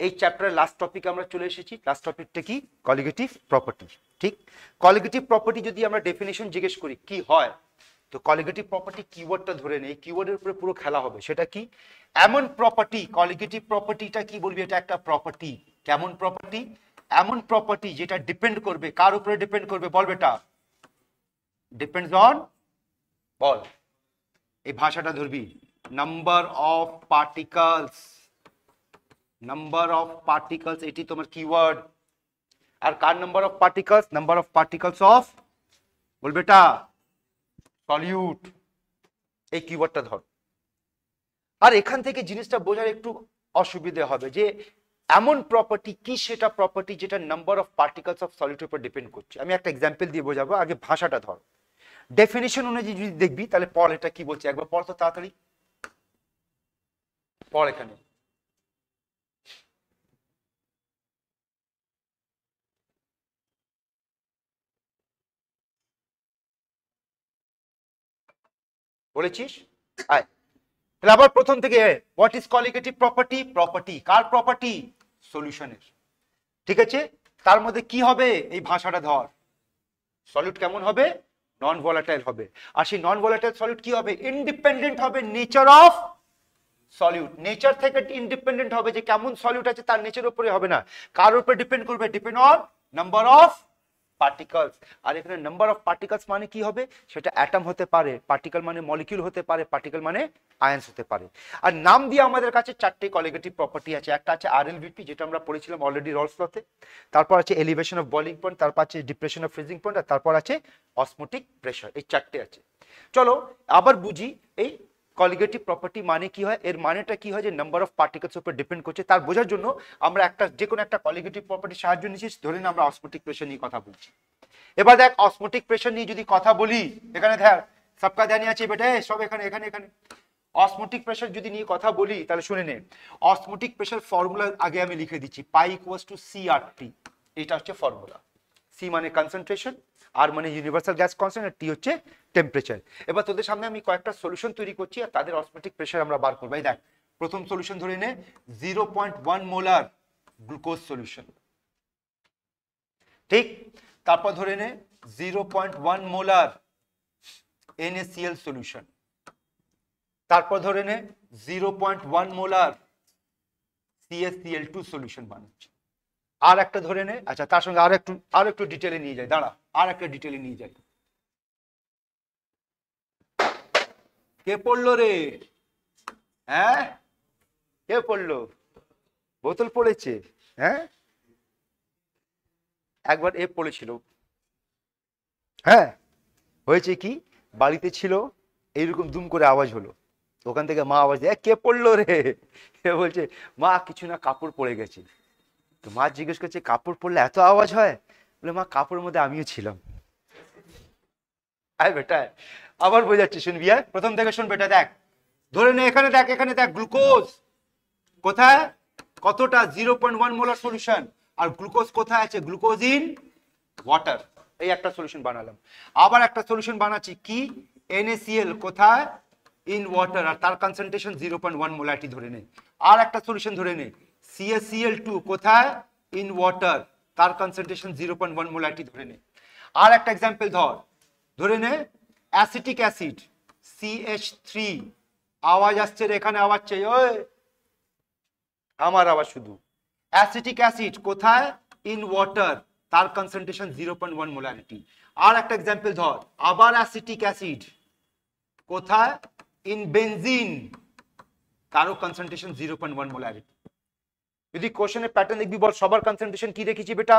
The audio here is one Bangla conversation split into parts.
এই চ্যাপ্টারের লাস্ট টপিকে আমরা চলে এসেছি। লাস্ট টপিকটা কি? Colligative property. ঠিক, কলিগেটিভ প্রপার্টি যদি আমরা ডেফিনেশন জিজ্ঞেস করি কি হয়, তো কলিগেটিভ প্রপার্টি কিওয়ার্ডটা ধরে নেই, কিওয়ার্ডের উপরে পুরো খেলা হবে। সেটা কি? এমন প্রপার্টি, কলিগেটিভ প্রপার্টিটা কি বলবি? এটা একটা প্রপার্টি। কেমন প্রপার্টি? এমন প্রপার্টি যেটা ডিপেন্ড করবে, কার উপরে ডিপেন্ড করবে বল বেটা? ডিপেন্ডস অন, বল এই ভাষাটা ধরবি, number of particles. Number of particles এটি তোমার কিওয়ার্ড। আর কার number of particles? Number of particles of, বলবে এটা সলিউট। এই কিওয়ার্ডটা ধর। আর এখান থেকে জিনিসটা বোঝার একটু অসুবিধে হবে যে এমন প্রপার্টি কি, সেটা প্রপার্টি যেটা নাম্বার অফ পার্টিকলস অফ সলিউটের উপর ডিপেন্ড করছে। আমি একটা এক্সাম্পল দিয়ে বোঝাবো, আগে ভাষাটা ধর। ডেফিনিশন অনুযায়ী যদি দেখবি তাহলে পড়, এটা কি বলছে একবার পড় তো তাড়াতাড়ি পড়। এখানে বলেছিস, আয় তাহলে আবার প্রথম থেকে, what is colligative property? Property কার? প্রপার্টি সলিউশনের। ঠিক আছে, তার মধ্যে কি হবে? এই ভাষাটা ধর, সলিউট কেমন হবে? নন ভোলাটাইল হবে। আর সেই নন ভোলাটাইল সলিউট কি হবে? ইন্ডিপেন্ডেন্ট হবে নেচার অফ সলিউট। নেচার থেকে ইন্ডিপেন্ডেন্ট হবে, যে কেমন সলিউট আছে তার নেচার উপরে হবে না। কার উপরে ডিপেন্ড করবে? Depend on number of particles. আর এখানে নাম্বার অফ পার্টিকলস মানে কি হবে? সেটা অ্যাটম হতে পারে, পার্টিকল মানে মলিকিউল হতে পারে, পার্টিকল মানে আয়ন্স হতে পারে। আর নাম দিয়ে আমাদের কাছে চারটে কলিগেটিভ প্রপার্টি আছে। একটা আছে আরএলভিপি, যেটা আমরা পড়েছিলাম অলরেডি রলস লতে। তারপর আছে এলিভেশন অফ বয়লিং পয়েন্ট, তারপর আছে ডিপ্রেশন অফ ফ্রিজিং পয়েন্ট, আর তারপর আছে অসমোটিক প্রেসার। এই চারটে আছে। চলো আবার বুঝি এই কলিগেটিভ প্রপার্টি মানে কি হয়, এর মানেটা কি হয়, যে নাম্বার অফ পার্টিকলস উপর ডিপেন্ড করছে। তার বোঝার জন্য আমরা একটা যে কোনো একটা কলিগেটিভ প্রপার্টির সাহায্য নিচ্ছি। ধরে না আমরা অসমোটিক প্রেসার নিয়ে কথা বলছি। এবার দেখ অসমোটিক প্রেসার নিয়ে যদি কথা বলি, এখানে দেখ সবকা ধ্যান আছে বেটা, সব এখানে এখানে এখানে। অসমোটিক প্রেসার যদি নিয়ে কথা বলি তাহলে শুনে নে, অসমোটিক প্রেসার ফর্মুলা আগে আমি লিখে দিচ্ছি, পাই ইকুয়ালস টু সি/টি। এটা হচ্ছে ফর্মুলা। সি মানে কনসেন্ট্রেশন, আর মানে ইউনিভার্সাল গ্যাস কনস্ট্যান্ট, আর টি হচ্ছে টেম্পারেচার। এবার তোদের সামনে আমি কয়েকটা সলিউশন তৈরি করছি আর তাদের অসমোটিক প্রেসার আমরা বার করবো। এই দেখ, প্রথম সলিউশন ধরে নে 0.1 মোলার গ্লুকোজ সলিউশন। ঠিক, তারপর ধরে নে 0.1 মোলার NaCl সলিউশন। তারপর ধরে নে 0.1 মোলার CaCl2 সলিউশন বানাচ্ছি। আর একটা ধরে নে, আচ্ছা তার সঙ্গে আর একটু ডিটেলে নিয়ে যাই, দাঁড়া আর একটা ডিটেলে নিয়ে যাই। কে পড়লো রে? হ্যাঁ, কে পড়লো? বোতল পড়েছে? হ্যাঁ, একবার এ পড়েছিল। হ্যাঁ, হয়েছে কি, বাড়িতে ছিল, এইরকম দুম করে আওয়াজ হলো, ওখান থেকে মা আওয়াজ দেয়, কে পড়লো রে? এ বলছে মা কিছু না, কাপড় পড়ে গেছে। তো মা জিজ্ঞেস করছে কাপড় পড়লে এত আওয়াজ হয়? বলে মা কাপড়ের মধ্যে আমিও ছিলাম। আয় বেটা, আবার বোঝাচ্ছি, শুনবি? প্রথম থেকে শুন বেটা। দেখ ধরে নে, এখানে দেখ, এখানে দেখ গ্লুকোজ কোথায়, কতটা 0.1 মোলার সলিউশন। আর গ্লুকোজ কোথায় আছে? Glucose in water. এই একটা সলিউশন বানালাম। আবার একটা সলিউশন বানাচ্ছি কি, NaCl কোথায়? ইন ওয়াটার, আর তার কনসেন্ট্রেশন 0.1 মোলারিটি ধরে নে। আর একটা সলিউশন ধরে নে, CaCl2 কোথায়? ইন ওয়াটার, তার কনসেন্ট্রেশন 0.1 মোলারিটি ধরে নে। আর একটা এক্সাম্পল ধরে নে অ্যাসিটিক অ্যাসিড CH3। আওয়াজ আসছে রে, এখানে আওয়াজ চাই, ওই আমার আওয়াজ শুধু। অ্যাসিটিক অ্যাসিড কোথায়? ইন ওয়াটার, তার কনসেন্ট্রেশন 0.1 মোলারিটি। আর একটা এক্সাম্পল ধর, আবার অ্যাসিটিক অ্যাসিড কোথায়? ইন বেনজিন, তারও কনসেন্ট্রেশন 0.1 মোলারিটি। যদি কোশ্চেনের প্যাটার্ন দেখবি, বল সবার কনসেন্ট্রেশন কি রেখেছি বেটা?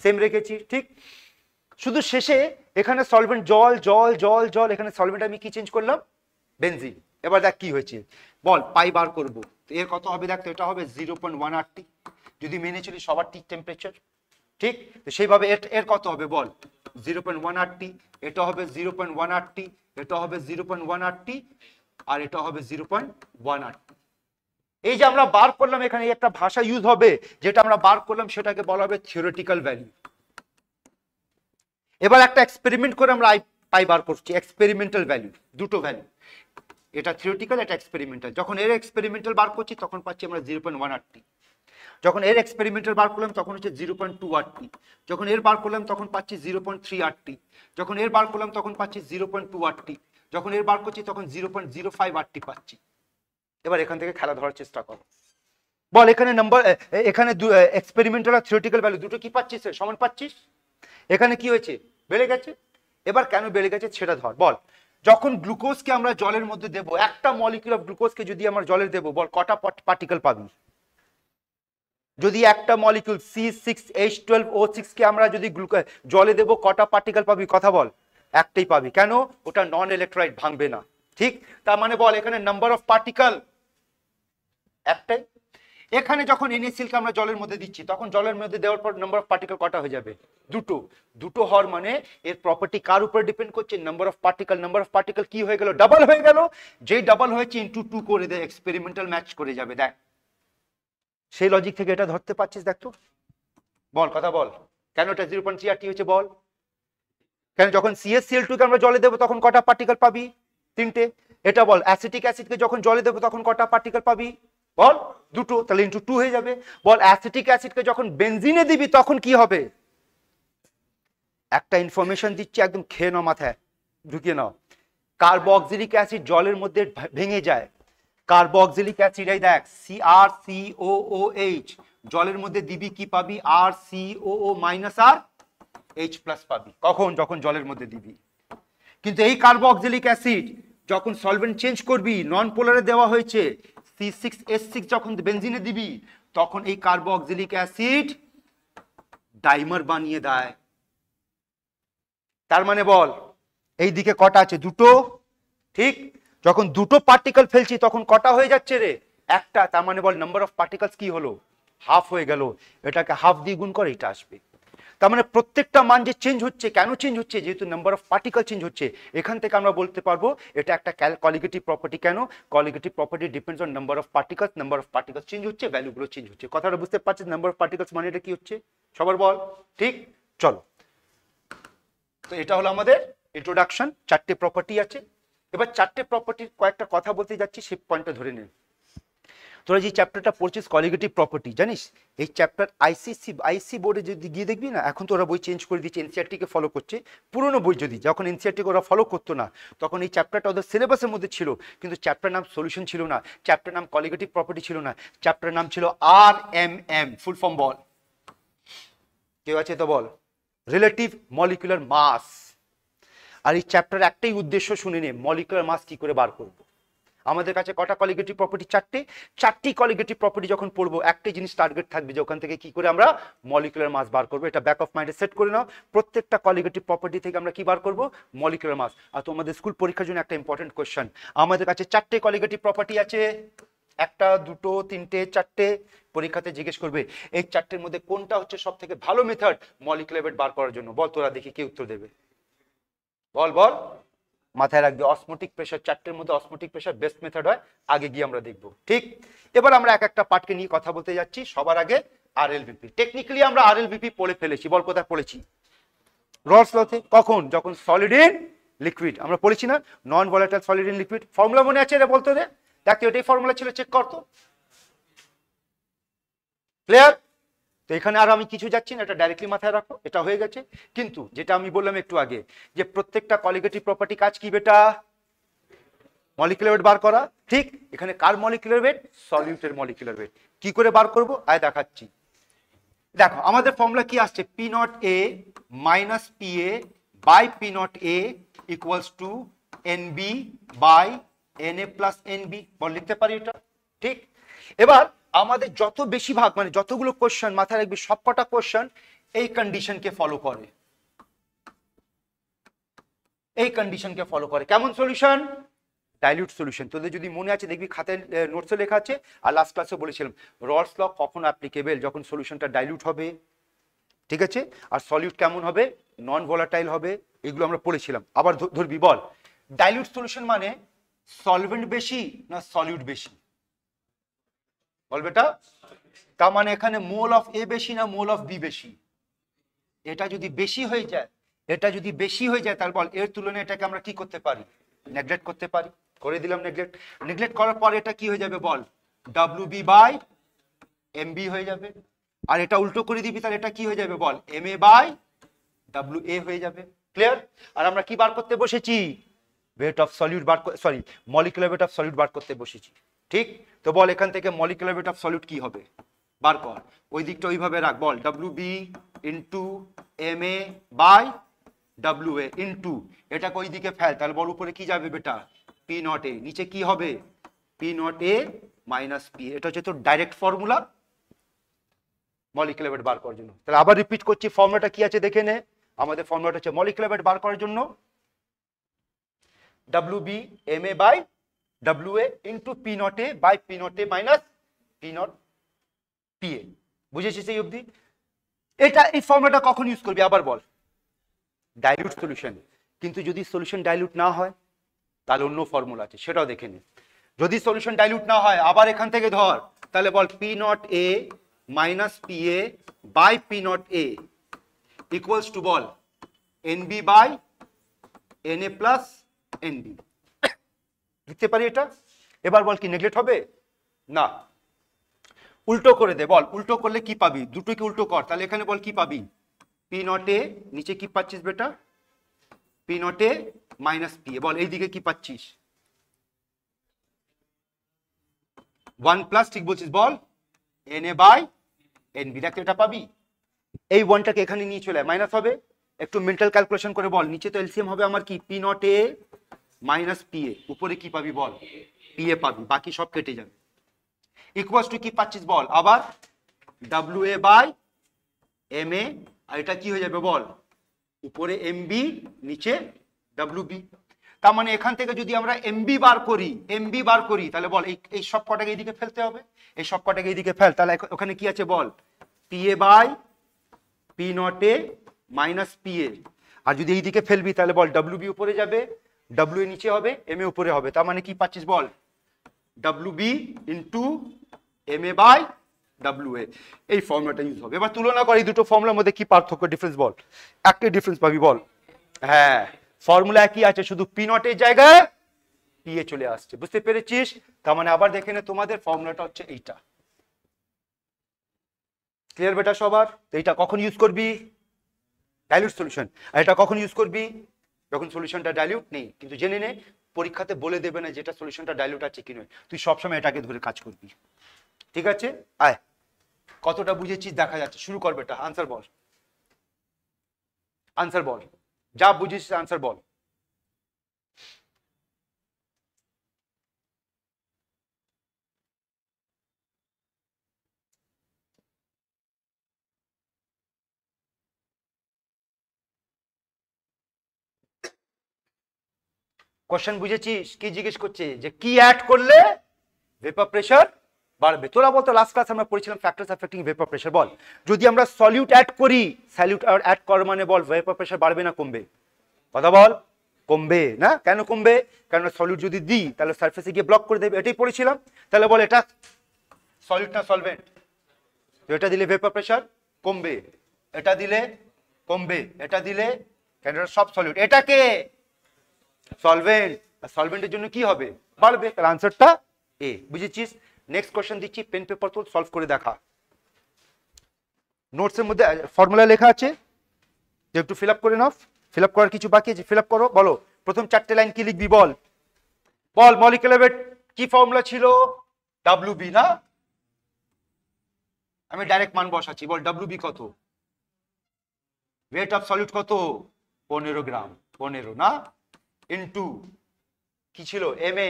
সেম রেখেছি। ঠিক, শুধু শেষে এখানে সলভেন্ট জল জল জল জল, এখানে সলভেন্ট আমি কি চেঞ্জ করলাম? বেনজিন। এবার দেখ কি হয়েছে, বল পাই বার করবো, তো এর কত হবে? দেখ তো এটা হবে 0.1 যদি মেনে চলি সবার ঠিক টেম্পারেচার। ঠিক, তো সেইভাবে এর কত হবে বল? 0.1, এটা হবে 0.1, এটা হবে 0.1, আর এটা হবে 0.1। এই যে আমরা বার করলাম, এখানে একটা ভাষা ইউজ হবে, যেটা আমরা বার করলাম সেটাকে বলা হবে থিওরিটিক্যাল ভ্যালু। এবার একটা এক্সপেরিমেন্ট করে আমরা পাই বার করছি, এক্সপেরিমেন্টাল ভ্যালু, দুটো ভ্যালু। এটা থিওরিটিক্যাল, এটা এক্সপেরিমেন্টাল। যখন এর এক্সপেরিমেন্টাল বার করছি তখন পাচ্ছি আমরা 0.1 আরটি, যখন এর এক্সপেরিমেন্টাল বার করলাম তখন হচ্ছে 0.2 আরটি, যখন এর বার করলাম তখন পাচ্ছি 0.3 আরটি, যখন এর বার করলাম তখন পাচ্ছি 0.2 আরটি, যখন এর বার করছি তখন 0.05 আরটি পাচ্ছি। এবার এখান থেকে খেলা ধরার চেষ্টা করো, বল এখানে নাম্বার, এখানে এক্সপেরিমেন্টাল আর থিওরিটিক্যাল ভ্যালু দুটো কি পাচ্ছিস, সমান পাচ্ছিস। এখানে কি হয়েছে, বেড়ে গেছে। এবার কেন বেড়ে গেছে সেটা ধর, বল যখন গ্লুকোজকে আমরা জলের মধ্যে দেব, একটা মলিকিউল অফ গ্লুকোজকে যদি আমরা জলে দেব, বল কটা পার্টিকেল পাবি। যদি একটা মলিকিউল C6H12O6 কে আমরা যদি জলে দেব কটা পার্টিকেল পাবি, কথা বল, একটাই পাবি। কেন, ওটা নন ইলেকট্রোলাইট, ভাঙবে না, ঠিক। তার মানে বল এখানে নাম্বার অফ পার্টিকেল একটাই। এখানে যখন NaCl কে আমরা জলের মধ্যে দিচ্ছি তখন জলের মধ্যে দেওয়ার পর নাম্বার অফ পার্টিকেল কটা হয়ে যাবে, দুটো। দুটো হওয়ার মানে এর প্রপার্টি কার উপর ডিপেন্ড করছে, number of particle. Number of particle কি হয়ে গেল, ডাবল হয়ে গেল। যেই ডাবল হয়েছে ইনটু 2 করে দেয়, এক্সপেরিমেন্টাল ম্যাচ করে যাবে। দেখ সেই লজিক থেকে এটা ধরতে পারছিস, দেখ তো, বল কথা বল, কেন এটা 0.3 আরটি হয়েছে বল। কেন যখন CaCl2 কে আমরা জলে দেবো তখন কটা পার্টিকেল পাবি, তিনটে। এটা বল অ্যাসিটিক অ্যাসিডকে যখন জলে দেবো তখন কটা পার্টিকেল পাবি, বল দুটো, তাহলে ইনটু 2 হয়ে যাবে। বল অ্যাসিটিক অ্যাসিডকে যখন বেনজিনে দিবি তখন কি হবে, একটা ইনফরমেশন দিচ্ছি, একদম খেয়ে নাও, মাথায় ঢুকিয়ে নাও। কার্বক্সিলিক অ্যাসিড জলের মধ্যে ভেঙে যায়, কার্বক্সিলিক অ্যাসিড, এই দেখ CrCOOH, জলের মধ্যে দিবি কি পাবি, RCOO মাইনাস আর H প্লাস পাবি। কখন, যখন জলের মধ্যে দিবি। কিন্তু এই কার্বক্সিলিক অ্যাসিড যখন সলভেন্ট চেঞ্জ করবি, নন পোলারে দেওয়া হয়েছে, C6H6 যখন বেনজিনে দিবি তখন এই কার্বক্সিলিক অ্যাসিড ডাইমার বানিয়ে দেয়। তার মানে বল এই দিকে কটা আছে, দুটো, ঠিক। যখন দুটো পার্টিকেল ফেলছি তখন কটা হয়ে যাচ্ছে রে, একটা। তার মানে বল নাম্বার অফ পার্টিকেলস কি হলো, হাফ হয়ে গেল। এটাকে হাফ দিয়ে গুণ করে, এটা আসবে। তার মানে প্রত্যেকটা মান যে চেঞ্জ হচ্ছে, কেন চেঞ্জ হচ্ছে, যেহেতু নাম্বার অফ পার্টিকেল চেঞ্জ হচ্ছে। এখান থেকে আমরা বলতে পারবো এটা একটা কলিগেটিভ প্রপার্টি। কেন, colligative property depends on number of particles. Number of particles change হচ্ছে, ভ্যালুগুলো চেঞ্জ হচ্ছে। কথাটা বুঝতে পারছিস, নাম্বার অফ পার্টিকেলস মানে এটা কি হচ্ছে, সবার বল, ঠিক। চলো, তো এটা হলো আমাদের ইন্ট্রোডাকশন, চারটে প্রপার্টি আছে। এবার চারটে প্রপার্টির কয়েকটা কথা বলতে যাচ্ছি, সেই পয়েন্টটা ধরে নে। তোরা যে চ্যাপ্টারটা পড়ছিস কলিগেটিভ প্রপার্টি, জানিস এই চ্যাপ্টার আইসি বোর্ডে যদি গিয়ে দেখবি না, এখন তো ওরা বই চেঞ্জ করে দিচ্ছে, এনসিইআরটি কে ফলো করছে। পুরনো বই যদি, যখন এনসিইআরটি ওরা ফলো করতো না তখন এই চ্যাপ্টারটা ওদের সিলেবাসের মধ্যে ছিল, কিন্তু চ্যাপ্টার নাম সলিউশন ছিল না, চ্যাপ্টার নাম কলিগেটিভ প্রপার্টি ছিল না, চ্যাপ্টার নাম ছিল RMM, ফুল ফর্ম বল, কেউ আছে তো বল, রিলেটিভ মলিকুলার মাস। আর এই চ্যাপ্টার একটাই উদ্দেশ্য, শুনে নে, মলিকুলার মাস কি করে বার করব। আমাদের কাছে কটা কলিগেটিভ প্রপার্টি, চারটি কলিগেটিভ প্রপার্টি যখন পড়বো একটাই জিনিস টার্গেট থাকবে, যে ওখান থেকে কি করে আমরা মলিকুলার মাস বার করবো। এটা ব্যাক অফ মাইন্ডে সেট করে নাও। প্রত্যেকটা কলিগেটিভ প্রপার্টি থেকে আমরা কি বার করবো, মলিকুলার মাস। আর তোমাদের স্কুল পরীক্ষার জন্য একটা ইম্পর্টেন্ট কোশ্চেন, আমাদের কাছে চারটে কলিগেটিভ প্রপার্টি আছে, একটা, দুটো, তিনটে, চারটে, পরীক্ষাতে জিজ্ঞেস করবে এই চারটের মধ্যে কোনটা হচ্ছে সব থেকে ভালো মেথড মলিকুলার ওয়েট বার করার জন্য। বল তোরা, দেখি কে উত্তর দেবে, বল বল, মাথায় রাখবে। অসমোটিক প্রেসার, চারটের মধ্যে অসমোটিক প্রেসার বেস্ট মেথড হয়, আগে গিয়ে আমরা দেখবো, ঠিক। এবার আমরা এক একটা পার্টকে নিয়ে কথা বলতে যাচ্ছি। সবার আগে RLBP। টেকনিক্যালি আমরা RLBP পড়ে ফেলেছি, বল কোথায় পড়েছি, রলস লতে। কখন, যখন সলিড ইন লিকুইড, আমরা পড়েছি না, non volatile solid in liquid. Formula মনে আছে রে, বলতো রে, দেখতে এটাই ফর্মুলা ছিল, চেক করতো, ক্লিয়ার। তো এখানে আর আমি কিছু যাচ্ছি না, এটা ডাইরেক্টলি মাথায় রাখো, এটা হয়ে গেছে। কিন্তু যেটা আমি বললাম একটু আগে, যে প্রত্যেকটা কলিগেটিভ প্রপার্টি কাজ কি বেটা, মলিকুলার ওয়েট বার করা, ঠিক। এখানে কার মলিকুলার ওয়েট, সলিউটের মলিকুলার ওয়েট। কি করে বার করব, আয় দেখাচ্ছি। দেখো আমাদের ফর্মুলা কি আসছে, P0A minus PA by P0A equals to NB by NA plus NB, বল লিখতে পারি এটা, ঠিক। এবার আমাদের যত বেশি ভাগ, মানে যতগুলো কোশ্চেন, মাথায় রাখবি সবকটা কোশ্চেন এই কন্ডিশনকে ফলো করে, এই কন্ডিশনকে ফলো করে। কেমন সলিউশন, ডাইলিউট সলিউশন। তোদের যদি মনে আছে দেখবি খাতায় নোটসে লেখা আছে, আর লাস্ট ক্লাসে বলেছিলাম রলস ল কখন অ্যাপ্লিকেবল, যখন সলিউশনটা ডাইলিউট হবে, ঠিক আছে। আর সলিউট কেমন হবে, নন ভলাটাইল হবে, এগুলো আমরা পড়েছিলাম। আবার ধরবি, বল ডাইলিউট সলিউশন মানে সলভেন্ট বেশি না সলিউট বেশি, বল বেটা। তার মানে এখানে মোল অফ A বেশি না মোল অফ B বেশি। এটা যদি বেশি হয়ে যায়, এটা যদি বেশি হয়ে যায়, তাহলে বল এর তুলনায় এটাকে আমরা কি করতে পারি, নেগলেক্ট করতে পারি। করে দিলাম নেগলেক্ট। নেগলেক্ট করার পর এটা কি হয়ে যাবে বল, ডব্লিউ বাই এম বি হয়ে যাবে। আর এটা উল্টো করে দিবি তাহলে এটা কি হয়ে যাবে বল, M A by W A হয়ে যাবে। ক্লিয়ার? আর আমরা কি বার করতে বসেছি, ওয়েট অফ সলিউট বার, sorry molecular weight of solute বার করতে বসেছি। ঠিক তো বল এখান থেকে মলিকুলার ওয়েট অফ সলিউট কি হবে বার কর। ওই দিকটা ওইভাবে রাখ, বল W B into M A by W A into এটাকে ওই দিকে ফেল, তাহলে বল উপরে কি যাবে বেটা, পি নট এ, নিচে কি হবে P naught A minus P. এটা হচ্ছে তোর ডাইরেক্ট ফর্মুলা মলিকুলার ওয়েট বার করার জন্য। তাহলে আবার রিপিট করছি, ফর্মুলাটা কি আছে দেখে নে। আমাদের ফর্মুলাটা হচ্ছে মলিকুলার ওয়েট বার করার জন্য W B M A by W A into P naught A by P naught A minus P naught P A. বুঝেছিস এই অবধি? এটা এই ফর্মুলাটা কখন ইউজ করবি আবার বল, ডাইলিউট সলিউশন। কিন্তু যদি সলিউশন ডাইলিউট না হয় তাহলে অন্য ফর্মুলা আছে, সেটাও দেখে নে। যদি সলিউশন ডাইলিউট না হয় আবার এখান থেকে ধর, তাহলে বল P naught A minus P A by P naught A equals to বল N B by N A plus N B. লিখতে পারি এটা? এবার বল কি নেগলেক্ট হবে না, উল্টো করে দে। বল উল্টো করলে কি পাবি, দুটোকে উল্টো কর, তাহলে এখানে বল কি পাবি, পি নট এ, নিচে কি পাচ্ছিস বেটা P naught A minus P A, বল এইদিকে কি পাচ্ছিস 1 প্লাস, ঠিক বলছিস বল N A by N B. দেখতে এটা পাবি, এই ওয়ানটাকে এখানে নিয়ে চলে মাইনাস হবে। একটু মেন্টাল ক্যালকুলেশন করে বল, নিচে তো এলসিএম হবে আমার কি P naught A minus P এ, উপরে কি পাবি বল পি এ পাবি, বাকি সব কেটে যাবে। ইকুয়ালস টু কি পাচ্ছিস বল আবার W A by M A, আর এটা কি হয়ে যাবে বল উপরে এম বি নিচে ডাব্লিউ বি। তার মানে এখান থেকে যদি আমরা এমবি বার করি তাহলে বল এই সব কটাকে এইদিকে ফেলতে হবে, এই সব কটাকে এইদিকে ফেল, তাহলে ওখানে কি আছে বল P A by P naught A minus P A. আর যদি এইদিকে ফেলবি তাহলে বল ডাব্লিউ বি উপরে যাবে, ডাব্লিউ এ নিচে হবে, এম এ উপরে হবে। তার মানে কি পাচ্ছিস বল W B into M A by W A. এই ফর্মুলাটা ইউজ হবে। এবার তুলনা কর এই দুটো ফর্মুলার মধ্যে কি পার্থক্য, ডিফারেন্স বল। একটাই ডিফারেন্স পাবি বল, হ্যাঁ ফর্মুলা একই আছে, শুধু পি নট এর জায়গায় পি এ চলে আসছে। বুঝতে পেরেছিস? তার মানে আবার দেখে নে, তোমাদের ফর্মুলাটা হচ্ছে এইটা। ক্লিয়ার বেটা সবার? এইটা কখন ইউজ করবি, ডাইলিউট সলিউশন। আর এটা কখন ইউজ করবি, যখন সলিউশনটা ডাইলিউট নেই। কিন্তু জেনে নে, পরীক্ষাতে বলে দেবে না যেটা সলিউশনটা ডাইলিউট আছে কি নয়, তুই সবসময় এটাকে ধরে কাজ করবি। ঠিক আছে? আয়, কতটা বুঝেছিস দেখা যাচ্ছে। শুরু কর বেটা, আনসার বল, আনসার বল, যা বুঝেছিস আনসার বল। কোশ্চেন বুঝেছিস? কি জিজ্ঞেস করছে যে কি অ্যাড করলে ভেপার প্রেসার বাড়বে। তোরা বলতো লাস্ট ক্লাস আমরা পড়েছিলাম ফ্যাক্টরস অ্যাফেক্টিং ভেপার প্রেসার। বল যদি আমরা সলিউট অ্যাড করি, সলিউট অ্যাড করার মানে বল ভেপার প্রেসার বাড়বে না কমবে? কথা বল, কমবে না। কেন কমবে? কারণ সলিউট যদি দিই তাহলে সারফেসে গিয়ে ব্লক করে দেবে, এটাই পড়েছিলাম। তাহলে বল এটা সলিউট না সলভেন্ট? তো এটা দিলে ভেপার প্রেসার কমবে, এটা দিলে কমবে, এটা দিলে, কেন এটা সব সলিউট। এটাকে সলভেন্ট, আর সলভেন্টের জন্য কি হবে বাড়বে। তাহলে আনসারটা এ। বুঝেছিস? নেক্সট কোশ্চেন দিচ্ছি, পেন পেপার তো সলভ করে দেখা। নোটসের মধ্যে ফর্মুলা লেখা আছে, একটু ফিল আপ করে নাও। ফিল আপ করার কিছু বাকি আছে, ফিল আপ করো। বলো প্রথম চারটে লাইন কি লিখবি বল। বল মলিকুলার ওয়েট কি ফর্মুলা ছিল, ডাব্লিউ বি না, আমি ডাইরেক্ট মান বসাচ্ছি। বল ডাব্লিউ বি কত, ওয়েট অফ সলিউট কত 15 গ্রাম, 15 না, ইনটু কি ছিল এম এ,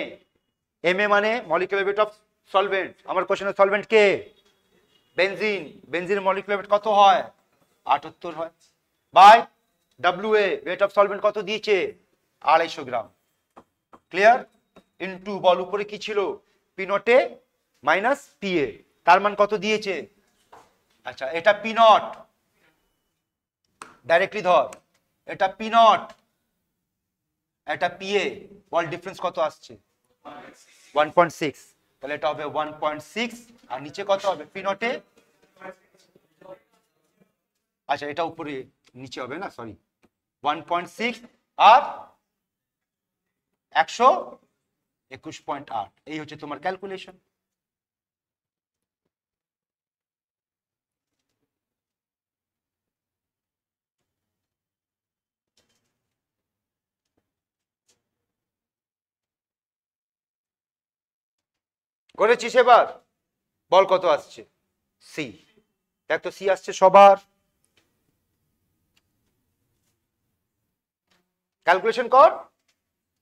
এম এ মানে মলিকুলার ওয়েট অফ সলভেন্ট। আমার কোশ্চেনে সলভেন্ট কে, বেনজিন, বেনজিনের মলিকুলার ওয়েট কত হয় 78 হয়, by W A weight of solvent কত দিয়েছে 250 গ্রাম। ক্লিয়ার? ইনটু বল উপরে কি ছিল P naught A minus P এ, তার মান কত দিয়েছে। আচ্ছা এটা পি নট, ডাইরেক্টলি ধর, এটা পি নট, এটা পি এ, বল ডিফারেন্স কত আসছে 1.6, তাহলে এটা হবে 1.6, আর নিচে কত হবে পি নট এ। আচ্ছা এটা উপরে নিচে হবে না, সরি 1.6 আর 100 21.8। এই হচ্ছে তোমার ক্যালকুলেশন। করেছিস এবার? বল কত আসছে? সি। দেখ তো সি আসছে সবার। ক্যালকুলেশন কর,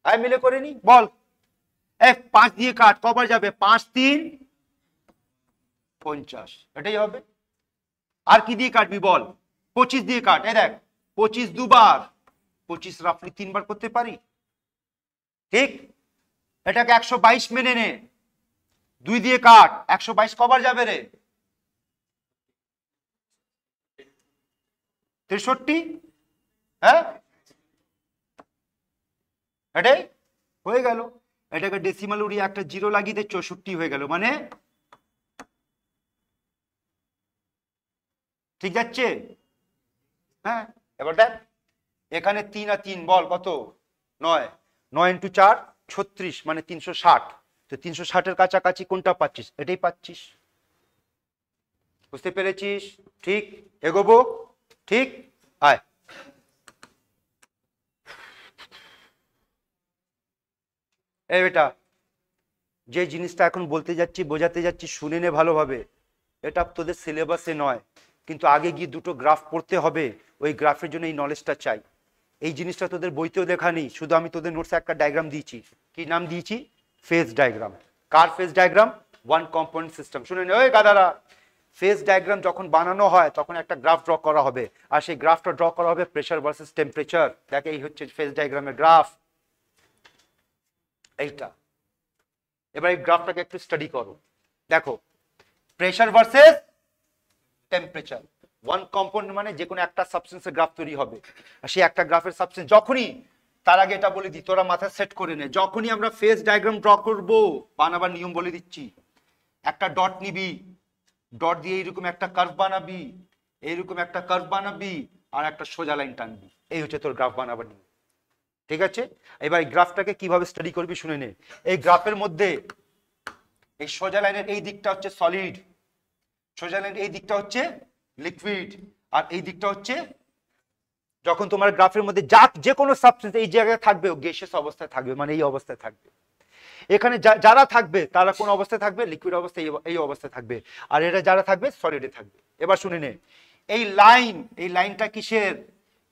আয় মিলে করে নি। বল 5 দিয়ে কাট, কবার যাবে? 5 3 50, এটাই হবে। আর কি দিয়ে কাটবি বল? 25 দিয়ে কাট। এই দেখ 25 দুবার, 25 রাফলি 3 বার করতে পারি, ঠিক? এটাকে 122 মেনে নে, 2 দিয়ে কাট, 122 কবার যাবে রে? 63। হ্যাঁ, এটাই হয়ে গেল। এটাকে ডেসিমাল উড়িয়ে একটা জিরো লাগিয়ে দে, 64 হয়ে গেল। মানে ঠিক যাচ্ছে? হ্যাঁ, এবার দেখ এখানে 3 আর 3 বল কত? 9, 9 × 4 36, মানে 360। তো 360 এর কাছাকাছি কোনটা পাচ্ছিস? এটাই পাচ্ছিস। বুঝতে পেরেছিস? ঠিক, এগোবো, ঠিক। আয়, এই বেটা, যে জিনিসটা এখন বলতে যাচ্ছি, বোঝাতে যাচ্ছি, শুনে নে ভালোভাবে। এটা তোদের সিলেবাসে নয়, কিন্তু আগে গিয়ে দুটো গ্রাফ পড়তে হবে, ওই গ্রাফের জন্য এই নলেজটা চাই। এই জিনিসটা তোদের বইতেও দেখা নেই, শুধু আমি তোদের নোটসে একটা ডায়াগ্রাম দিয়েছি। কি নাম দিয়েছি? Phase diagram. কার phase diagram? One component system. শুনে নে ওই গাদারা, ফেজ ডায়াগ্রাম যখন বানানো হয় তখন একটা গ্রাফ ড্র করা হবে, আর সেই গ্রাফটা ড্র করা হবে প্রেসার ভার্সেস টেম্পারেচার। দেখ এই হচ্ছে ফেজ ডায়াগ্রামের গ্রাফ, এইটা। এবার এই গ্রাফটাকে একটু স্টাডি করো। দেখো, pressure versus temperature, one component মানে যে কোনো একটা সাবস্টেন্সের গ্রাফ তৈরি হবে। আর সেই একটা গ্রাফের সাবস্টেন্স যখনই, তার আগে এটা বলে দিই, তোরা মাথায় সেট করে নে, যখনই আমরা ফেজ ডায়াগ্রাম ড্র করব, বানাবার নিয়ম বলে দিচ্ছি। একটা ডট নিবি, ডট দিয়ে এইরকম একটা কার্ভ বানাবি, এইরকম একটা কার্ভ বানাবি, আর একটা সোজা লাইন টানবি। এই হচ্ছে তোর গ্রাফ বানাবার নিয়ম, ঠিক আছে? এবার এই গ্রাফটাকে কিভাবে স্টাডি করবি শুনে নে। এই গ্রাফের মধ্যে এই সোজা লাইনের এই দিকটা হচ্ছে সলিড, সোজা লাইনের এই দিকটা হচ্ছে লিকুইড, আর এই দিকটা হচ্ছে, যখন তোমার গ্রাফের মধ্যে যে কোনো সাবস্টেন্স এই জায়গায় থাকবে, ও গ্যাসিয়াস অবস্থায় থাকবে, মানে এই অবস্থায় থাকবে। এখানে যারা থাকবে তারা কোন অবস্থায় থাকবে? লিকুইড অবস্থায়, এই অবস্থায় থাকবে। আর এরা যারা থাকবে সলিডে থাকবে। এবার শুনে নে, এই লাইনটা কিসের?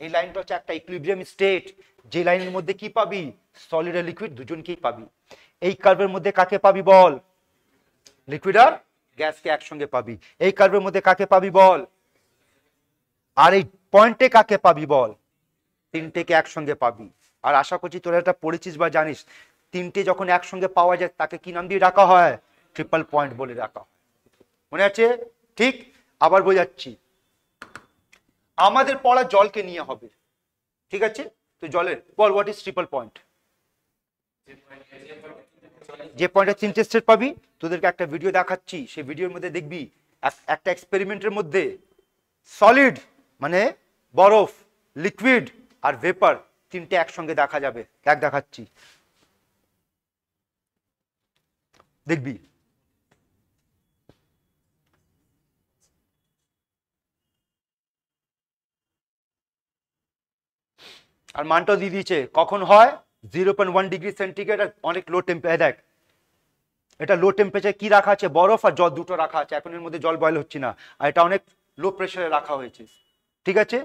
এই লাইনটা হচ্ছে একটা ইকুইলিব্রিয়াম স্টেট, যে লাইনের মধ্যে কি পাবি? সলিড আর লিকুইড দুজনকেই পাবি। এই কার্ভের মধ্যে কাকে পাবি বল? লিকুইড আর গ্যাসকে একসঙ্গে পাবি। এই কার্ভের মধ্যে কাকে পাবি বল? আর এই পয়েন্টে কাকে পাবি বল? তিনটেকে একসঙ্গে পাবি। আর আশা করছি তোরা এটা পড়েছিস বা জানিস, তিনটে যখন একসঙ্গে পাওয়া যায় তাকে কি নাম দিয়ে ডাকা হয়? ট্রিপল পয়েন্ট বলে ডাকা হয়। মনে আছে? ঠিক। আবার বোঝাচ্ছি, আমাদের পড়া জলকে নিয়ে হবে, ঠিক আছে? তো জলের বল, হোয়াট ইজ ট্রিপল পয়েন্ট? যে পয়েন্টে তিনটে স্টেট পাবি, তোদেরকে একটা ভিডিও দেখাচ্ছি, সেই ভিডিওর মধ্যে দেখবি একটা এক্সপেরিমেন্টের মধ্যে সলিড মানে বরফ, লিকুইড আর ভেপার তিনটে একসঙ্গে দেখা যাবে। দেখাচ্ছি, দেখবি। আর মানটাও দিয়ে দিয়েছে, কখন হয়? 0.1 ডিগ্রি সেন্টিগ্রেড, আর অনেক লো টেম্পারেচার। দেখ এটা লো টেম্পারেচার কি রাখা আছে? বরফ আর জল দুটো রাখা আছে। এখন এর মধ্যে জল বয়েল হচ্ছে না, আর এটা অনেক লো প্রেসারে রাখা হয়েছে, ঠিক আছে?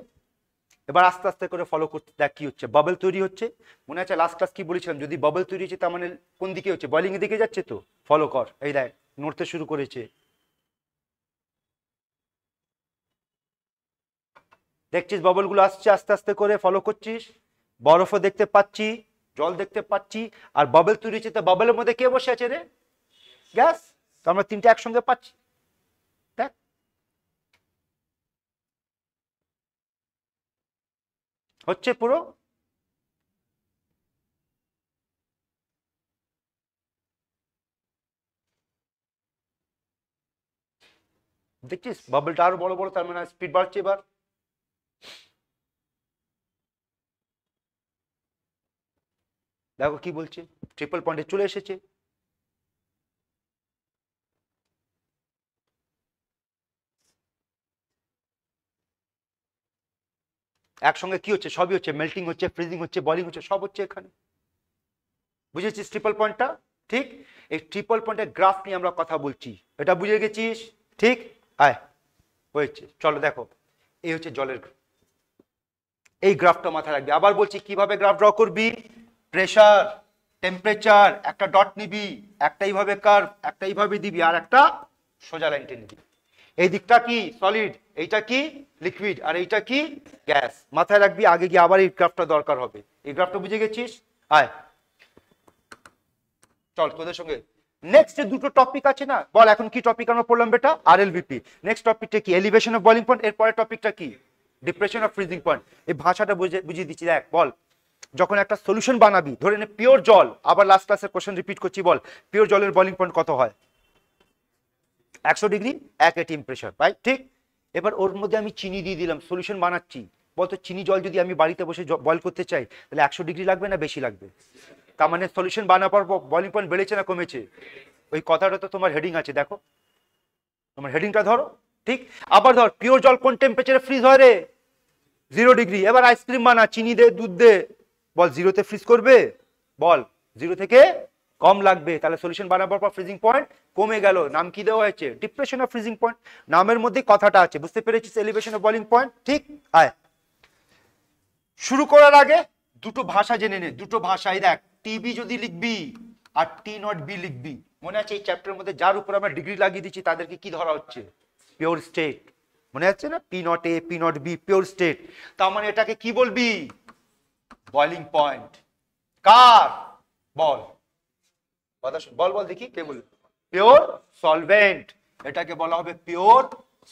এবার আস্তে আস্তে করে ফলো করতে দেখ কি হচ্ছে। বাবল তৈরি হচ্ছে। মনে আছে লাস্ট ক্লাস কি বলেছিলাম? যদি বাবল তৈরি হচ্ছে তার মানে কোন দিকে হচ্ছে? বয়েলিং এর দিকে যাচ্ছে। তো ফলো কর, এই দেখ নড়তে শুরু করেছে, দেখছিস বাবল গুলো আসছে আস্তে আস্তে করে, ফলো করছিস। বরফও দেখতে পাচ্ছি, জল দেখতে পাচ্ছি, আর বাবল তৈরি হচ্ছে। তা বাবলের মধ্যে কে বসে আছে রে? গ্যাস। তো আমরা তিনটে একসঙ্গে পাচ্ছি, দেখ। হচ্ছে পুরো। দেখছিস বাবলটা আরো বড় বড়, তার মানে স্পিড বাড়ছে। এবার দেখো কি বলছে, ট্রিপল পয়েন্টে চলে এসেছে। একসঙ্গে কি হচ্ছে, সবই হচ্ছে, মেল্টিং হচ্ছে, ফ্রিজিং হচ্ছে, বলিং হচ্ছে, সব হচ্ছে এখানে। বুঝেছিস ট্রিপল পয়েন্টটা? ঠিক, এই ট্রিপল পয়েন্টের গ্রাফ নিয়ে আমরা কথা বলছি, এটা বুঝে গেছিস? ঠিক, আয় হয়েছে। চলো দেখো, এই হচ্ছে জলের, এই গ্রাফটা মাথায় রাখবি। আবার বলছি কিভাবে গ্রাফ ড্র করবি। প্রেসার, টেম্পারেচার, একটা ডট নিবি, একটা এইভাবে কার্ভ, একটা এইভাবে দিবি, আর একটা সোজা লাইন টেনে দিবি। এই দিকটা কি সলিড, এইটা কি লিকুইড, আর এইটা কি গ্যাস। মাথায় রাখবি, আগে গিয়ে আবার এই গ্রাফটা দরকার হবে। এই গ্রাফটা বুঝে গেছিস? আয় চল তোদের সঙ্গে নেক্সট যে দুটো টপিক আছে না, বল এখন কি টপিক আমরা পড়লাম বেটা? আরএলবিপি। নেক্সট টপিকটা কি? Elevation of boiling point. এর পরের টপিকটা কি? Depression of freezing point. এই ভাষাটা বুঝিয়ে দিচ্ছি, দেখ। বল, যখন একটা সলিউশন বানাবি, ধরে নে পিওর জল, আবার লাস্ট ক্লাসের কোশ্চেন রিপিট করছি, বল পিওর জলের বয়লিং পয়েন্ট কত হয়? 100 ডিগ্রি 1 এটিএম প্রেসার, রাইট? ঠিক। এবার ওর মধ্যে আমি চিনি দিয়ে দিলাম, সলিউশন বানাচ্ছি। বলতো চিনি জল যদি আমি বাড়িতে বসে বয়ল করতে চাই, তাহলে 100 ডিগ্রি লাগবে না বেশি লাগবে? তার মানে সলিউশন বানাবার পর বয়লিং পয়েন্ট বেড়েছে না কমেছে? ওই কথাটা তো তোমার হেডিং আছে, দেখো তোমার হেডিংটা ধরো। ঠিক, আবার ধর পিওর জল কোন টেম্পারেচারে ফ্রিজ হয় রে? 0 ডিগ্রি। এবার আইসক্রিম বানা, চিনি দে, দুধ দে, বল 0-তে ফ্রিজ করবে? বল 0 থেকে কম লাগবে, তাহলে সলিউশন বানাবার পর ফ্রিজিং পয়েন্ট কমে গেল। নাম কি দেওয়া হয়েছে? Depression of freezing point. নামের মধ্যে কথাটা আছে, বুঝতে পেরেছিস? Elevation of boiling point. ঠিক, আয় শুরু করার আগে দুটো ভাষা জেনে নে, দুটো ভাষাই দেখ। টিবি যদি লিখবি আর টি নট বি লিখবি, মনে আছে এই চ্যাপ্টারের মধ্যে যার উপর আমরা ডিগ্রি লাগিয়ে দিচ্ছি তাদেরকে কি ধরা হচ্ছে? Pure state. মনে আছে না? P naught A, P naught B, pure state. তার মানে এটাকে কি বলবি? Boiling point. কার? বল কথা বল, বল দেখি কে বলবি? Pure solvent. এটাকে বলা হবে পিওর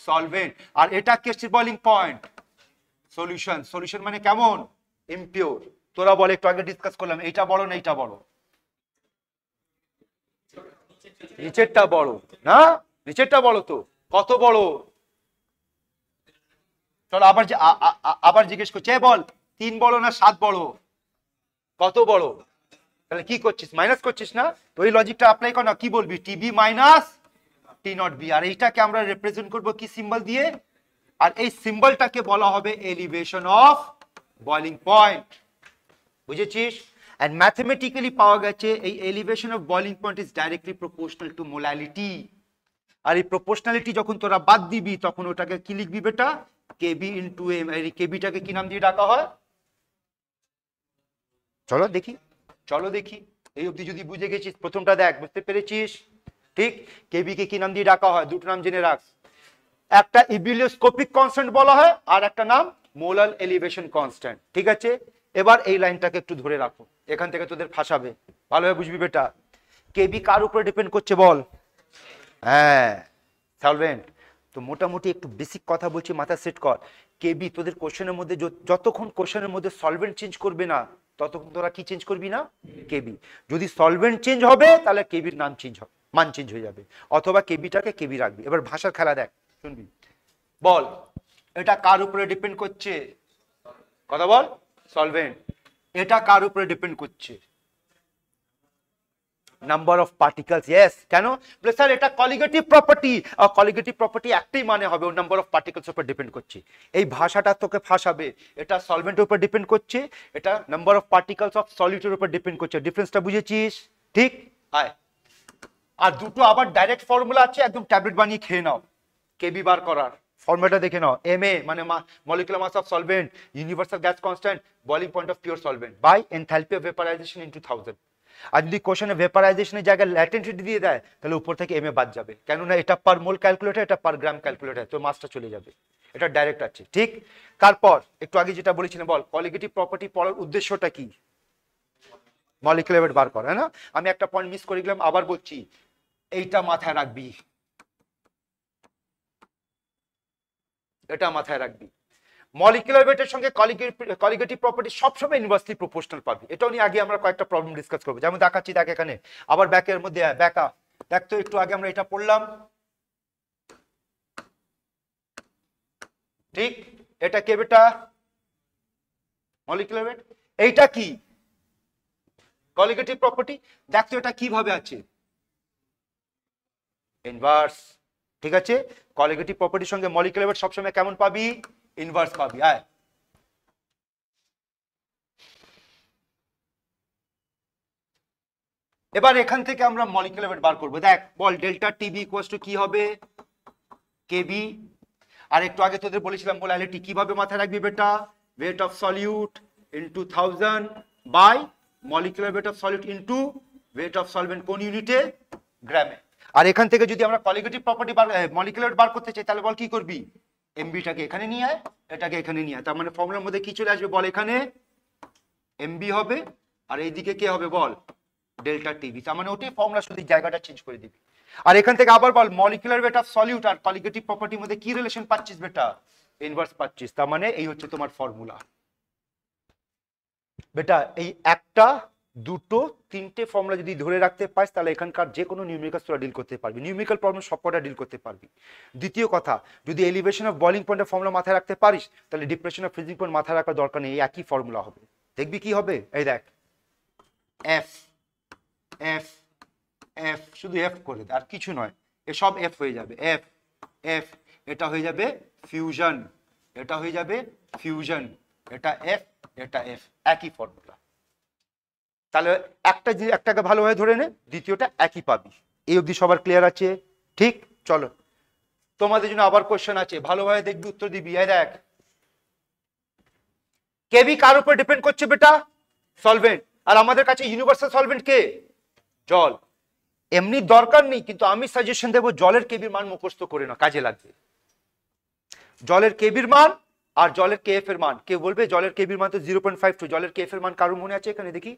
সলভেন্ট। আর এটা কি হচ্ছে বয়লিং পয়েন্ট? সলিউশন। সলিউশন মানে কেমন? ইমপিওর। তোরা বল, একটু আগে ডিসকাস করলাম, এইটা বড় না এইটা বড়? নিচেরটা বড় না? নিচেরটা বড় তো। কত বড়? চলো আবার জিজ্ঞেস করছি, বল 3 বড় না 7 বড়? কত বড়? তাহলে কি করছিস? মাইনাস করছিস না? তো এই লজিকটা অ্যাপ্লাই কর না। কি বলবি? TB minus T naught B. আর এইটাকে আমরা রিপ্রেজেন্ট করব কি সিম্বল দিয়ে? আর এই সিম্বলটাকে বলা হবে এলিভেশন অফ বয়লিং পয়েন্ট। বুঝেছিস? and mathematically পাওয়া গেছে এই elevation of boiling point is directly proportional to molality। আর এই প্রপোর্শনালিটি যখন তোরা বাদ দিবি, তখন ওটাকে কি লিখবি বেটা? কেবি ইনটু এম। এই কেবিটাকে কি নাম দিয়ে ডাকা হয়? চলো দেখি, চলো দেখি। এই অবধি যদি বুঝে গেছিস, প্রথমটা দেখ, বুঝতে পেরেছিস? ঠিক, কেবি কে কি নাম দিয়ে ডাকা হয়? দুটো নাম জেনে রাখ। একটা ইবিলিওস্কোপিক কনস্ট্যান্ট বলা হয়, আর একটা নাম মোলার এলিভেশন কনস্ট্যান্ট। ঠিক আছে, এবার এই লাইনটাকে একটু ধরে রাখো, এখান থেকে তোদের ফাঁসাবে, ভালোভাবে বুঝবি বেটা। কেবি কার উপরে ডিপেন্ড করছে বল? হ্যাঁ, সলভেন্ট। তো মোটামুটি একটু বেসিক কথা বলছি, মাথা সেট কর। কেবি তোদের কোশ্চেনের মধ্যে, যতক্ষণ কোশ্চেনের মধ্যে সলভেন্ট চেঞ্জ করবে না, ততক্ষণ তোরা কি চেঞ্জ করবি না? কেবি। যদি সলভেন্ট চেঞ্জ হবে, তাহলে কেবির নাম চেঞ্জ হবে, মান চেঞ্জ হয়ে যাবে, অথবা কেবিটাকে কেবি রাখবি। এবার ভাষার খেলা দেখ, শুনবি। বল এটা কার উপরে ডিপেন্ড করছে? কথা বল। সলভেন্ট। এটা কার উপরে ডিপেন্ড করছে? Number of particles. ইয়েস। কেন? বলে স্যার এটা কলিগেটিভ প্রপার্টি। আর কলিগেটিভ প্রপার্টি একটাই মানে হবে, ও নাম্বার অফ পার্টিকেলস উপর ডিপেন্ড করছে। এই ভাষাটা তোকে ফাঁসাবে। এটা সলভেন্টের উপর ডিপেন্ড করছে, এটা নাম্বার অফ পার্টিকেলস অফ সলিডের উপর ডিপেন্ড করছে। ডিফারেন্সটা বুঝেছিস? ঠিক, আয়। আর দুটো আবার ডাইরেক্ট ফর্মুলা আছে, একদম ট্যাবলেট বানিয়ে খেয়ে নাও। কেবি বার করার ফর্মুলাটা দেখে নাও। এমএ মানে molecular mass of solvent, universal gas constant, boiling point of pure solvent by enthalpy of vaporization into 1000। আর যদি কোশ্চেনে ভেপারাইজেশনের জায়গায় ল্যাটেন্ট হিট দিয়ে দেয়, তাহলে উপর থেকে এমএ বাদ যাবে, কেননা এটা পার মোল ক্যালকুলেটর, এটা পার গ্রাম ক্যালকুলেটর, তো মাসটা চলে যাবে। এটা ডাইরেক্ট আছে। ঠিক, তারপর একটু আগে যেটা বলেছিলাম, বল কলিগেটিভ প্রপার্টি পড়ার উদ্দেশ্যটা কি? মলিকুলার ওয়েট বার করা, না? আমি একটা পয়েন্ট মিস করে গেলাম, আবার বলছি, এইটা মাথায় রাখবি, এটা মাথায় রাখবি। মলিকুলার ওয়েটের সঙ্গে কলিগেটিভ প্রপার্টি সবসময় ইনভার্সলি প্রপোর্শনাল পাবি। এটাও নিয়ে আগে আমরা কয়েকটা প্রবলেম ডিসকাস করবো, যেমন দেখাচ্ছি, দেখ এখানে আবার ব্যাকের মধ্যে ব্যাকা দেখ তো, একটু আগে আমরা এটা পড়লাম। ঠিক, এটা কে বেটা? Molecular weight. এইটা কি? Colligative property. দেখতো এটা কিভাবে আছে, ইনভার্স। ঠিক আছে, কলিগেটিভ প্রপার্টির সঙ্গে মলিকুলার ওয়েট সবসময় কেমন পাবি? ইনভার্স পাবি। আয় এবার এখান থেকে আমরা মলিকুলার ওয়েট বার করব। দেখ বল ডেল্টা টিবি ইকুয়ালস টু কি হবে? কেবি। আর একটু আগে তোদের বলেছিলাম মোলালিটি কিভাবে মাথায় রাখবি বেটা? Weight of solute into 1000 by molecular weight of solute into weight of solvent কোন ইউনিটে? গ্রামে। আর এখান থেকে যদি আমরা কলিগেটিভ প্রপার্টি মলিকুলার ওয়েট বার করতে চাই তাহলে বল কি করবি? এমবিটাকে এখানে নিয়ে আয়, এটাকে এখানে নিয়ে আয়। তার মানে ফর্মুলার মধ্যে কি চলে আসবে বল? এখানে এমবি হবে আর এইদিকে কে হবে বল? Delta TB. তার মানে ওটাই ফর্মুলা, শুধু জায়গাটা চেঞ্জ করে দিবি। আর এখান থেকে আবার বল মলিকুলার ওয়েট অফ সলিউট আর কলিগেটিভ প্রপার্টির মধ্যে কি রিলেশন পাচ্ছিস বেটা? ইনভার্স পাচ্ছিস। তার মানে এই হচ্ছে তোমার ফর্মুলা বেটা। এই একটা দুটো তিনটে ফর্মুলা যদি ধরে রাখতে পারিস তাহলে এখানকার যে কোনো নিউমেরিক্যাল তোরা ডিল করতে পারবি, নিউমেরিক্যাল প্রবলেম সবকটা ডিল করতে পারবি। দ্বিতীয় কথা, যদি এলিভেশন অফ বয়লিং পয়েন্টের ফর্মুলা মাথায় রাখতে পারিস তাহলে ডিপ্রেশন অফ ফ্রিজিং পয়েন্ট মাথায় রাখার দরকার নেই, একই ফর্মুলা হবে। দেখবি কি হবে? এই দেখ এফ এফ এফ, শুধু এফ করে দে আর কিছু নয়, এসব এফ হয়ে যাবে। এফ এফ, এটা হয়ে যাবে ফিউশন, এটা হয়ে যাবে ফিউশন, এটা এফ এটা এফ, একই ফর্মুলা। তাহলে একটাকে ভালোভাবে ধরে নে, দ্বিতীয়টা একই পাবি। এই অবধি সবার ক্লিয়ার আছে? ঠিক, চলো তোমাদের জন্য আবার কোশ্চেন আছে, ভালোভাবে দেখবি, উত্তর দিবি। এই দেখ কেবি কার উপর ডিপেন্ড করছে বেটা? সলভেন্ট। আর আমাদের কাছে ইউনিভার্সাল সলভেন্ট কে? জল। এমনি দরকার নেই, কিন্তু আমি সাজেশন দেবো জলের কেবির মান মুখস্থ করে না, কাজে লাগবে। জলের কেবির মান আর জলের কেএফ এর মান। কেউ বলবে জলের কেবির মান তো 0.52, জলের কেএফ এর মান কারোর মনে আছে এখানে? দেখি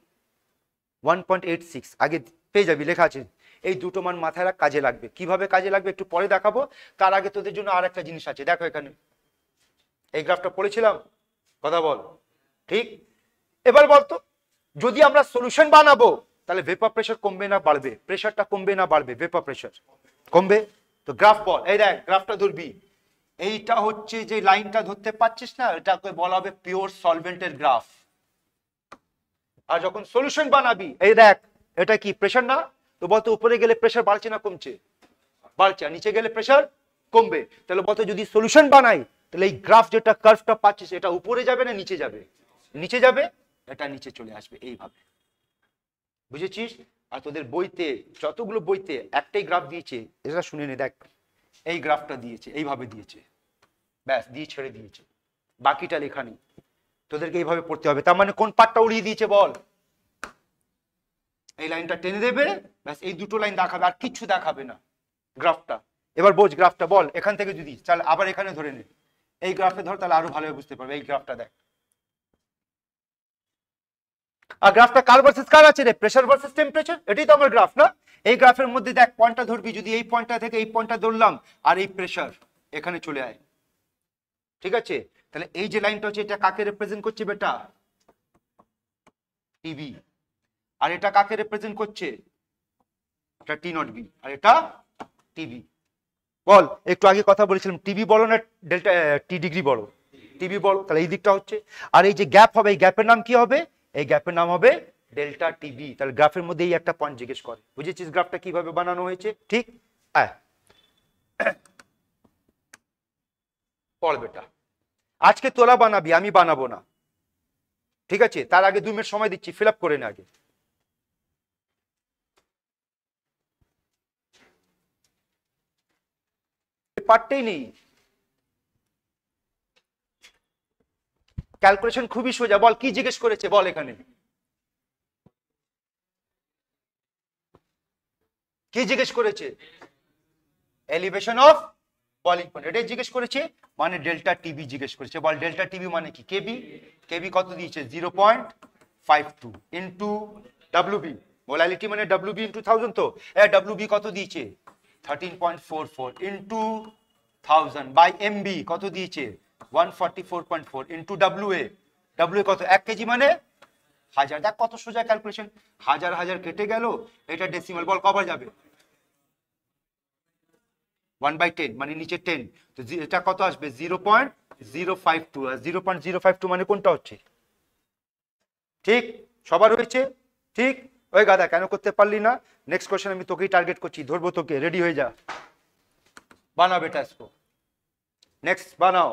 1.86, আগে পেয়ে যাবি, লেখা আছে। এই দুটো মান মাথায় রাখ, কাজে লাগবে। কিভাবে কাজে লাগবে একটু পরে দেখাবো, তার আগে তোদের জন্য আর একটা জিনিস আছে। দেখো এখানে এই গ্রাফটা পড়েছিলাম, কথা বল। ঠিক, এবার বলতো যদি আমরা সলিউশন বানাবো তাহলে ভেপার প্রেসার কমবে না বাড়বে? প্রেসারটা কমবে না বাড়বে? ভেপার প্রেসার কমবে। তো গ্রাফ বল, এই দেখ গ্রাফটা ধরবি, এইটা হচ্ছে যে লাইনটা ধরতে পারছিস না, এটাকে বলা হবে পিওর সলভেন্টের গ্রাফ। আর যখন সলিউশন বানাবি, এই দেখ এটা কি প্রেসার না? তো বলতো উপরে গেলে প্রেসার বাড়ছে না কমছে? বাড়ছে। আর নিচে গেলে প্রেসার কমবে। তাহলে বলতো যদি সলিউশন বানাই তাহলে এই গ্রাফ যেটা কার্ভটা পাচ্ছিস এটা উপরে যাবে না নিচে যাবে? নিচে যাবে, এটা নিচে চলে আসবে এইভাবে, বুঝেছিস? আর তোদের বইতে যতগুলো বইতে একটাই গ্রাফ দিয়েছে, এটা শুনে নে, দেখ এই গ্রাফটা দিয়েছে, এইভাবে দিয়েছে, ব্যাস দিয়ে ছেড়ে দিয়েছে, বাকিটা লেখা নেই। তোদেরকে এইভাবে পড়তে হবে। তার মানে কোন পার্টটা উড়িয়ে দিয়েছে বল? এই লাইনটা টেনে দেবে, ব্যাস এই দুটো লাইন দেখাবে, আর কিছু দেখাবে না গ্রাফটা। এবার বোঝ গ্রাফটা, বল এখান থেকে যদি চল আবার এখানে ধরে নে, এই গ্রাফে ধর, তাহলে আরো ভালোভাবে বুঝতে পারবে। এই গ্রাফটা দেখ, আর গ্রাফটা কার ভার্সেস কার আছে রে? প্রেসার ভার্সেস টেম্পারেচার, এটাই তো আমার গ্রাফ না? এই গ্রাফের মধ্যে দেখ পয়েন্টটা ধরবি, যদি এই পয়েন্টটা থেকে এই পয়েন্টটা ধরলাম আর এই প্রেসার এখানে চলে আয়, ঠিক আছে? তাহলে এই যে লাইনটা হচ্ছে এটা কাকে রিপ্রেজেন্ট করছে বেটা? টিবি। আর এটা কাকে রিপ্রেজেন্ট করছে? এটা টি নট বি, আর এটা টিবি। বল একটু আগে কথা বলেছিলাম টিবি বলো না ডেল্টা টি ডিগ্রি বলো? টিবি বলো। তাহলে এই দিকটা হচ্ছে, আর এই যে গ্যাপ হবে এই গ্যাপের নাম কি হবে? এই গ্যাপের নাম হবে ডেল্টা টিবি। তাহলে গ্রাফের মধ্যে এই একটা পয়েন্ট জিজ্ঞেস করে, বুঝেছিস গ্রাফটা কিভাবে বানানো হয়েছে? ঠিক, পড় বেটা। আজকে তোলা বানাবি, আমি বানাবো না, ঠিক আছে? তার আগে 2 মিনিট সময় দিচ্ছি, ফিল আপ করে নে আগে। পারতেই নেই, ক্যালকুলেশন খুবই সোজা। বল কি জিজ্ঞেস করেছে বল? এখানে কি জিজ্ঞেস করেছে? এলিভেশন অফ বয়লিং পয়েন্ট, এটাই জিজ্ঞেস করেছে। মানে ডেল্টা টিবি জিজ্ঞেস করেছে। বল ডেল্টা টিবি মানে কি? কেবি। কেবি কত দিয়েছে? 0.52 ইন্টু ডাব্লিউবি। মোলালিটি মানে ডাব্লিউবি ইন্টু 1000। তো ডাব্লিউবি কত দিয়েছে? 13.44 ইন্টু 1000 বাই এমবি কত দিয়েছে? 144.4 ইন্টু ডাব্লিউএ। ডাব্লিউএ কত? 1 কেজি মানে 1000। দেখ কত সোজা ক্যালকুলেশন, হাজার হাজার কেটে গেল, এটা ডেসিমাল। বল কবার যাবে? 1/10 মানে নিচে 10, তো এটা কত আসবে? 0.052। আর 0.052 মানে কোনটা হচ্ছে? ঠিক, সবার হয়েছে? ঠিক? ওই গাদা কেন করতে পারলি না? নেক্সট কোশ্চেন আমি তোকেই টার্গেট করছি, ধরবো তোকে, রেডি হয়ে যা। বানাও বেটা इसको, নেক্সট বানাও।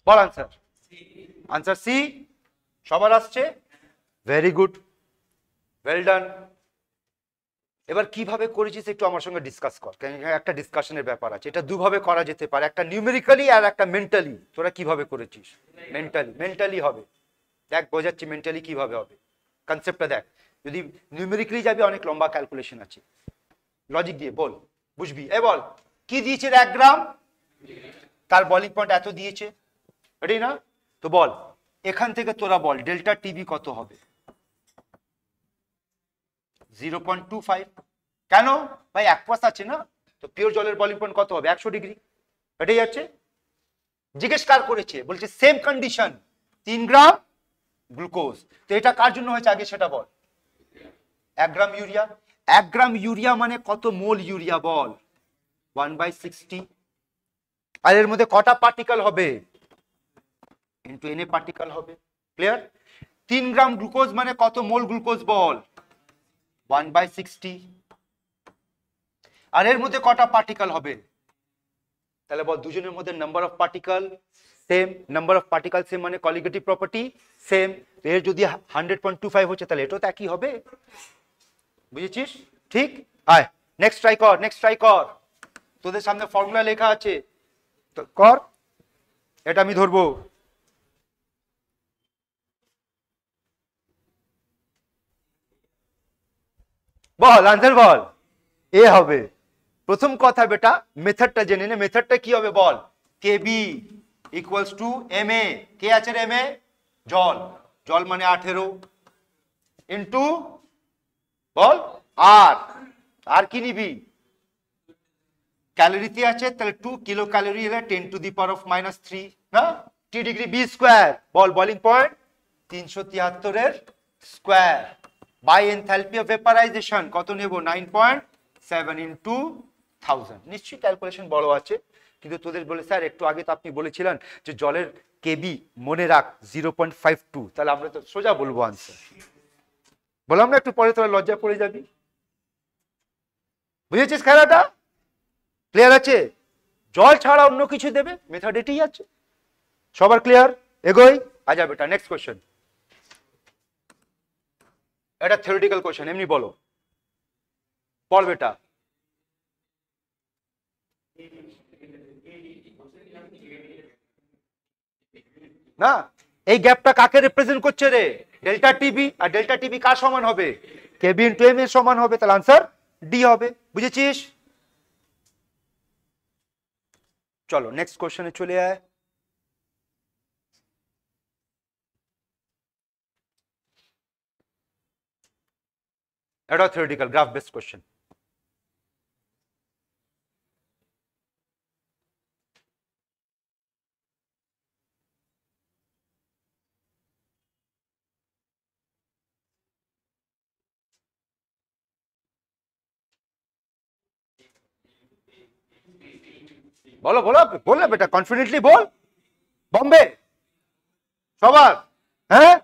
বল আনসার। আনসার সি, সবার আসছে, ভেরি গুড, ওয়েল ডান। এবার কিভাবে করেছিস একটু আমার সঙ্গে ডিসকাস কর, কারণ একটা ডিসকাশনের ব্যাপার আছে। এটা দুভাবে করা যেতে পারে, একটা নিউমেরিক্যালি আর একটা মেন্টালি। তোরা কিভাবে করেছিস? মেন্টালি হবে। দেখ বোঝাচ্ছি মেন্টালি কিভাবে হবে, কনসেপ্টটা দেখ। যদি নিউমেরিক্যালি যাবি অনেক লম্বা ক্যালকুলেশন আছে, লজিক দিয়ে বল, বুঝবি। এ বল, কি দিয়েছে 1 গ্রাম, তার বলিং পয়েন্ট এত দিয়েছে, রেডি না? তো বল এখান থেকে তোরা বল ডেল্টা টিবি কত হবে? 0.25। কেন ভাই? অ্যাকুয়াস আছে না, তো পিওর জলের বলিং পয়েন্ট কত হবে? 100 ডিগ্রি। এটাই আছে। জিজ্ঞেস কার করেছে? বলছে সেম কন্ডিশন, 3 গ্রাম গ্লুকোজ। তো এটা কার জন্য হয়েছে আগে সেটা বল। 1 গ্রাম ইউরিয়া। 1 গ্রাম ইউরিয়া মানে কত মোল ইউরিয়া বল? 1/60। আর এর মধ্যে কটা পার্টিকেল হবে? ইনটু Na পার্টিকেল হবে। ক্লিয়ার? 3 গ্রাম গ্লুকোজ মানে কত মোল গ্লুকোজ বল? 1/60। আর এর মধ্যে কটা পার্টিকেল হবে? তাহলে বল দুজনের মধ্যে number of particle same, number of particle same মানে কলিগেটিভ প্রপার্টি সেম। তো এর যদি 100.25 হচ্ছে তাহলে এটাও তো একই হবে, বুঝেছিস? ঠিক। আয় নেক্সট ট্রাই কর, নেক্সট ট্রাই কর। তোদের সামনে ফর্মুলা লেখা আছে, তো কর। এটা আমি ধরবো। বল আনসার বল। এ হবে। প্রথম কথা বেটা মেথডটা জেনে নে। মেথডটা কি হবে বল? কেবি ইকুয়ালস টু এম এ। কে আছে রে? এম এ জল, জল মানে 18 ইন্টু বল আর, আর কি নিবি? ক্যালোরিতে আছে তাহলে 2 কিলো ক্যালোরি হলে 10 টু দি পাওয়ার অফ -3 না? T degree B square. বল বলিং পয়েন্ট 373 এর square by enthalpy of vaporization কত নেব? 9.7 ইনটু 1000। নিশ্চয়ই ক্যালকুলেশন বড় আছে, কিন্তু তোদের বলে স্যার একটু আগে তো আপনি বলেছিলেন যে জলের কেবি মনে রাখ 0.52, তাহলে আমরা তো সোজা বলবো আনসার। বললাম না একটু পরে তোরা লজ্জা পড়ে যাবি। বুঝেছিস খেলাটা? ক্লিয়ার আছে? জল ছাড়া অন্য কিছু দেবে, মেথড এটাই আছে। সবার ক্লিয়ার? এগোই। আচ্ছা বেটা নেক্সট কোশ্চেন। এটা থিওরিটিক্যাল কোশ্চেন, এমনি বলো। পড় বেটা। না, এই গ্যাপটা কাকে রিপ্রেজেন্ট করছে রে? Delta TB. আর ডেল্টা টিবি কার সমান হবে? কেবি ইনটু এম এর সমান হবে। তাহলে আনসার ডি হবে। বুঝেছিস? চলো নেক্সট কোশ্চেনে চলে আয়। এটা থিওরিটিক্যাল গ্রাফ বেসড কোশ্চেন। বলো বলো, বললে বেটা কনফিডেন্টলি বল। বম্বে সবার? হ্যাঁ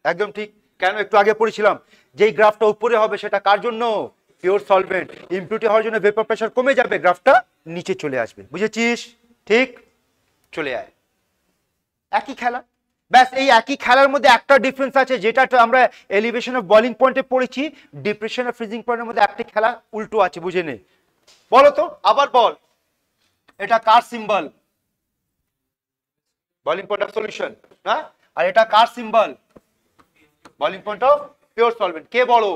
একদম ঠিক। কেন? একটু আগে পড়েছিলাম যেই গ্রাফটা উপরে হবে সেটা কার জন্য? Pure solvent. ইমপিউরিটি হওয়ার জন্য ভেপার প্রেসার কমে যাবে, গ্রাফটা নিচে চলে আসবে। বুঝেছিস? ঠিক। চলে আয়। একই খেলা, ব্যাস। এই একই খেলার মধ্যে একটা ডিফারেন্স আছে, যেটা আমরা এলিভেশন অফ বলিং পয়েন্টে পড়েছি, ডিপ্রেশন অফ ফ্রিজিং পয়েন্টের মধ্যে একটা খেলা উল্টো আছে। বুঝে নে। বলো তো আবার বল, এটা কার symbol? Boiling point of solution না? আর এটা কার symbol? Boiling point of pure solvent. কে বড়?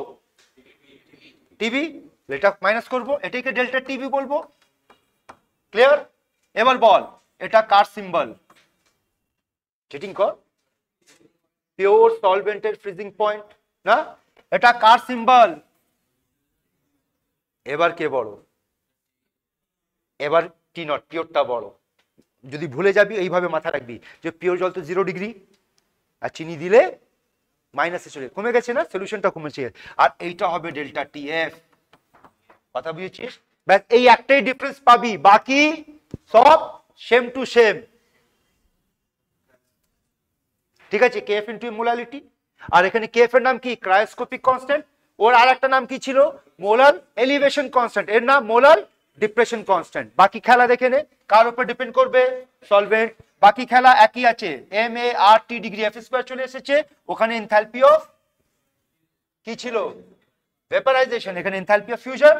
টিবি। এটা মাইনাস করবো, এটাকে ডেল্টা টিবি বলবো। ক্লিয়ার? এবার বল এটা কার সিম্বল? চিটিং কর। পিওর সলভেন্টের ফ্রিজিং পয়েন্ট না? এটা কার সিম্বল? এবার কে বড়? এবার টি নট, পিওরটা বড়। যদি ভুলে যাবি এইভাবে মাথা রাখবি যে পিওর জল তো 0 ডিগ্রি, আর চিনি দিলে মাইনাসে চলে কমে গেছে না, সলিউশনটা কমেছে। আর এইটা হবে ডেল্টা টিএফ। কথা বুঝেছিস? ব্যাস এই একটাই ডিফারেন্স পাবি, বাকি সব সেম টু সেম। ঠিক আছে, কেএফ ইনটু মোলালিটি। আর এখানে কেএফ এর নাম কি? ক্রায়োস্কোপিক কনস্ট্যান্ট। ওর আর একটা নাম কি ছিল? Molar elevation constant. এর নাম মোলার ডিপ্রেশন কনস্ট্যান্ট। বাকি খেলা দেখে নে, কার উপর ডিপেন্ড করবে? সলভেন্ট। বাকি খেলা একই আছে, M A R T degree F square চলে এসেছে। ওখানে এনথালপি অফ কি ছিল? ভেপারাইজেশন। এখানে এনথালপি অফ ফিউশন।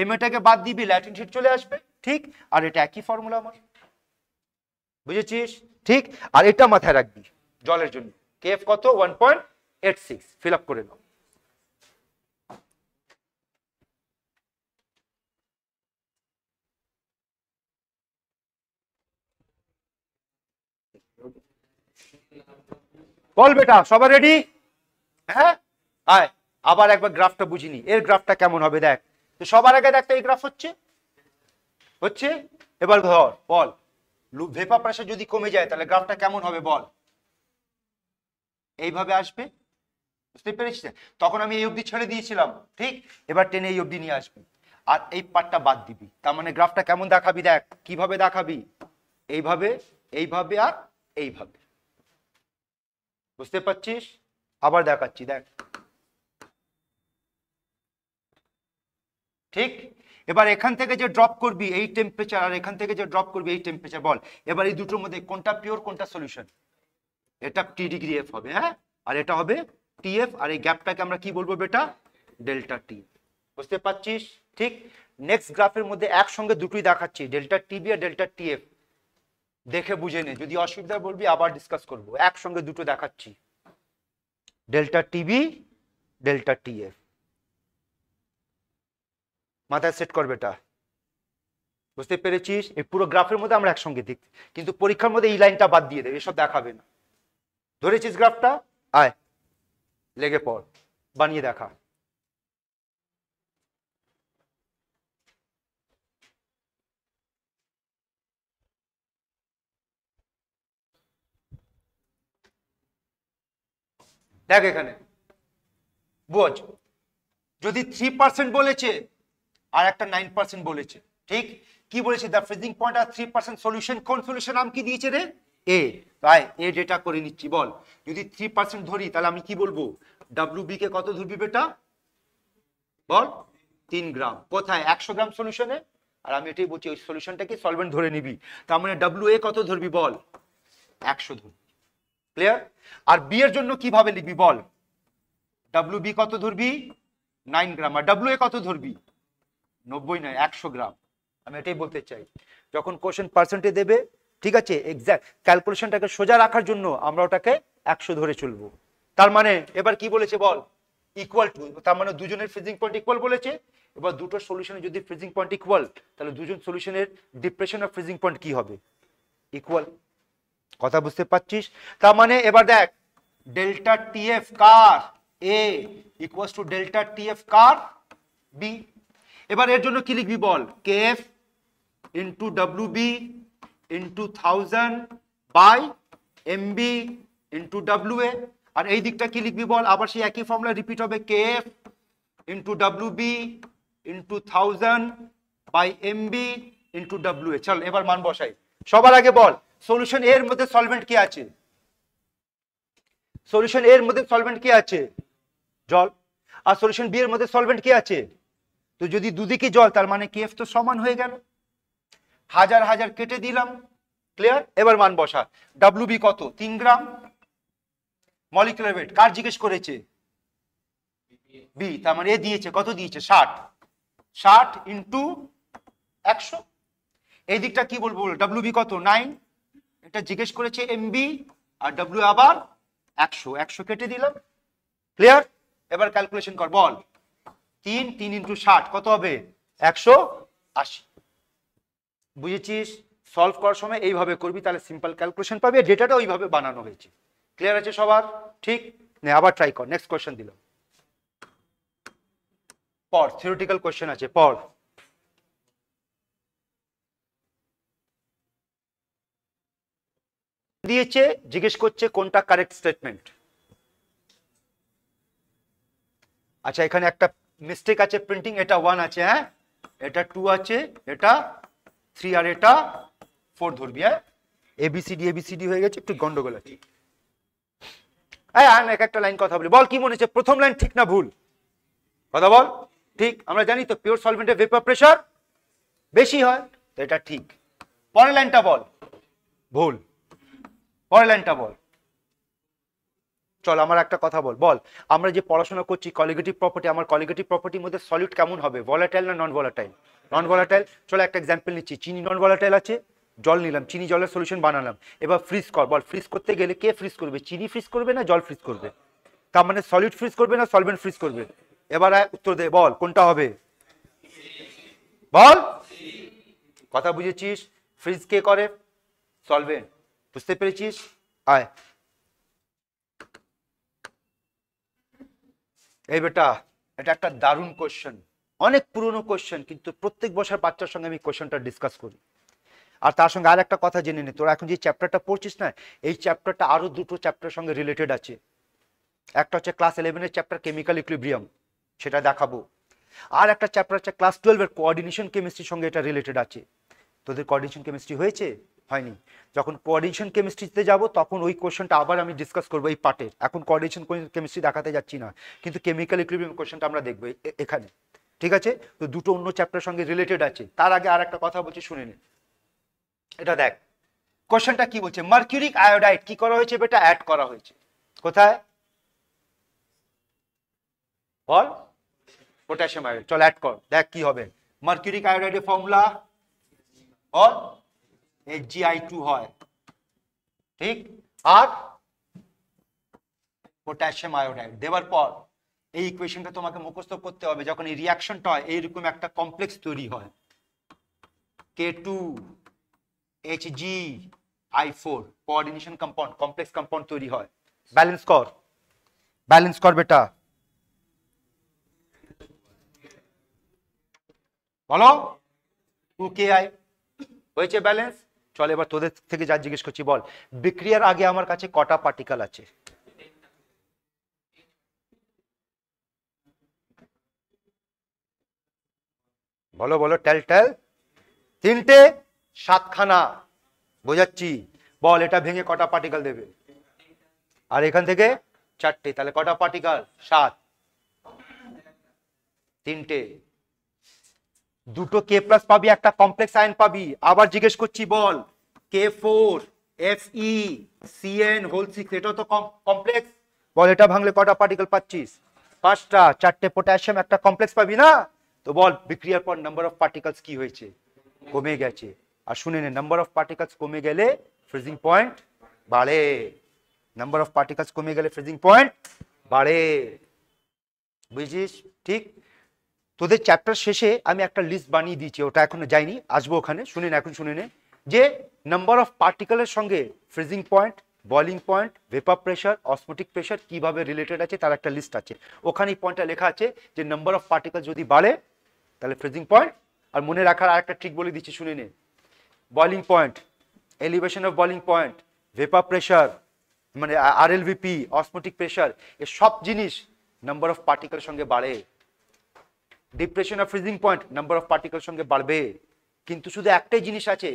এম এটাকে বাদ দিবি, ল্যাটিন হিট চলে আসবে। ঠিক, আর এটা একই ফর্মুলা আমার, বুঝেছিস? ঠিক, আর এটা মাথায় রাখবি জলের জন্য কেএফ কত? 1.86। ফিল আপ করে নাও। বল বেটা, সবাই রেডি? হ্যাঁ, আয় আবার একবার গ্রাফটা বুঝিনি, এর গ্রাফটা কেমন হবে দেখ। তো সবার আগে দেখ তো এই গ্রাফ হচ্ছে হচ্ছে এবার ধর বল, ভেপার প্রেসার যদি কমে যায় তাহলে গ্রাফটা কেমন হবে বল? এইভাবে আসবে, বুঝতে পেরেছিস? তখন আমি এই অবধি ছেড়ে দিয়েছিলাম, ঠিক? এবার টেনে এই অবধি নিয়ে আসবি, আর এই পার্টটা বাদ দিবি। তার মানে গ্রাফটা কেমন দেখাবি দেখ, কিভাবে দেখাবি? এইভাবে, এইভাবে, আর এইভাবে, বুঝতে পারছিস? আবার দেখাচ্ছি, দেখ। ঠিক, এবার এখান থেকে যে ড্রপ করবি এই টেম্পারেচার, আর এখান থেকে যে ড্রপ করবি এই টেম্পারেচার, বল এবার এই দুটোর মধ্যে কোনটা পিওর, কোনটা সলিউশন? এটা টি ডিগ্রি এফ হবে, হ্যাঁ, আর এটা হবে টিএফ। আর এই গ্যাপটাকে আমরা কি বলবো বেটা? ডেল্টা টি। বুঝতে পারছিস? ঠিক, নেক্সট গ্রাফের মধ্যে একসঙ্গে দুটোই দেখাচ্ছি, ডেল্টা টিবি আর ডেল্টা টিএফ। দেখে বুঝে নে, যদি অসুবিধা বলবি আবার ডিসকাস করবো। একসঙ্গে দুটো দেখাচ্ছি, ডেল্টা টিবি, ডেল্টা টিএফ। মাথায় সেট কর বেটা, বুঝতে পেরেছিস? এই পুরো গ্রাফের মধ্যে আমরা একসঙ্গে দেখি, কিন্তু পরীক্ষার মধ্যে এই লাইনটা বাদ দিয়ে দেবে, এসব দেখাবে না। ধরেছিস গ্রাফটা? আয় লেগে পড়, বানিয়ে দেখা। দেখ এখানে বোঝ, যদি 3% বলেছে আর একটা 9% বলেছে, ঠিক? কি বলেছে? দ্য ফ্রিজিং পয়েন্ট আর 3% সলিউশন। কোন সলিউশন নাম কি দিয়েছে রে? এ। তাই এ ডেটা করে নিচ্ছি। বল, যদি 3% ধরি তাহলে আমি কি বলবো? ডাব্লিউ কে কত ধরবি বেটা? বল, 3 গ্রাম। কোথায়? 100 গ্রাম সলিউশনে। আর আমি এটাই বলছি, ওই সলিউশনটাকে সলভেন্ট ধরে নিবি। তার মানে ডাব্লিউ এ কত ধরবি বল? 100 ধরবি। ক্লিয়ার? আর বি এর জন্য কিভাবে লিখবি বল? ডাব্লিউ বি কত ধরবি? 9 গ্রাম। আর ডাব্লিউ এ কত ধরবি? 90 নয়, 100 গ্রাম। আমি এটাই বলতে চাই, যখন কোশ্চেন পার্সেন্টে দেবে, ঠিক আছে, এক্সাক্ট ক্যালকুলেশনটাকে সোজা রাখার জন্য আমরা ওটাকে 100 ধরে চলবো। তার মানে এবার কি বলেছে বল? Equal to. তার মানে দুজনের ফ্রিজিং পয়েন্ট ইকুয়াল বলেছে। এবার দুটো সলিউশনে যদি ফ্রিজিং পয়েন্ট ইকুয়াল, তাহলে দুজন সলিউশনের ডিপ্রেশন অফ ফ্রিজিং পয়েন্ট কি হবে? ইকুয়াল। কথা বুঝতে পারছিস? তার মানে এবার দেখ, ডেল্টা টিএফ কার? A equals to delta TF কার? বি। এবার এর জন্য কি লিখবি বল? KF into W B into 1000 by MB into W A. আর এই দিকটা কি লিখবি বল? আবার সেই একই ফর্মুলা রিপিট হবে, KF into W B into 1000 by MB into W A. চল এবার মান বসাই। সবার আগে বল, সলিউশন এর মধ্যে সলভেন্ট কি আছে? সলিউশন এর মধ্যে সলভেন্ট কি আছে? জল। আর সলিউশন বি এর মধ্যে সলভেন্ট কি আছে? তো যদি দুদিকে জল, তার মানে কেএফ তো সমান হয়ে গেল। হাজার হাজার কেটে দিলাম। ক্লিয়ার? এবার মান বসা। ডাব্লিউ বি কত? 3 গ্রাম। মলিকুলার ওয়েট কার জিজ্ঞেস করেছে? বি। তার মানে এ দিয়েছে কত? দিয়েছে 60। 60 ইন্টু 100। এই দিকটা কি বলবো? ডাব্লিউ বি কত? 9। এটা জিজ্ঞেস করেছে এমবি, আর ডাব্লিউ আবার 100। 100 কেটে দিলাম। ক্লিয়ার? এবার ক্যালকুলেশন কর, বল। 3 ইন্টু 60 কত হবে? 180। বুঝেছিস? সলভ করার সময় এইভাবে করবি, তাহলে সিম্পল ক্যালকুলেশন পাবি। ডেটাটা ওইভাবে বানানো হয়েছে। ক্লিয়ার আছে সবার? ঠিক, নে আবার ট্রাই কর। নেক্সট কোশ্চেন দিলাম, পড়। থিওরিটিক্যাল কোশ্চেন আছে, পড়। দিয়েছে, জিজ্ঞেস করছে কোনটা কারেক্ট স্টেটমেন্ট। আচ্ছা এখানে একটা মিস্টেক আছে প্রিন্টিং, এটা 1 আছে, হ্যাঁ এটা 2 আছে, এটা 3 আর এটা 4 ধরবি, হ্যাঁ এবিসিডি হয়ে গেছে, একটু গন্ডগোল আছে। আমি এক একটা লাইন কথা বলি, বল কি মনে হচ্ছে প্রথম লাইন ঠিক না ভুল? কথা বল। ঠিক, আমরা জানি তো পিওর সলভেন্টের ভেপার প্রেসার বেশি হয়, তো এটা ঠিক। পরের লাইনটা বল ভুল, পরের লাইনটা বল। চল আমার একটা কথা বল, বল আমরা যে পড়াশোনা করছি কলিগেটিভ প্রপার্টি, আমার কলিগেটিভ প্রপার্টির মধ্যে সলিড কেমন হবে, ভলাটাইল না নন ভলাটাইল? নন ভলাটাইল। চলো একটা এক্সাম্পল নিচ্ছি, চিনি নন ভলাটাইল আছে, জল নিলাম, চিনি জলের সলিউশন বানালাম, এবার ফ্রিজ কর, বল ফ্রিজ করতে গেলে কে ফ্রিজ করবে, চিনি ফ্রিজ করবে না জল ফ্রিজ করবে? তার মানে সলিড ফ্রিজ করবে না সলভেন্ট ফ্রিজ করবে? এবার উত্তর দে, বল কোনটা হবে, বল। কথা বুঝেছিস? ফ্রিজ কে করে, সলভেন্ট, বুঝতে পেরেছিস? আয় এই বেটা, এটা একটা দারুণ কোশ্চেন, অনেক পুরনো কোশ্চেন, কিন্তু প্রত্যেক বছর বাচ্চার সঙ্গে আমি কোশ্চেনটা ডিসকাস করি। আর তার সঙ্গে আর একটা কথা জেনে নে, তোরা এখন যে চ্যাপ্টারটা পড়ছিস না, এই চ্যাপ্টারটা আরো দুটো চ্যাপ্টারের সঙ্গে রিলেটেড আছে। একটা হচ্ছে ক্লাস 11 এর চ্যাপ্টার কেমিক্যাল ইকুইলিব্রিয়াম, সেটা দেখাবো। আর একটা চ্যাপ্টার আছে ক্লাস 12 এর কোঅর্ডিনেশন কেমিস্ট্রির সঙ্গে এটা রিলেটেড আছে। তোদের কোঅর্ডিনেশন কেমিস্ট্রি হয়েছে? হয়নি। যখন কোঅর্ডিনেশন কেমিস্ট্রিতে যাব তখন ওই কোশ্চেনটা আবার আমি ডিসকাস করবো এই পার্টের, এখন কোঅর্ডিনেশন কেমিস্ট্রি দেখাতে যাচ্ছি না, কিন্তু কেমিক্যাল ইকুইলিব্রিয়াম কোশ্চেনটা আমরা দেখবো এখানে, ঠিক আছে? তো দুটো অন্য চ্যাপ্টারের সঙ্গে রিলেটেড আছে। তার আগে আর একটা কথা বলছি, শুনে নে। এটা দেখ কোশ্চেনটা কি বলছে, মার্কিউরিক আয়োডাইড কি করা হয়েছে বেটা, অ্যাড করা হয়েছে কোথায়, বল? পটাশিয়াম আয়োডাইড, চল অ্যাড কর, দেখ কি হবে। মার্কিউরিক আয়োডাইডের ফর্মুলা বল, HgI2 হয়, ঠিক? আর পটাশিয়াম আয়োডাইড দেওয়ার পর এই ইকুয়েশনটা তোমাকে মুখস্থ করতে হবে, যখন এই রিঅ্যাকশনটা হয় এইরকম একটা কমপ্লেক্স তৈরি হয়, K2HgI4 coordination compound, complex compound তৈরি হয়। ব্যালেন্স কর, ব্যালেন্স কর বেটা, বলো 2Ki হয়েছে ব্যালেন্স। চল এবার তোদের থেকে যা জিজ্ঞেস করছি, বল বিক্রিয়ার আগে আমার কাছে কটা পার্টিকেল আছে? বলো বলো, টেল টেল। 3টে 7খানা, বোঝাচ্ছি। বল এটা ভেঙে কটা পার্টিকেল দেবে? আর এখান থেকে 4টে, তাহলে কটা পার্টিকেল? 7। 3টে, দুটো K প্লাস পাবি, একটা কমপ্লেক্স আয়ন পাবি। আবার জিজ্ঞেস করছি, বল K4FeCN6 এটাও তো কমপ্লেক্স, বল এটা ভাঙলে কটা পার্টিকেল পাচ্ছিস? 5টা, 4টে পটাশিয়াম, একটা কমপ্লেক্স পাবি না? তো বল বিক্রিয়ার পর নাম্বার অফ পার্টিকেলস কি হয়েছে? কমে গেছে। আর শুনে নে, নাম্বার অফ পার্টিকেলস কমে গেলে ফ্রিজিং পয়েন্ট বাড়ে, নাম্বার অফ পার্টিকেলস কমে গেলে ফ্রিজিং পয়েন্ট বাড়ে, বুঝিস? ঠিক। তোদের চ্যাপ্টার শেষে আমি একটা লিস্ট বানিয়ে দিয়েছি, ওটা এখনো যাইনি, আসবো ওখানে, শুনে নে, এখন শুনে নে যে নাম্বার অফ পার্টিকেলের সঙ্গে freezing point, boiling point, vapour pressure, osmotic pressure কিভাবে রিলেটেড আছে তার একটা লিস্ট আছে। ওখানে এই পয়েন্টটা লেখা আছে যে নাম্বার অফ পার্টিকেল যদি বাড়ে তাহলে ফ্রিজিং পয়েন্ট। আর মনে রাখার আর একটা ট্রিক বলে দিচ্ছি, শুনে নে। Boiling point, elevation of boiling point, vapour pressure মানে RLVP, অসমোটিক প্রেশার, এ সব জিনিস নাম্বার অফ পার্টিকেলের সঙ্গে বাড়ে। Depression of freezing point number of particle সঙ্গে বাড়বে, কিন্তু শুধু একটাই জিনিস আছে,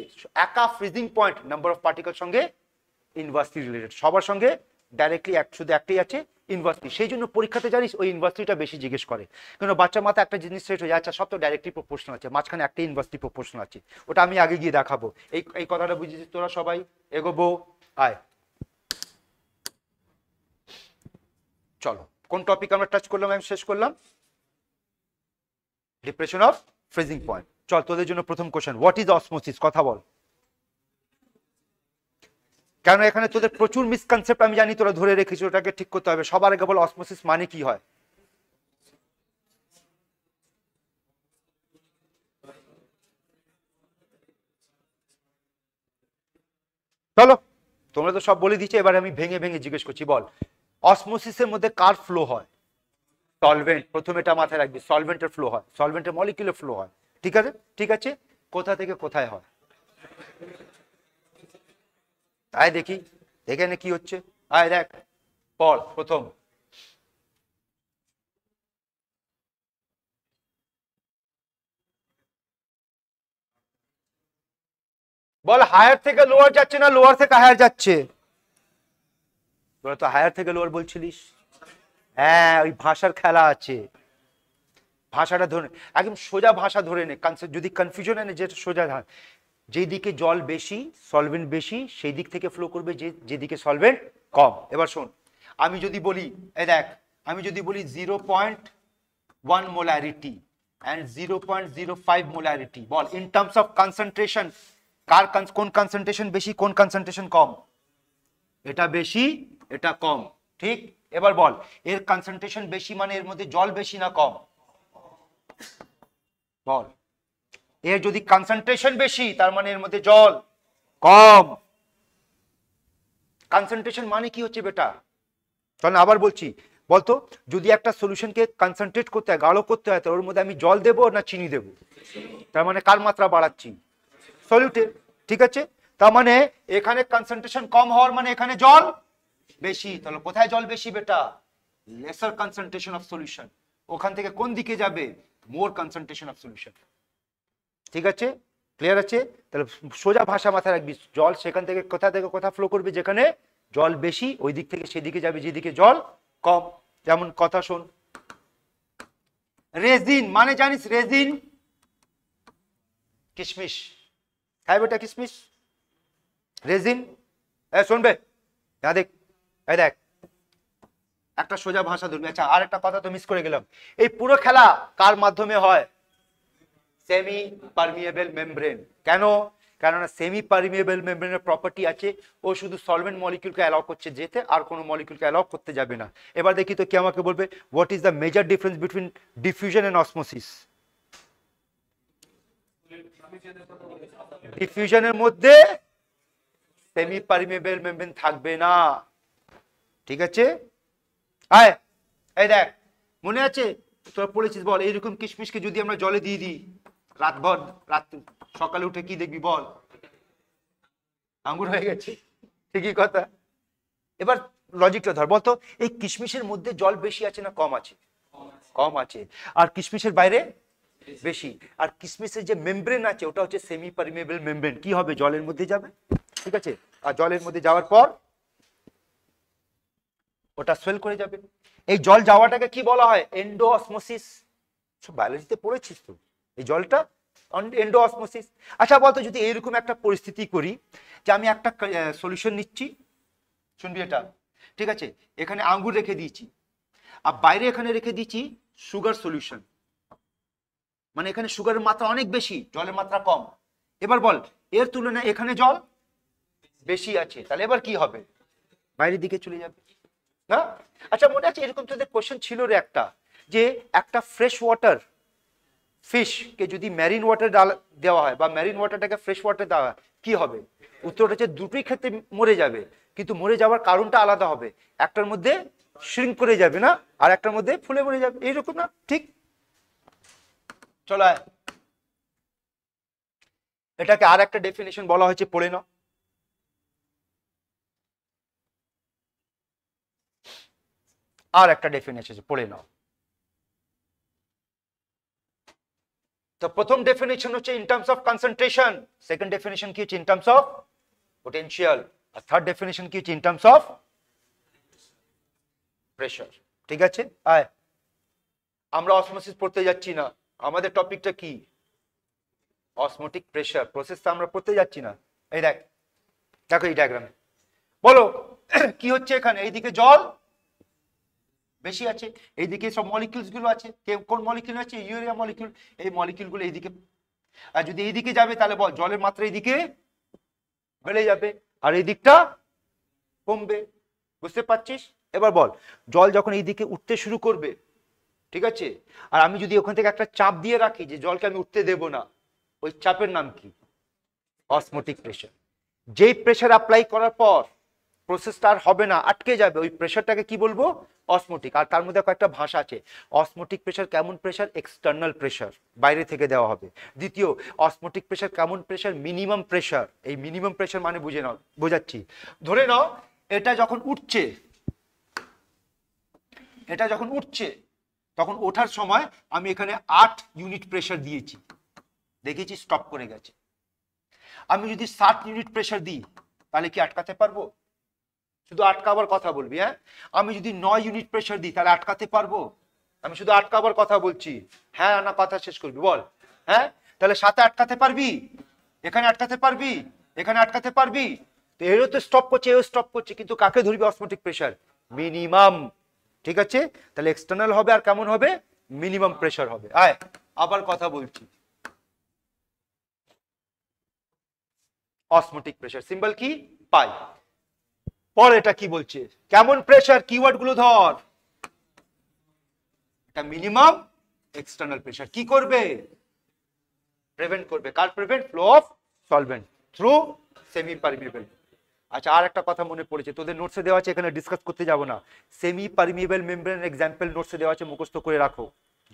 একা freezing point number of particle সঙ্গে ইনভার্সলি রিলেটেড, সবার সঙ্গে ডাইরেক্টলি শুধু একটাই আছে, ইনভার্সলি। সেই জন্য পরীক্ষাতে জানিস ওই ইনভার্সলিটা বেশি জিজ্ঞেস করে, কারণ বাচ্চার মাথায় একটা জিনিস সেট হয়ে যায়, আচ্ছা সব তো ডাইরেক্টলি প্রপোর্শনাল আছে, মাঝখানে একটা ইনভার্সলি প্রপোর্শনাল আছে, ওটা আমি আগে গিয়ে দেখাবো। এই কথাটা বুঝেছিস তোরা সবাই? এগোবো, আয় চলো। কোন টপিক আমরা টাচ করলাম, আমি শেষ করলাম ডিপ্রেশন অফ ফ্রিজিং পয়েন্ট। চল তোদের জন্য প্রথম কোশ্চেন, হোয়াট ইজ অসমোসিস, কথা বল। কারণ এখানে তোদের প্রচুর মিসকনসেপ্ট আমি জানি তোরা ধরে রেখেছিস, ওটাকে ঠিক করতে হবে। সবার আগে বল অসমোসিস মানে কি হয়? চলো তোমরা তো সব বলে দিচ্ছ, এবার আমি ভেঙে ভেঙে জিজ্ঞেস করছি, বল অসমোসিসের মধ্যে কার ফ্লো হয়? সলভেন্ট, প্রথমে এটা মাথায় রাখবি, সলভেন্টের ফ্লো হয়, সলভেন্টের মলিকিউলের ফ্লো হয়, ঠিক আছে? ঠিক আছে, কোথা থেকে কোথায় হয় আয় দেখি, এখানে কি হচ্ছে, আয় দেখ, পড় প্রথম। বল হায়ার থেকে লোয়ার যাচ্ছে না লোয়ার থেকে হায়ার যাচ্ছে? তো হায়ার থেকে লোয়ার বলছিলিস। হ্যাঁ, ওই ভাষার খেলা আছে, ভাষাটা ধরে একদম সোজা ভাষা ধরে নে, যদি কনফিউশন হয় না, যেটা সোজা যেদিকে জল বেশি সলভেন্ট বেশি সেই দিক থেকে ফ্লো করবে, যেদিকে সলভেন্ট কম। এবার শোন, আমি যদি বলি এই দেখ, আমি যদি বলি 0.1 molarity and 0.05 molarity, ball in terms of concentration কোন কনসেন্ট্রেশন বেশি কোন কনসেন্ট্রেশন কম? এটা বেশি এটা কম, ঠিক? এবার বল এর কনসেন্ট্রেশন বেশি মানে এর মধ্যে জল বেশি না কম? বল, এর যদি কনসেন্ট্রেশন বেশি তার মানে এর মধ্যে জল কম। কনসেন্ট্রেশন মানে কি হচ্ছে বেটা? চল আবার বলছি, বলতো যদি একটা সলিউশনকে কনসেন্ট্রেট করতে হয়, গাঢ় করতে হয়, তো ওর মধ্যে আমি জল দেবো না চিনি দেবো? তার মানে কার মাত্রা বাড়াচ্ছি? সলিউটের, ঠিক আছে? তার মানে এখানে কনসেন্ট্রেশন কম হওয়ার মানে এখানে জল বেশি। তাহলে কোথায় জল বেশি বেটা? Lesser concentration of solution. ওখান থেকে কোন দিকে যাবে? More concentration of solution. ঠিক আছে, ক্লিয়ার আছে? তাহলে সোজা ভাষা মাথায় রাখবি, জল সেখান থেকে কোথা ফ্লো করবে যেখানে জল বেশি, ওই দিক থেকে সেদিকে যাবে যেদিকে জল কম। যেমন কথা শোন, রেজিন মানে জানিস? রেজিন কিশমিশ, খায় বেটা কিশমিশ, রেজিন। শুনবে দেখ, এই দেখ একটা সোজা ভাষা ধরবি। আচ্ছা, আর একটা কথা তো মিস করে গেলাম, এই পুরো খেলা কার মাধ্যমে হয়? Semi permeable membrane. কেন? কেননা সেমি পারমিয়েবল মেমব্রেনের প্রপার্টি আছে, ও শুধু সলভেন্ট মলিকিউলকে অ্যালাউ করছে যেতে, আর কোনো মলিকিউলকে অ্যালাউ করতে যাবে না। এবার দেখি তো কি আমাকে বলবে, what is the major difference between diffusion and osmosis? ডিফিউশনের মধ্যে সেমি পারমিয়েবল মেমব্রেন থাকবে না, ঠিক আছে? আয়, এই দেখ, মনে আছে তোরা পড়েছিস? বল এইরকম কিশমিশকে যদি আমরা জলে দিয়ে দিই রাতভর, সকালে উঠে কি দেখবি? বল আঙ্গুর হয়ে গেছে, ঠিকই কথা। এবার লজিকটা ধর, বলতো এই কিশমিশের মধ্যে জল বেশি আছে না কম আছে? কম আছে। আর কিশমিশের বাইরে বেশি। আর কিশমিশের যে মেমব্রেন আছে ওটা হচ্ছে সেমি পারমিয়েবল মেমব্রেন। কি হবে? জলের মধ্যে যাবে, ঠিক আছে? আর জলের মধ্যে যাওয়ার পর ওটা সোয়েল করে যাবে। এই জল যাওয়াটাকে কি বলা হয়? Endo osmosis. সব বায়োলজিতে পড়েছিস তো এই জলটা, এন্ডো অসমোসিস। আচ্ছা বলতো, যদি এইরকম একটা পরিস্থিতি করি যে আমি একটা সলিউশন নিচ্ছি, শুনবি এটা, ঠিক আছে? এখানে আঙ্গুর রেখে দিয়েছি, আর বাইরে এখানে রেখে দিয়েছি সুগার সলিউশন, মানে এখানে সুগারের মাত্রা অনেক বেশি, জলের মাত্রা কম। এবার বল এর তুলনায় এখানে জল বেশি আছে, তাহলে এবার কি হবে? বাইরের দিকে চলে যাবে না? আচ্ছা, মনে আছে এরকম তোদের কোশ্চেন ছিল রে একটা, যে একটা ফ্রেশ ওয়াটার ফিশকে যদি ম্যারিন ওয়াটার দেওয়া হয় বা ম্যারিন ওয়াটারটাকে ফ্রেশ ওয়াটার দেওয়া হয়, কি হবে? উত্তরটা হচ্ছে দুটোই ক্ষেত্রে মরে যাবে, কিন্তু মরে যাওয়ার কারণটা আলাদা হবে। একটার মধ্যে শ্রিঙ্ক করে যাবে না, আর একটার মধ্যে ফুলে মরে যাবে, এইরকম না? ঠিক, চলো এটাকে আর একটা ডেফিনেশন বলা হয়েছে, পড়ে নাও। আর একটা ডেফিনেশন পড়ে নাও। তো প্রথম ডেফিনেশন হচ্ছে in terms of concentration, second definition কি হচ্ছে ইন টার্মস অফ পোটেনশিয়াল, আর থার্ড ডেফিনেশন কি হচ্ছে ইন টার্মস অফ প্রেসার। ঠিক আছে, আয় আমরা অসমোসিস পড়তে যাচ্ছি না, আমাদের টপিকটা কি? Osmotic pressure. প্রসেসটা আমরা পড়তে যাচ্ছি না। এই দেখ, দেখো এই ডায়াগ্রামে, বলো কি হচ্ছে এখানে? এইদিকে জল বেশি আছে, এইদিকে সব মলিকিউলস গুলো আছে। কোন মলিকিউল আছে? Urea molecule. এই মলিকিউল গুলো এইদিকে, আর যদি এইদিকে যাবে তাহলে বল জলের মাত্রা এইদিকে বেড়ে যাবে আর এই দিকটা কমবে। বুঝতে পারছিস? এবার বল জল যখন এইদিকে উঠতে শুরু করবে, ঠিক আছে, আর আমি যদি ওখান থেকে একটা চাপ দিয়ে রাখি যে জলকে আমি উঠতে দেব না, ওই চাপের নাম কি? Osmotic pressure. যেই প্রেসার অ্যাপ্লাই করার পর প্রসেসটা আর হবে না, আটকে যাবে, ওই প্রেসারটাকে কি বলবো? অসমোটিক। আর তার মধ্যে কয়েকটা ভাষা আছে। অসমোটিক প্রেসার কেমন প্রেসার? এক্সটার্নাল প্রেসার, বাইরে থেকে দেওয়া হবে। দ্বিতীয়, অসমোটিক প্রেসার কেমন প্রেসার? Minimum pressure. এই মিনিমাম প্রেসার মানে বুঝে নাও, বোঝাচ্ছি। ধরে নাও এটা যখন উঠছে, এটা যখন উঠছে, তখন ওঠার সময় আমি এখানে 8 ইউনিট প্রেসার দিয়েছি, দেখেছি স্টপ করে গেছে। আমি যদি 60 ইউনিট প্রেসার দিই তাহলে কি আটকাতে পারবো? শুধু আটকাবার কথা বলবি, হ্যাঁ। আমি যদি 9 ইউনিট প্রেসার দিই তাহলে আটকাতে পারবো? আমি শুধু আটকাবার কথা বলছি, হ্যাঁ না কথা শেষ করবি বল। হ্যাঁ, তাহলে 7-এ আটকাতে পারবি, এখানে আটকাতে পারবি, এখানে আটকাতে পারবি? তো এরও তো স্টপ করছে, এও স্টপ করছে, কিন্তু কাকে ধরবি অসমোটিক প্রেসার? মিনিমাম। ঠিক আছে, তাহলে এক্সটার্নাল হবে আর কেমন হবে? মিনিমাম প্রেসার হবে। আয় আবার কথা বলছি, অসমোটিক প্রেসার সিম্বল কি? পাই। পর এটা কি বলছে, কেমন প্রেসার, কিওয়ার্ড গুলো ধর। এটা মিনিমাম এক্সটার্নাল প্রেসার কি করবে? প্রিভেন্ট করবে। কার prevent? Flow of solvent through semi permeable. আচ্ছা, আর একটা কথা মনে পড়েছে, তোদের নোটসে দেওয়া আছে, এখানে ডিসকাস করতে যাব না। সেমি পারমিয়েবল মেমব্রেন এক্সাম্পল নোটসে দেওয়া আছে, মুখস্থ করে রাখো।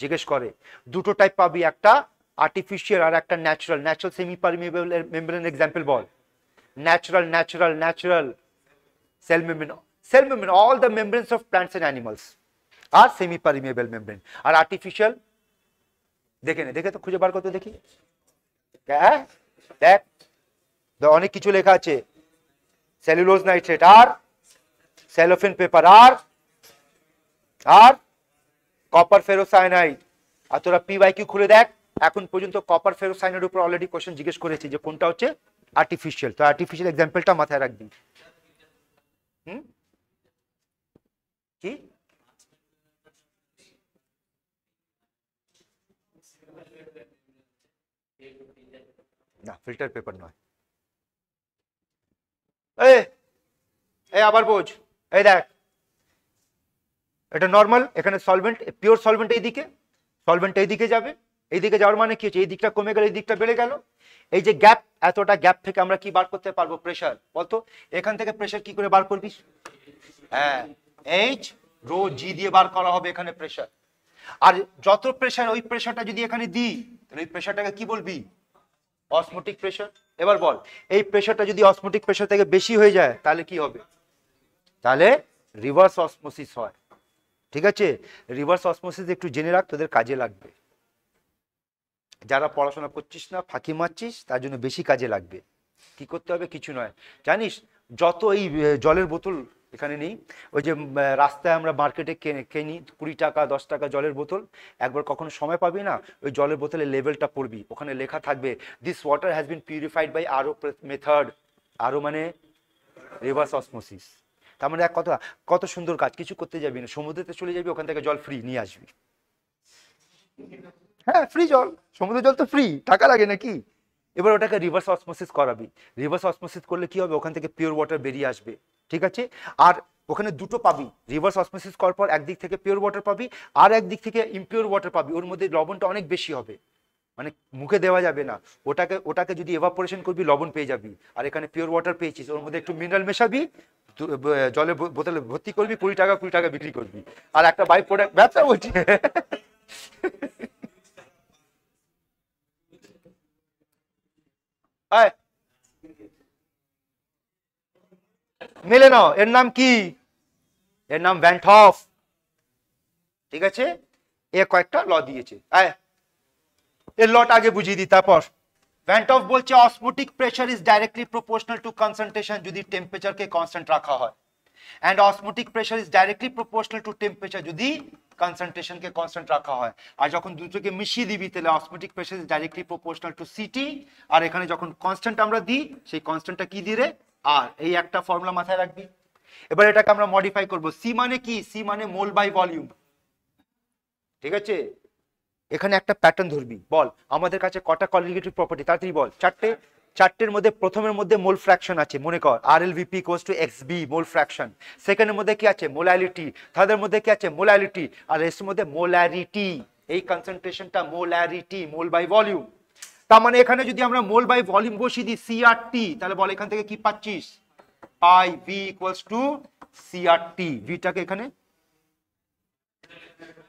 জিজ্ঞেস করে দুটো টাইপ পাবি, একটা আর্টিফিশিয়াল আর একটা natural. Natural semi permeable membrane example বল। Natural natural natural cell membrane, all the membranes of plants and animals are semi permeable membrane. আর artificial দেখে নে, দেখে তো খুঁজে বার করতে দেখি। হ্যাঁ দেখ, অনেক কিছু লেখা আছে, সেলুলোজ নাইট্রেট আর সেলোফেন পেপার আর কপার ফেরোসায়ানাইড। আর তোরা পিওয়াইকিউ খুলে দেখ, এখন পর্যন্ত কপার ফেরোসায়ানাইডের উপর অলরেডি কোশ্চেন জিজ্ঞেস করেছে যে কোনটা হচ্ছে আর্টিফিশিয়াল। তো আর্টিফিশিয়াল এক্সাম্পলটা মাথায় রাখবি। কি না, ফিল্টার পেপার নয়। এই আবার বোঝ, এই দেখ, এটা নরমাল, এখানে সলভেন্ট, পিওর সলভেন্ট এইদিকে, সলভেন্ট এইদিকে যাবে। এইদিকে যাওয়ার মানে কি হচ্ছে, এই দিকটা কমে গেল, এই দিকটা বেড়ে গেল। এই যে গ্যাপ, এতটা গ্যাপ থেকে আমরা কি বার করতে পারবো? প্রেসার। বলতো এখান থেকে প্রেসার কি করে বার করবি? হ্যাঁ, এইচ রো জি দিয়ে বার করা হবে এখানে প্রেসার। আর যত প্রেসার, ওই প্রেসারটা যদি এখানে দিই তাহলে ওই প্রেসারটাকে কি বলবি? Osmotic pressure. এবার বল, এই প্রেসারটা যদি অসমোটিক প্রেসার থেকে বেশি হয়ে যায় তাহলে কি হবে? তাহলে রিভার্স অসমোসিস হয়। ঠিক আছে, রিভার্স অসমোসিস একটু জেনে রাখ, তোদের কাজে লাগবে। যারা পড়াশোনা করছিস না, ফাঁকি মারছিস, তার জন্য বেশি কাজে লাগবে। কি করতে হবে? কিছু নয়, জানিস, যত এই জলের বোতল এখানে নেই, ওই যে রাস্তায় আমরা মার্কেটে কিনি 20 টাকা 10 টাকা জলের বোতল, একবার কখনো সময় পাবি না, ওই জলের বোতলের লেভেলটা পড়বি, ওখানে লেখা থাকবে this water has been purified by RO method. RO মানে রিভার্স অসমোসিস। তার মানে এক কথা, কত সুন্দর কাজ, কিছু করতে যাবি না, সমুদ্রেতে চলে যাবি, ওখান থেকে জল ফ্রি নিয়ে আসবি। হ্যাঁ, ফ্রি জল, সমুদ্রের জল তো ফ্রি, টাকা লাগে নাকি? এবার ওটাকে রিভার্স অসমোসিস করাবি। রিভার্স অসমোসিস করলে কি হবে? ওখান থেকে পিওর ওয়াটার বেরিয়ে আসবে। ঠিক আছে, আর ওখানে দুটো পাবি, রিভার্স অসমোসিস করার পর একদিক থেকে পিওর ওয়াটার পাবি, আর একদিক থেকে ইমপিওর ওয়াটার পাবি। ওর মধ্যে লবণটা অনেক বেশি হবে, মানে মুখে দেওয়া যাবে না। ওটাকে যদি এভাপোরেশন করবি লবণ পেয়ে যাবি। আর এখানে পিওর ওয়াটার পেয়েছিস, ওর মধ্যে একটু মিনারেল মেশাবি, জলের বোতলে ভর্তি করবি, 20 টাকা বিক্রি করবি। আর একটা বাই প্রোডাক্ট, ব্যবসা বলছি। মেলে নাও, এর নাম কি? এর নাম ভ্যান ট হফ। ঠিক আছে, এ কয়েকটা ল দিয়েছে, এর লটা আগে বুঝিয়ে দিই তারপর। ভ্যান ট হফ বলছে osmotic pressure is directly proportional two concentration যদি টেম্পারেচারকে কনস্ট্যান্ট রাখা হয়, and osmotic pressure is directly proportional two temperature যদি কনসেন্ট্রেশনকে কনস্ট্যান্ট রাখা হয়। আর যখন দুটোকে মিশিয়ে দিবি তাহলে osmotic pressure is directly proportional to CT. আর এখানে যখন কনস্ট্যান্ট আমরা দিই, সেই কনস্ট্যান্টটা কি দিয়ে রে? আর এই একটা ফর্মুলা মাথায় রাখবি। এবার এটাকে আমরা মডিফাই করব। সি মানে কি? সি মানে মোল বাই ভলিউম। ঠিক আছে, এখানে একটা প্যাটার্ন ধরবি। বল আমাদের কাছে কটা কলিগেটিভ প্রপার্টি, তাড়াতাড়ি বল। চারটে। চারটের মধ্যে প্রথমের মধ্যে মোল ফ্র্যাকশন আছে, মনে কর RLVP = XB মোল ফ্র্যাকশন। সেকেন্ডের মধ্যে কি আছে? মোলারিটি। থার্ডের মধ্যে কি আছে? মোলারিটি। আর এর মধ্যে মোলারিটি, এই কনসেন্ট্রেশনটা মোলারিটি, মোল বাই ভলিউম। তার মানে এখানে যদি আমরা মোল বাই ভলিউম বসিয়ে দিই CRT, তাহলে বল এখান থেকে কি পাচ্ছিস? পাই V = CRT। ভিটাকে এখানে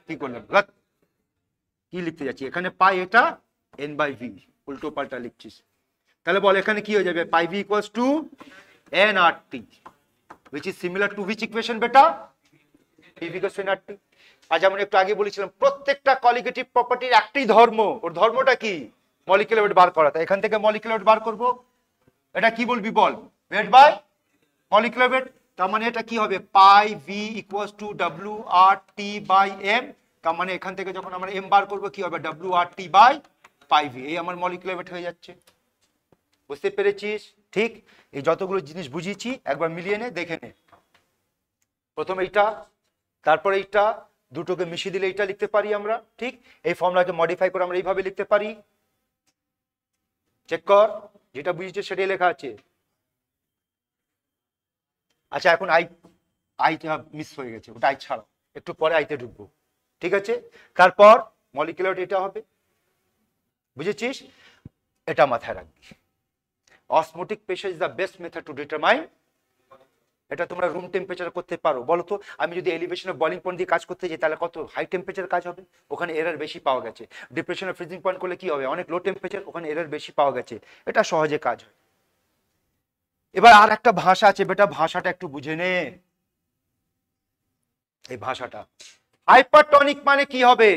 কি করলাম, কি লিখতে যাচ্ছি এখানে? পাই, এটা N/V, উল্টো পাল্টা লিখছিস। তাহলে বল এখানে কি হয়ে যাবে? পাই V = nRT, which is similar to which equation বেটা? PV = nRT। আর যেমন একটু আগে বলেছিলাম, প্রত্যেকটা কলিগেটিভ প্রপার্টির একটাই ধর্ম, ওর ধর্মটা কি? মলিকুলার ওয়েট বার করা। তাই এখান থেকে মলিকুলার ওয়েট বার করব, এটা কি বলবি বল, ওয়েট বাই মলিকুলার ওয়েট। তার মানে এটা কি হবে, pi V equals to W R T by M. তার মানে এখান থেকে যখন আমরা এম বার করবো কি হবে, W R T by pi V. এই আমার মলিকুলার ওয়েট হয়ে যাচ্ছে। বুঝতে পেরেছিস? ঠিক, এই যতগুলো জিনিস বুঝিয়েছি একবার মিলিয়ে নে, দেখে নে। প্রথম এইটা, তারপরে এইটা, দুটোকে মিশিয়ে দিলে এইটা লিখতে পারি আমরা। ঠিক, এই ফর্মুলাকে মডিফাই করে আমরা এইভাবে লিখতে পারি। চেক কর, যেটা বুঝেছিস সেটাই লেখা আছে। আচ্ছা, এখন আইটা মিস হয়ে গেছে, ওটা আই ছাড়াও, একটু পরে আইতে ঢুকবো। ঠিক আছে, তারপর মলিকুলার ওয়েট এটা হবে, বুঝেছিস? এটা মাথায় রাখবি। Osmotic pressure is the best method to determine. এটা তোমরা রুম টেম্পারেচার করতে পারো। বলো তো, আমি যদি এলিভেশন অফ বয়লিং পয়েন্ট দিয়ে কাজ করতে যাই তাহলে কত হাই টেম্পারেচার কাজ হবে, ওখানে এরার বেশি পাওয়া গেছে। ডিপ্রেশন অফ ফ্রিজিং পয়েন্ট করলে কি হবে, অনেক লো টেম্পারেচার, ওখানে এরার বেশি পাওয়া গেছে। এটা সহজে কাজ হয়। এবার আর একটা ভাষা আছে বেটা, ভাষাটা একটু বুঝে নে। এই ভাষাটা, হাইপারটনিক মানে কি হবে,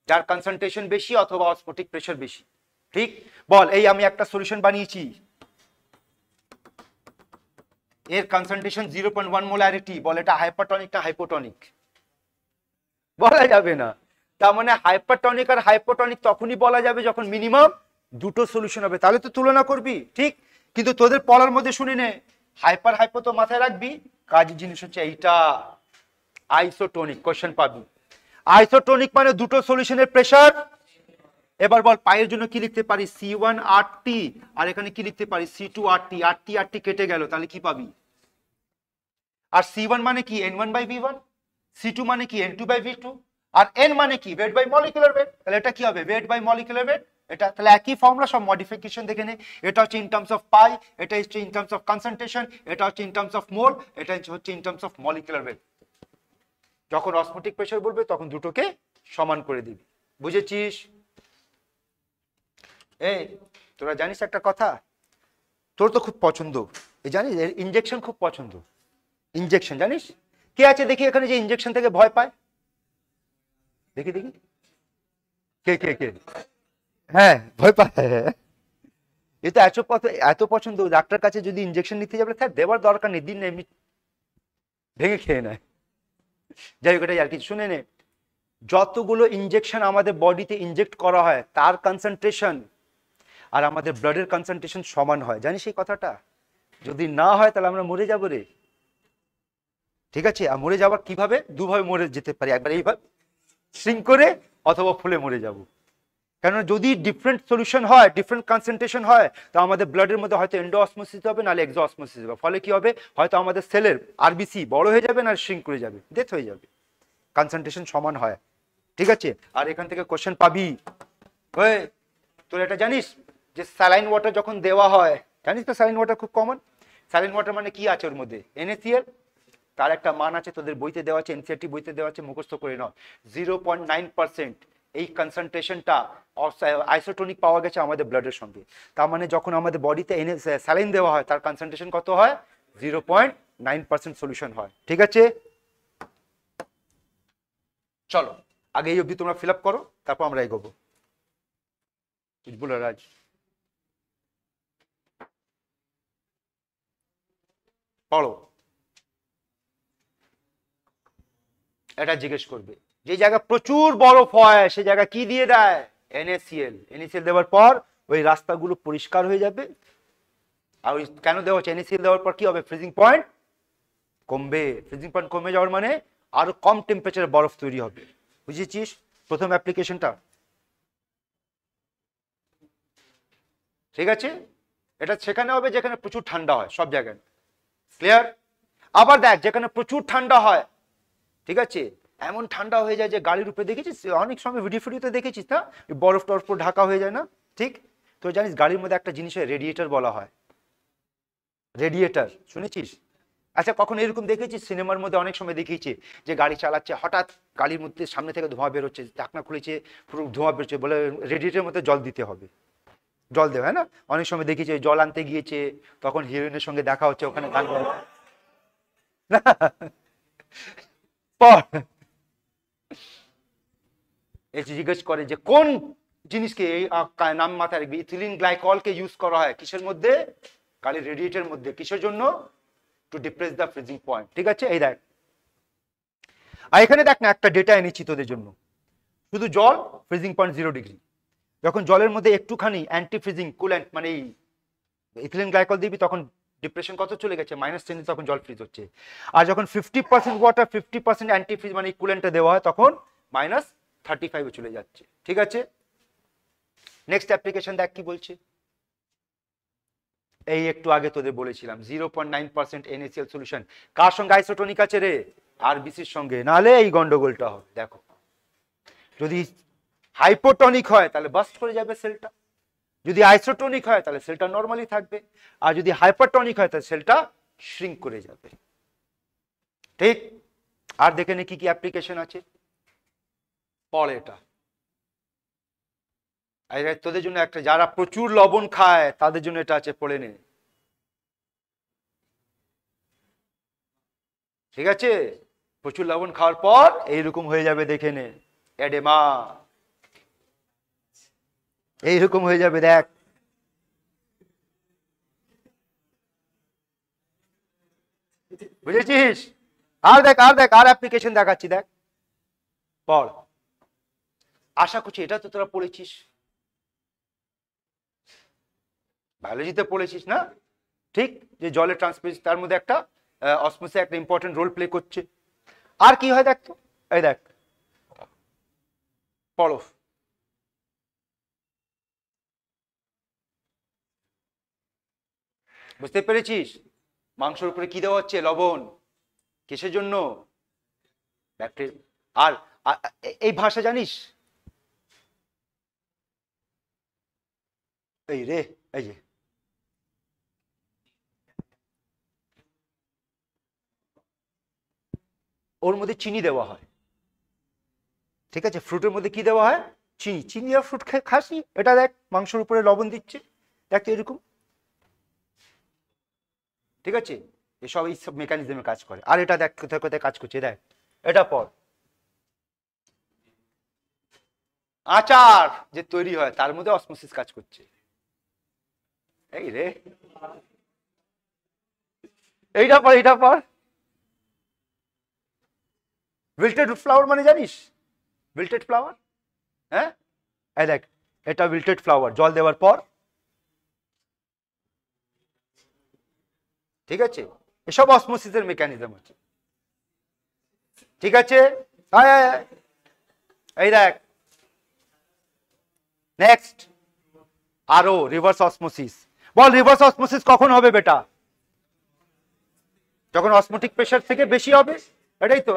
যার কনসেন্ট্রেশন বেশি অথবা অসমোটিক প্রেসার বেশি। ঠিক, বল, এই আমি একটা সলিউশন বানিয়েছি, এর কনসেন্ট্রেশন 0.1 মোলারিটি, বল এটা হাইপারটনিক না হাইপোটনিক? বলা যাবে না। তার মানে হাইপারটনিক আর হাইপোটনিক তখনই বলা যাবে যখন মিনিমাম দুটো সলিউশন হবে, তাহলে তো তুলনা করবি। ঠিক, কিন্তু তোদের পড়ার মধ্যে শুনে নে, হাইপার হাইপো তো মাথায় রাখবি, কাজের জিনিস হচ্ছে এইটা আইসোটোনিক। কোশ্চেন পাবি, আইসোটোনিক মানে দুটো সলিউশনের প্রেসার। এবার বল, পায়ের জন্য কি লিখতে পারি, C1RT, আর এখানে কি লিখতে পারি, C2RT। RT RT কেটে গেল, তাহলে কি পাবি? আর C1 মানে কি, N1 বাই V1, C2 মানে কি, N2 by V2, R N মানে কি, ওয়েট বাই মলিকুলার ওয়েট। তাহলে এটা কি হবে, ওয়েট বাই মলিকুলার ওয়েট। এটা তাহলে একই ফর্মুলা, সব মডিফিকেশন দেখে নে। এটা হচ্ছে ইন টার্মস অফ পাই, এটা হচ্ছে ইন টার্মস অফ কনসেন্ট্রেশন, এটা হচ্ছে ইন টার্মস অফ মোল, এটা হচ্ছে in terms of molecular wait. যখন অসমোটিক প্রেসার বলবে তখন দুটোকে সমান করে দিবি। বুঝেছিস? এই তোরা জানিস একটা কথা, তোর তো খুব পছন্দ, এই জানিস ইনজেকশন খুব পছন্দ। ইনজেকশন জানিস, কে আছে দেখি এখানে যে ইনজেকশন থেকে ভয় পায়? দেখি দেখি, কে কে কে? হ্যাঁ, ভয় পায়। এ তো এত পছন্দ, ডাক্তার কাছে যদি ইনজেকশন নিতে যাবে স্যার দেওয়ার দরকার নেই, দিন এমনি ভেঙে খেয়ে নেয়। যাই হোক, এটা আর কিছু শুনে নে, যতগুলো ইনজেকশন আমাদের বডিতে ইনজেক্ট করা হয় তার কনসেন্ট্রেশন আর আমাদের ব্লাডের কনসেন্ট্রেশন সমান হয়, জানিস এই কথাটা? যদি না হয় তাহলে আমরা মরে যাবো রে। ঠিক আছে, আর মরে যাওয়ার কিভাবে, দুভাবে মরে যেতে পারি, একবার এইভাবে শ্রিঙ্ক করে, অথবা ফুলে মরে যাব। কেন, যদি ডিফারেন্ট সলিউশন হয়, ডিফারেন্ট কনসেন্ট্রেশন হয়, তো আমাদের ব্লাডের মধ্যে হয়তো এন্ডো অসমোসিস হবে, নাহলে এক্সো অসমোসিস হবে। ফলে কি হবে, হয়তো আমাদের সেলের আরবিসি বড় হয়ে যাবে, না শ্রিঙ্ক করে যাবে, ডেথ হয়ে যাবে। কনসেন্ট্রেশন সমান হয়। ঠিক আছে, আর এখান থেকে কোশ্চেন পাবি। ওই তোর এটা জানিস যে স্যালাইন ওয়াটার যখন দেওয়া হয়, জানিস তো স্যালাইন ওয়াটার খুব কমন। স্যালাইন ওয়াটার মানে কি আছে ওর মধ্যে, NaCl, তার একটা মান আছে, তোদের বইতে দেওয়া আছে, এনসিইআরটি বইতে দেওয়া আছে, মুখস্থ করে নাও। 0.9% এই কনসেন্ট্রেশনটা আইসোটোনিক পাওয়া গেছে আমাদের ব্লাডের সঙ্গে। তার মানে যখন আমাদের বডিতে স্যালাইন দেওয়া হয় তার কনসেন্ট্রেশন কত হয়, 0.9% সলিউশন হয়। ঠিক আছে, চলো আগে এই অবধি তোমরা ফিল আপ করো, তারপর আমরা এগোবো। বলো রাজ, পড়ো। এটা জিজ্ঞেস করবে, যে জায়গা প্রচুর বরফ হয় সে জায়গা কি দিয়ে দেয়, NaCl। NaCl দেওয়ার পর ওই রাস্তাগুলো পরিষ্কার হয়ে যাবে। আর ওই কেন দেওয়া হচ্ছে, NaCl দেওয়ার পর কি হবে, ফ্রিজিং পয়েন্ট কমবে। ফ্রিজিং পয়েন্ট কমে যাওয়ার মানে আরো কম টেম্পারেচারে বরফ তৈরি হবে। বুঝেছিস প্রথম অ্যাপ্লিকেশনটা? ঠিক আছে, এটা সেখানে হবে যেখানে প্রচুর ঠান্ডা হয়, সব জায়গায়। ক্লিয়ার? আবার দেখ, যেখানে প্রচুর ঠান্ডা হয়, ঠিক আছে, এমন ঠান্ডা হয়ে যায় যে গাড়ির উপরে দেখেছিস অনেক সময়, ভিডিও ফিডিওতে দেখেছিস না, বরফ টরফ ঢাকা হয়ে যায় না? ঠিক, তো জানিস গাড়ির মধ্যে একটা জিনিস রেডিয়েটর বলা হয়, রেডিয়েটর, শুনেছিস? আচ্ছা, কখন এরকম দেখেছিস, সিনেমার মধ্যে অনেক সময় দেখিয়েছে যে গাড়ি চালাচ্ছে, হঠাৎ গাড়ির মধ্যে সামনে থেকে ধোঁয়া বেরোচ্ছে, ঢাকনা খুলেছে, পুরো ধোঁয়া বেরোচ্ছে, বলে রেডিয়েটরের মধ্যে জল দিতে হবে, জল দেবে, হ্যাঁ না? অনেক সময় দেখিয়েছে জল আনতে গিয়েছে, তখন হিরোইনের সঙ্গে দেখা হচ্ছে, ওখানে গান না জিজ্ঞেস করে যে কোন জিনিসকে এই নাম মাথায় রাখবি, ইথিলিন গ্লাইকলকে ইউজ করা হয় কিসের মধ্যে, খালি রেডিয়েটের মধ্যে, কিসের জন্য, to depress the freezing point. ঠিক আছে, এই দেখ, আর এখানে দেখ না একটা ডেটা এনেছি তোদের জন্য, শুধু জল ফ্রিজিং পয়েন্ট 0°, যখন জলের মধ্যে একটুখানি অ্যান্টি ফ্রিজিং কুল্যান্ট মানে এই ইথিলিন গ্লাইকল দিবি তখন ডিপ্রেশন কত চলে গেছে, -10, তখন জল ফ্রিজ হচ্ছে। আর যখন 50% ওয়াটার 50% অ্যান্টি ফ্রিজ মানে কুল্যান্টে দেওয়া হয় তখন -35 চলে যাচ্ছে। ঠিক আছে, নেক্সট অ্যাপ্লিকেশন দেখ কি বলছে, এই একটু আগে তোদের বলেছিলাম 0.9% NaCl সলিউশন, কার সঙ্গে আইসোটোনিক আছে রে, আরবিসির সঙ্গে, নাহলে এই গন্ডগোলটা হবে। দেখো যদি হাইপোটনিক হয় তাহলে বাস্ট করে যাবে সেলটা, যদি আইসোটোনিক হয় তাহলে সেলটা নরমালি থাকবে, আর যদি হাইপারটনিক হয় তাহলে সেলটা শ্রিঙ্ক করে যাবে। ঠিক, আর দেখে নে কি কি অ্যাপ্লিকেশন আছে, পড় এটা। তোদের জন্য একটা, যারা প্রচুর লবণ খায় তাদের জন্য এটা আছে, পড়ে নে। ঠিক আছে, প্রচুর লবণ খাওয়ার পর এইরকম হয়ে যাবে, দেখে নে, এডেমা এইরকম হয়ে যাবে, দেখ। বুঝেছিস, আর দেখ আর দেখ, আর অ্যাপ্লিকেশন দেখাচ্ছি, দেখ পড়। আশা করছি এটা তো তোরা পড়েছিস, বায়োলজিতে পড়েছিস না, ঠিক, যে জলের ট্রান্সপিরেন্সি তার মধ্যে একটা অসমোসিস একটা ইম্পর্টেন্ট রোল প্লে করছে। আর কি হয় দেখ তো, এই দেখ পড়ো, বুঝতে পেরেছিস, মাংসের উপরে কি দেওয়া হচ্ছে, লবণ, কিসের জন্য, ব্যাকটেরিয়া। আর এই ভাষা জানিস, এই রে, এই যে ওর মধ্যে চিনি দেওয়া হয়। ঠিক আছে, ফ্রুটের মধ্যে কি দেওয়া হয়, চিনি, চিনি আর ফ্রুট খাসি, এটা দেখ মাংসের উপরে লবণ দিচ্ছে, দেখ তো এরকম। ঠিক আছে, এসব এইসব মেকানিজমে কাজ করে। আর এটা দেখ কোথায় কোথায় কাজ করছে, দেখ এটা পর, আচার যে তৈরি হয় তার মধ্যে অসমোসিস কাজ করছে। এই রে, এইটা পর, এইটা পর, উইল্টেড ফ্লাওয়ার মানে জানিস, উইল্টেড ফ্লাওয়ার, হ্যাঁ, এই দেখ এটা উইল্টেড ফ্লাওয়ার, জল দেওয়ার পর, ঠিক আছে, এসব অসমোসিসের মেকানিজম আছে। ঠিক আছে, এই দেখ নেক্সট, আরো রিভার্স অসমোসিস। বল রিভার্স অসমোসিস কখন হবে বেটা, যখন অসমোটিক প্রেসার থেকে বেশি হবে, এটাই তো।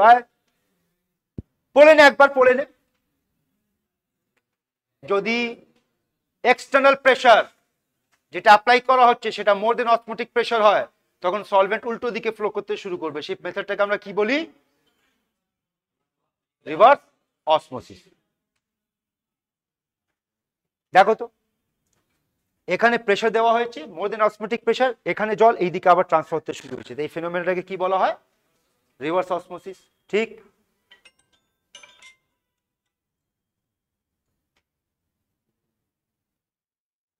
পড়ে নে একবার, পড়ে নে, যদি এক্সটার্নাল প্রেসার যেটা অ্যাপ্লাই করা হচ্ছে সেটা মোর দেন অসমোটিক প্রেসার হয়, তখন সলভেন্ট উল্টো দিকে ফ্লো করতে শুরু করবে, সেই মেথডটাকে আমরা কি বলি, রিভার্স অসমোসিস। দেখো তো, এখানে প্রেসার দেওয়া হয়েছে মোর দেন অসমোটিক প্রেসার, এখানে জল এইদিকে আবার ট্রান্সফার হতে শুরু হয়েছে, এই ফেনোমেনাটাকে কি বলা হয়, রিভার্স অসমোসিস। ঠিক,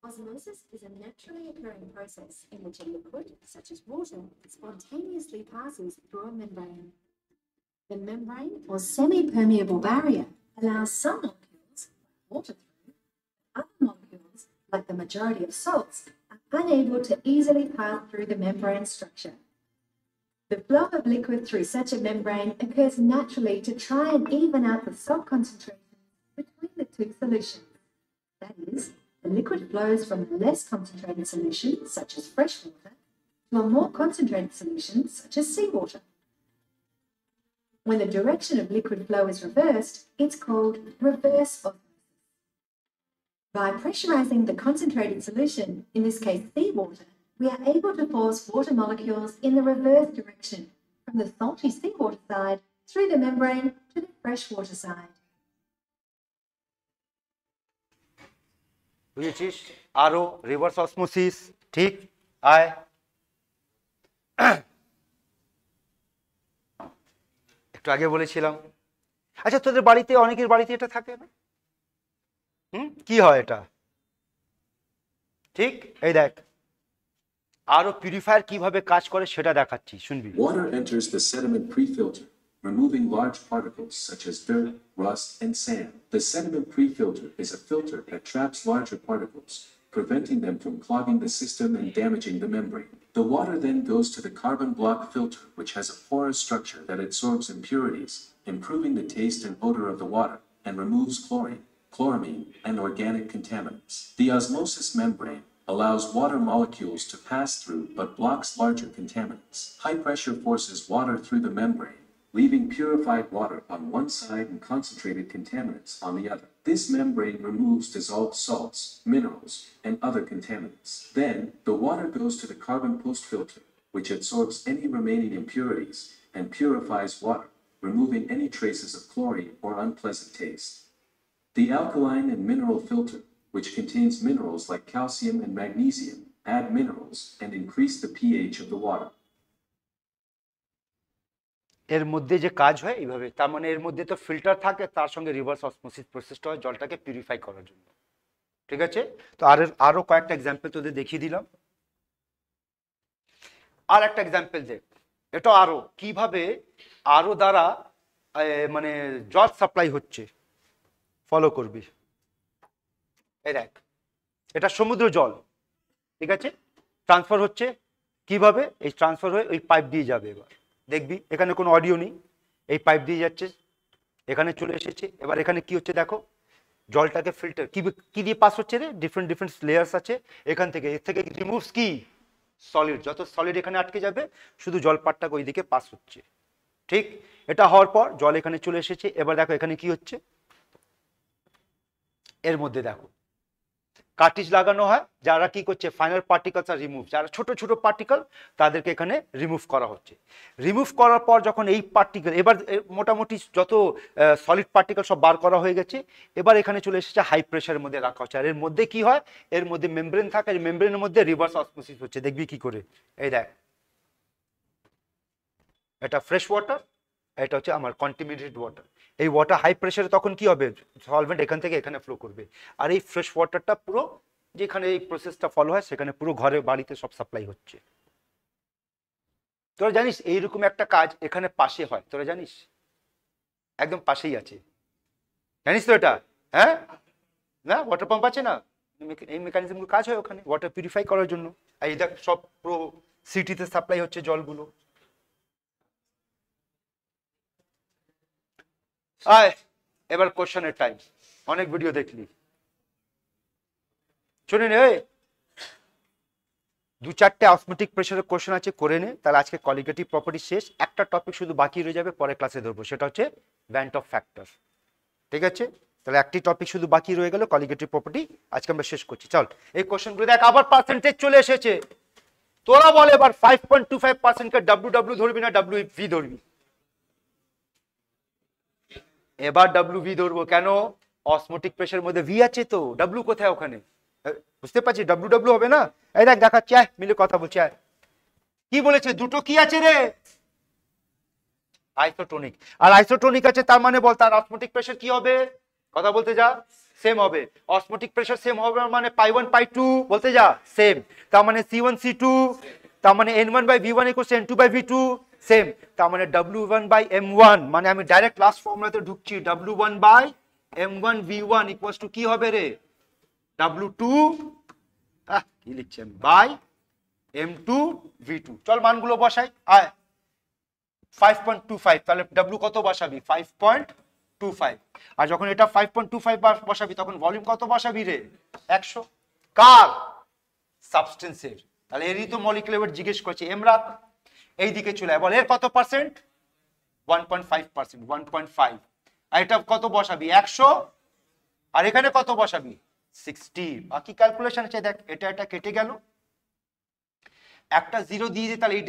Osmosis is a naturally occurring process in which a liquid, such as water, spontaneously passes through a membrane. The membrane or semi-permeable barrier allows some molecules, like water through, other molecules, like the majority of salts, are unable to easily pass through the membrane structure. The flow of liquid through such a membrane occurs naturally to try and even out the salt concentration between the two solutions. That is, the liquid flows from a less concentrated solution, such as fresh water, to a more concentrated solution, such as seawater. When the direction of liquid flow is reversed, it's called reverse osmosis. By pressurizing the concentrated solution, in this case seawater, we are able to force water molecules in the reverse direction, from the salty seawater side through the membrane to the freshwater side. বুঝেছিস, আরো রিভার্স অসমোসিস। ঠিক, আয় একটু আগে বলেছিলাম। আচ্ছা তোদের বাড়িতে, অনেকের বাড়িতে এটা থাকে না, কি হয় এটা? ঠিক, এই দেখ আরো পিউরিফায়ার কিভাবে কাজ করে সেটা দেখাচ্ছি, শুনবি। Water enters the sediment pre-filter, removing large particles such as dirt, rust, and sand. The sediment pre-filter is a filter that traps larger particles, preventing them from clogging the system and damaging the membrane. The water then goes to the carbon block filter, which has a porous structure that absorbs impurities, improving the taste and odor of the water, and removes chlorine, chloramine, and organic contaminants. The osmosis membrane allows water molecules to pass through but blocks larger contaminants. High pressure forces water through the membrane, leaving purified water on one side and concentrated contaminants on the other. This membrane removes dissolved salts, minerals, and other contaminants. Then, the water goes to the carbon post filter, which absorbs any remaining impurities and purifies water, removing any traces of chlorine or unpleasant taste. The alkaline and mineral filter, which contains minerals like calcium and magnesium, add minerals and increase the pH of the water. এর মধ্যে যে কাজ হয় এইভাবে, তার মানে এর মধ্যে তো ফিল্টার থাকে, তার সঙ্গে রিভার্স অসমোসিস প্রসেসটা হয় জলটাকে পিউরিফাই করার জন্য। ঠিক আছে, তো আরো কয়েকটা এক্সাম্পল তোদের দেখিয়ে দিলাম। আর একটা এক্সাম্পল দেখ, এটা আরো কিভাবে আরো দ্বারা মানে জল সাপ্লাই হচ্ছে, ফলো করবি। এই দেখ, এটা সমুদ্র জল, ঠিক আছে, ট্রান্সফার হচ্ছে কিভাবে, এই ট্রান্সফার হয়ে ওই পাইপ দিয়ে যাবে। এবার দেখবি এখানে কোনো অডিও নেই, এই পাইপ দিয়ে যাচ্ছে, এখানে চলে এসেছে। এবার এখানে কি হচ্ছে দেখো, জলটাকে ফিল্টার কি দিয়ে পাস হচ্ছে রে, ডিফারেন্ট ডিফারেন্ট লেয়ার্স আছে, এখান থেকে এর থেকে রিমুভস কি সলিড, যত সলিড এখানে আটকে যাবে শুধু জল পাটটাকে ওই দিকে পাস হচ্ছে। ঠিক, এটা হওয়ার পর জল এখানে চলে এসেছে। এবার দেখো এখানে কি হচ্ছে, এর মধ্যে দেখো কার্টিজ লাগানো হয়, যারা কি করছে ফাইনাল পার্টিকেলস আর রিমুভ, যারা ছোট ছোট পার্টিকেল তাদেরকে এখানে রিমুভ করা হচ্ছে। রিমুভ করার পর যখন এই পার্টিকেল এবার মোটামুটি যত সলিড পার্টিকেল সব বার করা হয়ে গেছে, এবার এখানে চলে এসেছে হাই প্রেশারের মধ্যে রাখা হচ্ছে। আর এর মধ্যে কি হয়, এর মধ্যে মেমব্রেন থাকে, এই মেমব্রেনের মধ্যে রিভার্স অসমোসিস হচ্ছে। দেখবি কি করে, এই দেখ এটা ফ্রেশ ওয়াটার, এটা হচ্ছে আমার কন্টামিনেটেড ওয়াটার। এই ওয়াটার হাই প্রেসারে তখন কি হবে, সলভেন্ট এখান থেকে এখানে ফ্লো করবে, আর এই ফ্রেশ ওয়াটারটা পুরো যেখানে এই প্রসেসটা ফলো হয় সেখানে পুরো ঘরে বাড়িতে সব সাপ্লাই হচ্ছে। তোরা জানিস এইরকম একটা কাজ এখানে পাশে হয়, তোরা জানিস, একদম পাশেই আছে, জানিস তো এটা? হ্যাঁ, না ওয়াটার পাম্প আছে না, এই মেকানিজমগুলো কাজ হয় ওখানে ওয়াটার পিউরিফাই করার জন্য। আর এই দেখ সব পুরো সিটিতে সাপ্লাই হচ্ছে জলগুলো। আয় এবার কোশ্চেনের টাইম, অনেক ভিডিও দেখলি, শুনে নে। দু চারটে অসমেটিক প্রেসারের কোশ্চেন আছে, করে নে, তাহলে আজকে কোয়ালিটেটিভ প্রপার্টি শেষ। একটা টপিক শুধু বাকি রয়ে যাবে, পরে ক্লাসে ধরবো, সেটা হচ্ছে ভ্যান্ট অফ ফ্যাক্টর। ঠিক আছে, তাহলে একটি টপিক শুধু বাকি রয়ে গেল, কোয়ালিটেটিভ প্রপার্টি, আজকে আমরা শেষ করছি। চল এই কোশ্চেনগুলো দেখ, আবার পার্সেন্টেজ চলে এসেছে। তোরা বল এবার 5.25% কে ডাব্লিউ ধরবি না ডাব্লিউ ধরবি? এবার ডাব্লিউ ধরবো, কেন? অসমোটিক প্রেসারের মধ্যে ভি আছে তো, ডাব্লিউ কোথায় ওখানে, বুঝতে পারছি, ডাব্লিউ হবে না। এই দেখ দেখাচ্ছি, মিলে কথা বলছি। কি বলেছে, দুটো কি আছে রে, আইসোটোনিক। আর আইসোটোনিক আছে তার মানে বল তার অসমোটিক প্রেসার কি হবে, কথা বলতে যা, সেম হবে। অসমোটিক প্রেসার সেম হবে মানে পাই 1 পাই 2 বলতে যা, সেম। তার মানে C1 C2, তার মানে N1/V1 = N2/V2, সেম। তার মানে W1/M1, মানে আমি ডাইরেক্ট লাস্ট ফর্মুলাতে ঢুকছি, W1/M1V1 = কি হবে রে, W2 কি লিখছি আমি, বাই M2V2। চল মানগুলো বসাই। আয় 5.25, তাহলে W কত বসাবি, 5.25। আর যখন এটা 5.25 বসাবি তখন ভলিউম কত বসাবি রে, 100। কার, সাবস্টেন্সের। তাহলে এরই তো মলিকুলার ওয়েট জিজ্ঞেস করছে, এম রাখ। এই দিকে চলে আয়, বল এর কত পার্সেন্ট, 1.5%, 1.5। আর এটা কত বসাবি, 100। আর এখানে কত বসাবি, 60। বাকি ক্যালকুলেশন আছে দেখ, এটা কেটে গেল, একটা 0 দিয়ে দিই, তাহলে এই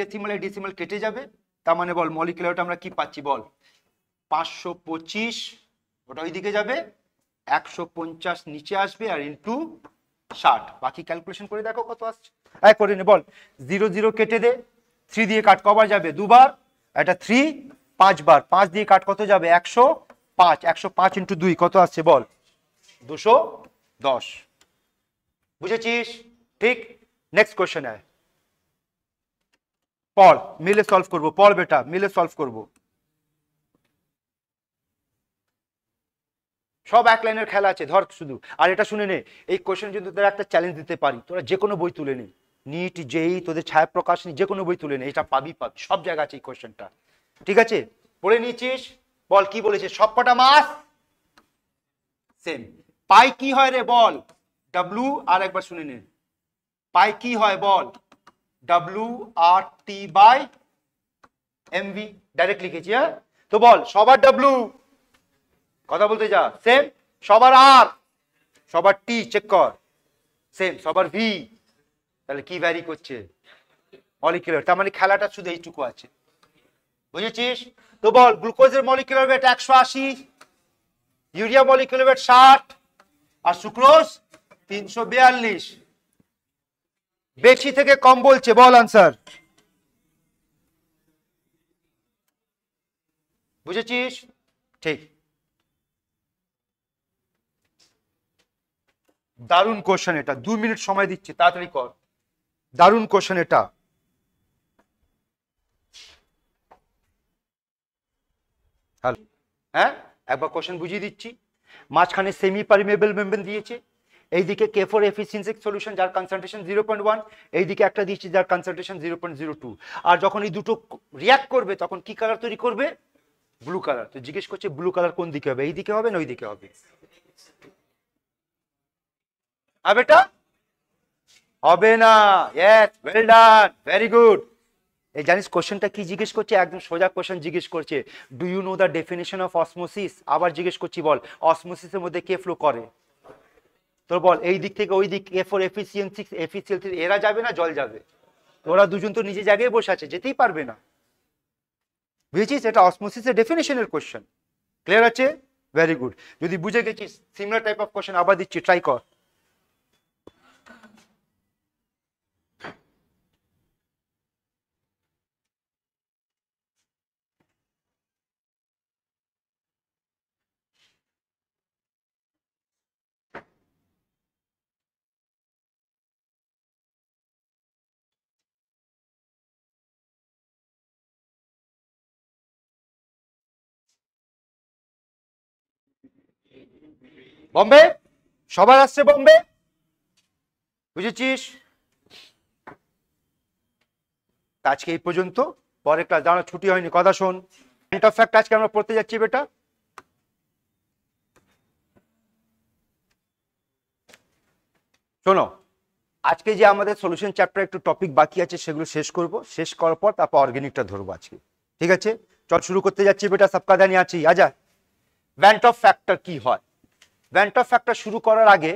ডেসিমাল কেটে যাবে। তার মানে বল মলিকুলার ওয়েট আমরা কি পাচ্ছি বল, 525, ওটা ওই দিকে যাবে, 150 নিচে আসবে, আর ইনটু 60। বাকি ক্যালকুলেশন করে দেখো কত আসছে, করে নে বল। 0 0 কেটে দে, 3 দিয়ে কাট কবার যাবে, দুবার, এটা 3 5 বার, 5 দিয়ে কাট কত যাবে, 105। 105 ইনটু 2 কত আসছে বল, 200। 10 বুঝেছিস ঠিক নেক্সট কোশ্চেন है পল মিলে সলভ করব পল বেটা মিলে সলভ করব সব এক লাইনের খেলা আছে ধর শুধু আর এটা শুনে নে এই কোশ্চেন যদি তোরা একটা চ্যালেঞ্জ দিতে পারি তোরা যে কোনো বই তুলে নে নিট জেই তোদের ছায়া প্রকাশ যে কোনো বই তুলে নে এটা পাবি সব জায়গা আছে এই কোশ্চেনটা ঠিক আছে পড়ে নিয়েছিস বল কি বলেছে সবকটা মাস সেম পাই কি হয় রে বল ডব্লিউ আর একবার শুনে নে পাই কি হয় বল W R T by MV direct লিখেছি হ্যাঁ তো বল সবার ডব্লিউ কথা বলতে যা সেম সবার আর সবার টি চেক কর সেম সবার ভি তাহলে কি ভ্যারি করছে মলিকুলার তার মানে খেলাটা শুধু এইটুকু আছে বুঝেছিস তো বল গ্লুকোজের molecular weight 180 urea molecular weight 60 আর সুক্রোজ 342 বেশি থেকে কম বলছে বল আনসার বুঝেছিস ঠিক দারুণ কোশ্চেন এটা 2 মিনিট সময় দিচ্ছি তাড়াতাড়ি কর দারুণ কোশ্চেন এটা হ্যালো হ্যাঁ একবার কোশ্চেন বুঝিয়ে দিচ্ছি মাঝখানে সেমি পারমিয়েবল মেমব্রেন দিয়েছে এইদিকে K4 এফিসিয়েন্সি সলিউশন যার কনসেন্ট্রেশন 0.1 এইদিকে একটা দিয়েছে যার কনসেন্ট্রেশন 0.02 আর যখন এই দুটো রিঅ্যাক্ট করবে তখন কি কালার তৈরি করবে ব্লু কালার তো জিজ্ঞেস করছে ব্লু কালার কোন দিকে হবে এই দিকে হবে না ওই দিকে হবে अब बेटा হবে না yes well done very good এই জানিস কোশ্চেনটা কি জিজ্ঞেস করছে একদম সোজা কোশ্চেন জিজ্ঞেস করছে do you know the definition of osmosis আবার জিজ্ঞেস করছি বল অসমোসিসের মধ্যে কে ফ্লো করে তোর বল এই দিক থেকে ওই দিক K4 এফিসিয়েন্সি এফিসিয়েন্সি এরা যাবে না জল যাবে তোরা দুজন তো নিজে জায়গায় বসে আছে যেতেই পারবে না বুঝেছিস এটা অসমোসিসের ডেফিনিশনের কোশ্চেন ক্লিয়ার আছে ভেরি গুড যদি বুঝে গেছিস সিমিলার টাইপ অফ কোশ্চেন আবার দিচ্ছি ট্রাই কর বম্বে সবার আসছে বম্বে বুঝেছিস আজকে এই পর্যন্ত পরে ক্লাস দাঁড়া ছুটি হয়নি কথা শোন পয়েন্ট অফ ফ্যাক্ট আজকে আমরা পড়তে যাচ্ছি বেটা শোনো আজকে যে আমাদের সলিউশন চ্যাপ্টার একটু টপিক বাকি আছে সেগুলো শেষ করব শেষ করার পর তারপর অর্গানিকটা ধরবো আজকে ঠিক আছে চল শুরু করতে যাচ্ছি বেটা সবকা দানি আছি আজা ভ্যান্ট অফ ফ্যাক্টর কি হয় ভ্যান্ট অফ ফ্যাক্টর শুরু করার আগে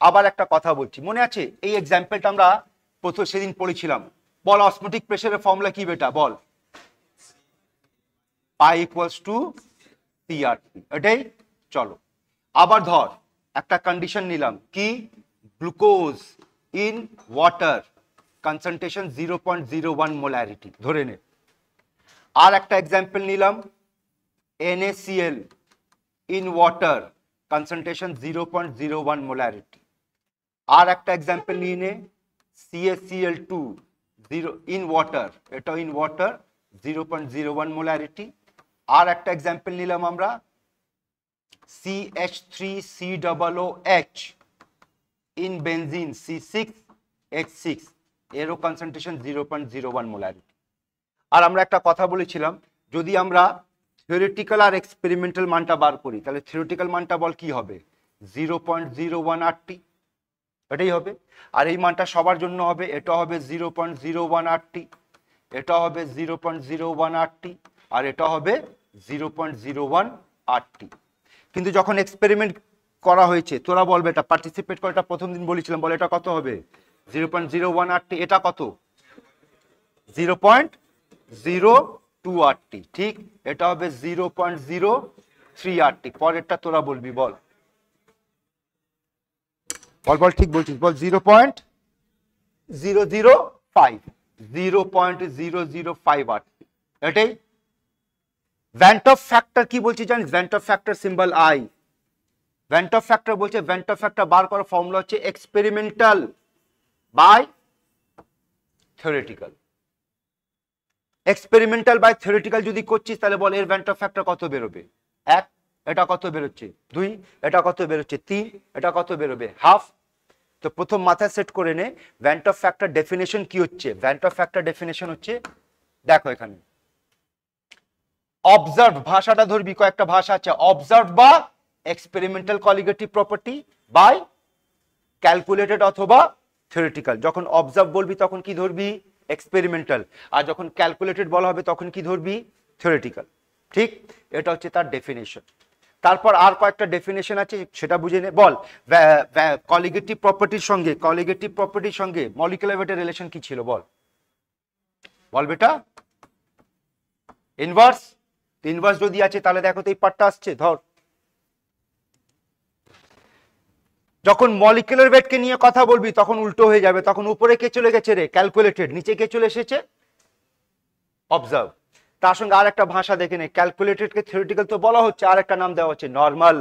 আবার একটা কথা বলছি মনে আছে এই এক্সাম্পলটা আমরা প্রথম সেদিন পড়েছিলাম বল অসমোটিক প্রেসারের ফর্মুলা কি বেটা বল পাই ইকুয়ালস টু সিআরটি এটাই চলো আবার ধর একটা কন্ডিশন নিলাম কি glucose in water concentration 0.01 molarity ধরে নে আর একটা এক্সাম্পল নিলাম NaCl in water concentration 0.01 molarity আর একটা एग्जांपल নিয়ে নে CaCl2 in water এটা in water 0.01 molarity আর একটা एग्जांपल নিলাম আমরা CH3COOH in benzene C6H6 এরও concentration 0.01 molarity আর আমরা একটা কথা বলেছিলাম যদি আমরা থিওরিটিক্যাল আর এক্সপেরিমেন্টাল মানটা বার করি তাহলে থিওরিটিক্যাল মানটা বল কি হবে 0.018T এটাই হবে আর এই মানটা সবার জন্য হবে এটা হবে 0.018T এটা হবে 0.018T আর এটা হবে 0.018T কিন্তু যখন এক্সপেরিমেন্ট করা হয়েছে তোরা বলবে এটা পার্টিসিপেট করে এটা প্রথম দিন বলেছিলাম বল এটা কত হবে 0.018T এটা কত 0.028T ঠিক এটা হবে 0.03T পরেরটা তোরা বলবি বল বল বল ঠিক বলছিস বল 0.005 এটাই ভ্যান্ট অফ ফ্যাক্টর কি বলছি জানিস van't Hoff factor symbol i van't Hoff factor বলছে, ভ্যান্ট অফ ফ্যাক্টর বার করার ফর্মুলা হচ্ছে experimental by theoretical. Experimental by theoretical যদি করছিস তাহলে বল এর ভ্যান্ট অফ ফ্যাক্টর কত বেরোবে? 1, এটা কত বেরোচ্ছে 2, এটা কত বেরোচ্ছে 3, এটা কত বেরোবে হাফ। তো প্রথম মাথায় সেট করে নে ভ্যান্ট অফ ফ্যাক্টর ডেফিনেশন কি হচ্ছে। ভ্যান্ট অফ ফ্যাক্টর ডেফিনেশন হচ্ছে, দেখো এখানে অবজার্ভ, ভাষাটা ধরবি, কয়েকটা ভাষা আছে, অবজার্ভ বা experimental colligative property by calculated অথবা থিওরিটিক্যাল। যখন অবজার্ভ বলবি তখন কি ধরবি? এক্সপেরিমেন্টাল। আর যখন ক্যালকুলেটেড বলা হবে তখন কি ধরবি? থিওরিটিক্যাল। ঠিক, এটা হচ্ছে তার ডেফিনেশন। তারপর আর কয়েকটা ডেফিনেশন আছে সেটা বুঝে নে। বল কলিগেটিভ প্রপার্টির সঙ্গে, কলিগেটিভ প্রপার্টির সঙ্গে মলিকুলার ওয়েটের রিলেশন কি ছিল? বল বল বেটা। ইনভার্স। ইনভার্স যদি আছে তাহলে দেখো তো এই পার্টটা আসছে, ধর যখন মলিকুলার ওয়েটকে নিয়ে কথা বলবি তখন উল্টো হয়ে যাবে, তখন উপরে কে চলে গেছে রে? ক্যালকুলেটেড। নিচে কে চলে এসেছে? অবজার্ভ। তার সঙ্গে আর একটা ভাষা দেখে নে, ক্যালকুলেটেডকে থিওরিটিক্যাল তো বলা হচ্ছে, আর একটা নাম দেওয়া হচ্ছে নরমাল।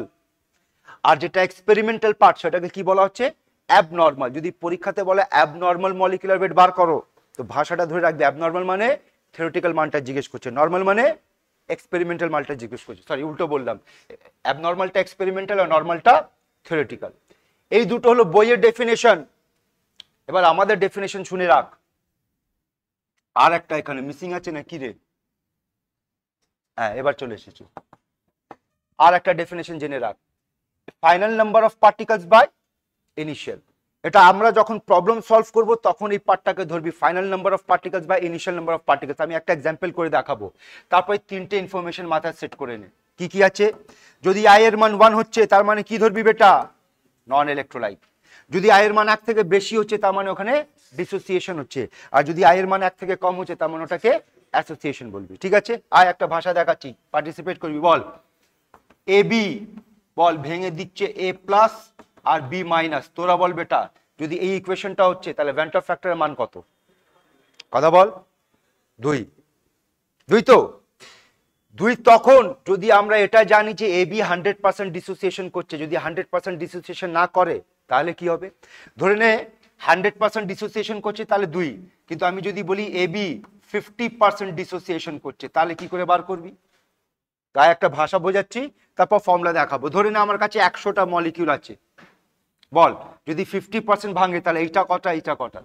আর যেটা এক্সপেরিমেন্টাল পার্ট সেটাকে কি বলা হচ্ছে? অ্যাবনর্মাল। যদি পরীক্ষাতে বলে অ্যাবনর্মাল মলিকুলার ওয়েট বার করো, তো ভাষাটা ধরে রাখবে, অ্যাবনর্মাল মানে থিওরিটিক্যাল মানটা জিজ্ঞেস করছে, নরমাল মানে এক্সপেরিমেন্টাল মানটা জিজ্ঞেস করছে। সরি, উল্টো বললাম, অ্যাবনর্মালটা এক্সপেরিমেন্টাল আর নরমালটা থিওরিটিক্যাল। এই দুটো হলো বইয়ের ডেফিনেশন। এবার আমাদের ডেফিনেশন শুনে রাখ। আর একটা এখানে মিসিং আছে না কি রে? হ্যাঁ, এবার চলে এসেছি। আর একটা ডেফিনেশন জেনে রাখ, final number of particles by initial. এটা আমরা যখন প্রবলেম সলভ করব তখন এই পার্টটাকে ধরবি, final number of particles by initial number of particles. আমি একটা এক্সাম্পল করে দেখাবো, তারপরে তিনটে ইনফরমেশন মাথায় সেট করে নে। কি কি আছে? যদি আই এর মান 1 হচ্ছে তার মানে কি ধরবি বেটা? Non electrolyte. যদি আই এর মান 1 থেকে বেশি হচ্ছে তার মানে ওখানে ডিসোসিয়েশন হচ্ছে, আর যদি আই এর মান 1 থেকে কম হচ্ছে তার মানে ওটাকে অ্যাসোসিয়েশন বলবি। ঠিক আছে, আয় একটা ভাষা দেখাচ্ছি, পার্টিসিপেট করবি। বল এ বি, বল ভেঙে দিচ্ছে এ প্লাস আর বি মাইনাস। তোরা বল বেটা, যদি এই ইকুয়েশনটা হচ্ছে তাহলে ভ্যান্ট অফ ফ্যাক্টরের মান কত? কথা বল। 2। 2 তো 2 তখন যদি আমরা এটা জানি যে এ বি 100% ডিসোসিয়েশন করছে। যদি 100% ডিসোসিয়েশন না করে তাহলে কি হবে? ধরে নে 100% ডিসোসিয়েশন করছে তাহলে 2, কিন্তু আমি যদি বলি এ বি 50% ডিসোসিয়েশন করছে তাহলে কি করে বার করবি? তাই একটা ভাষা বোঝাচ্ছি, তারপর ফর্মুলা দেখাবো। ধরে না আমার কাছে 100টা মলিকিউল আছে, বল যদি 50% ভাঙে তাহলে এইটা কটা, এইটা কটা?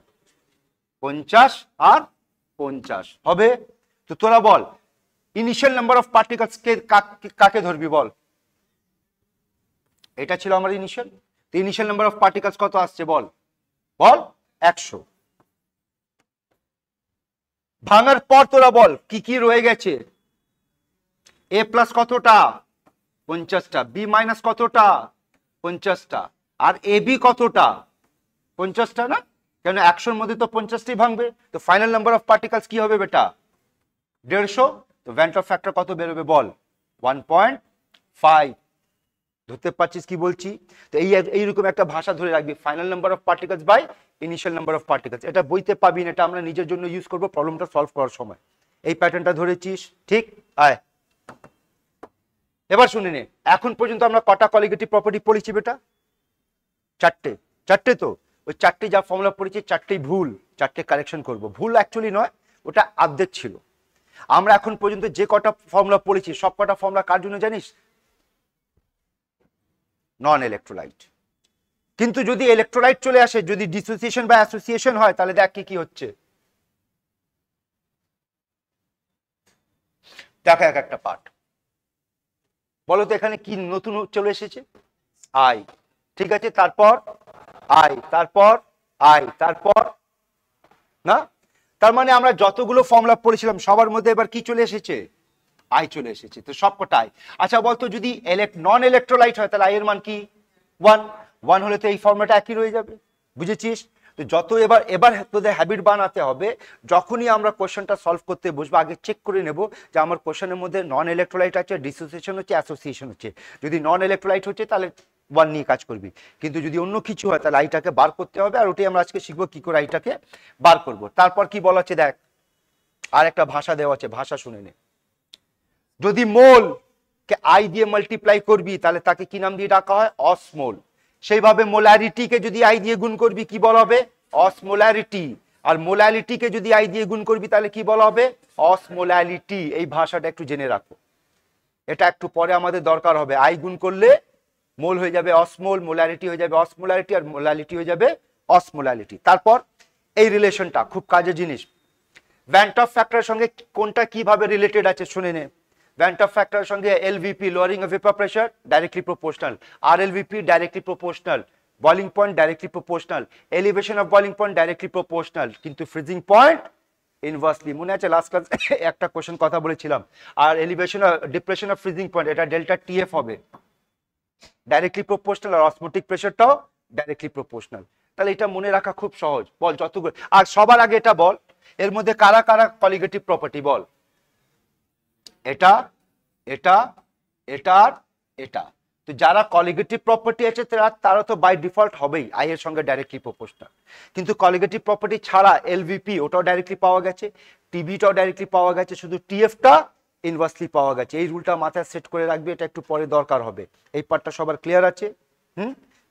50 আর 50 হবে। তো তোরা বল ইনিশিয়াল নাম্বার অফ পার্টিকলস কাকে ধরবি? বল এটা ছিল আমার ইনিশিয়াল। তো ইনিশিয়াল নাম্বার অফ পার্টিকলস কত আসছে? বল বল 100। ভাঙার পর তোরা বল কি কি রয়ে গেছে? এ প্লাস কতটা? 50টা। বি মাইনাস কতটা? 50টা। আর এ বি কতটা? 50টা না? কেন 100-র মধ্যে তো 50টাই ভাঙবে। তো ফাইনাল নাম্বার অফ পার্টিকলস কি হবে বেটা? 150। তো ভ্যান্ট অফ ফ্যাক্টর কত বেরোবে? বল 1.5। ধরতে পারছিস কি বলছি? তো এইরকম একটা ভাষা ধরে রাখবি, final number of particles by initial number of particles. এটা বইতে পাবি না, এটা আমরা নিজের জন্য ইউজ করবো প্রবলেমটা সলভ করার সময়। এই প্যাটার্নটা ধরেছিস? ঠিক। আয় এবার শুনে নে, এখন পর্যন্ত আমরা কটা কলিগেটিভ প্রপার্টি পড়েছি বেটা? 4টে। 4টে তো ওই 4টে যা ফর্মুলা পড়েছি 4টেই ভুল, 4টে কারেকশন করব। ভুল অ্যাকচুয়ালি নয়, ওটা আপডেট ছিল। আমরা এখন পর্যন্ত যে কটা ফর্মুলা পড়েছি সব কটা ফর্মুলা কার জন্য জানিস? Non electrolyte. কিন্তু যদি ইলেকট্রোলাইট চলে আসে, যদি ডিসোসিয়েশন বা অ্যাসোসিয়েশন হয় তাহলে দেখ কি হচ্ছে। দেখা এক একটা পার্ট। বলো তো এখানে কি নতুন চলে এসেছে? আই। ঠিক আছে, তারপর আই, তারপর আই, তারপর না। তার মানে আমরা যতগুলো ফর্মুলা পড়েছিলাম সবার মধ্যে এবার কি চলে এসেছে? আই চলে এসেছে। তো সব কটা আই। আচ্ছা বলতো যদি নন ইলেকট্রোলাইট হয় তাহলে আই এর মান কি? 1। 1 হলে তো এই ফর্মুলাটা একই রয়ে যাবে। বুঝেছিস? তো যত এবার তোদের হ্যাবিট বানাতে হবে, যখনই আমরা কোশ্চেনটা সলভ করতে বসবো আগে চেক করে নেব যে আমার কোশ্চেনের মধ্যে নন ইলেকট্রোলাইট আছে, ডিসোসিয়েশন হচ্ছে, অ্যাসোসিয়েশন হচ্ছে। যদি নন ইলেকট্রোলাইট হচ্ছে তাহলে 1 নিয়ে কাজ করবি, কিন্তু যদি অন্য কিছু হয় তাহলে আইটাকে বার করতে হবে। আর ওটাই আমরা আজকে শিখবো কি করে আইটাকে বার করব। তারপর কি বলা আছে দেখ, আর একটা ভাষা দেওয়া আছে, ভাষা শুনে নে। যদি মোল কে আই দিয়ে মাল্টিপ্লাই করবি তাহলে তাকে কি নাম দিয়ে ডাকা হয়? অসমোল। সেইভাবে মোলারিটিকে যদি আই দিয়ে গুণ করবি কি বলা হবে? অসমোলারিটি। আর মোলালিটিকে যদি আই দিয়ে গুণ করবি তাহলে কি বলা হবে? অসমোলালিটি। এই ভাষাটা একটু জেনে রাখো, এটা একটু পরে আমাদের দরকার হবে। আই গুণ করলে মোল হয়ে যাবে অসমোল, মোলারিটি হয়ে যাবে অসমোলারিটি, আর মোলালিটি হয়ে যাবে অসমোলালিটি। তারপর এই রিলেশনটা খুব কাজের জিনিস। ভ্যান্ট অফ ফ্যাক্টরের সঙ্গে কোনটা কিভাবে রিলেটেড আছে শুনে নে। ভ্যান্ট অফ ফ্যাক্টরের সঙ্গে LVP, lowering of vapour pressure, directly proportional. আর LVP directly proportional. Boiling point directly proportional. Elevation of boiling point directly proportional, কিন্তু ফ্রিজিং পয়েন্ট ইনভার্সলি। মনে আছে লাস্ট ক্লাস একটা কোশ্চেন কথা বলেছিলাম। আর elevation depression of freezing point এটা ডেল্টা টিএফ হবে, ডাইরেক্টলি প্রপোর্শনাল। আর অসমোটিক প্রেশারটাও ডাইরেক্টলি প্রপোর্শনাল। তাহলে এটা মনে রাখা খুব সহজ। বল যতগুলো, আর সবার আগে এটা বল এর মধ্যে কারা কারা কলিগেটিভ প্রপার্টি বল। এটা, এটা, এটা আর এটা। তো যারা কলিগেটিভ প্রপার্টি আছে তারা তো বাই ডিফল্ট হবেই আই এর সঙ্গে ডাইরেক্টলি প্রপোর্শনাল। কিন্তু কলিগেটিভ প্রপার্টি ছাড়া এলভিপি ওটাও ডাইরেক্টলি পাওয়া গেছে, টিবিটাও ডাইরেক্টলি পাওয়া গেছে, শুধু টিএফটা ইনভার্সলি পাওয়া গেছে। এই রুলটা মাথায় সেট করে রাখবি, এটা একটু পরে দরকার হবে। এই পার্টটা সবার ক্লিয়ার আছে?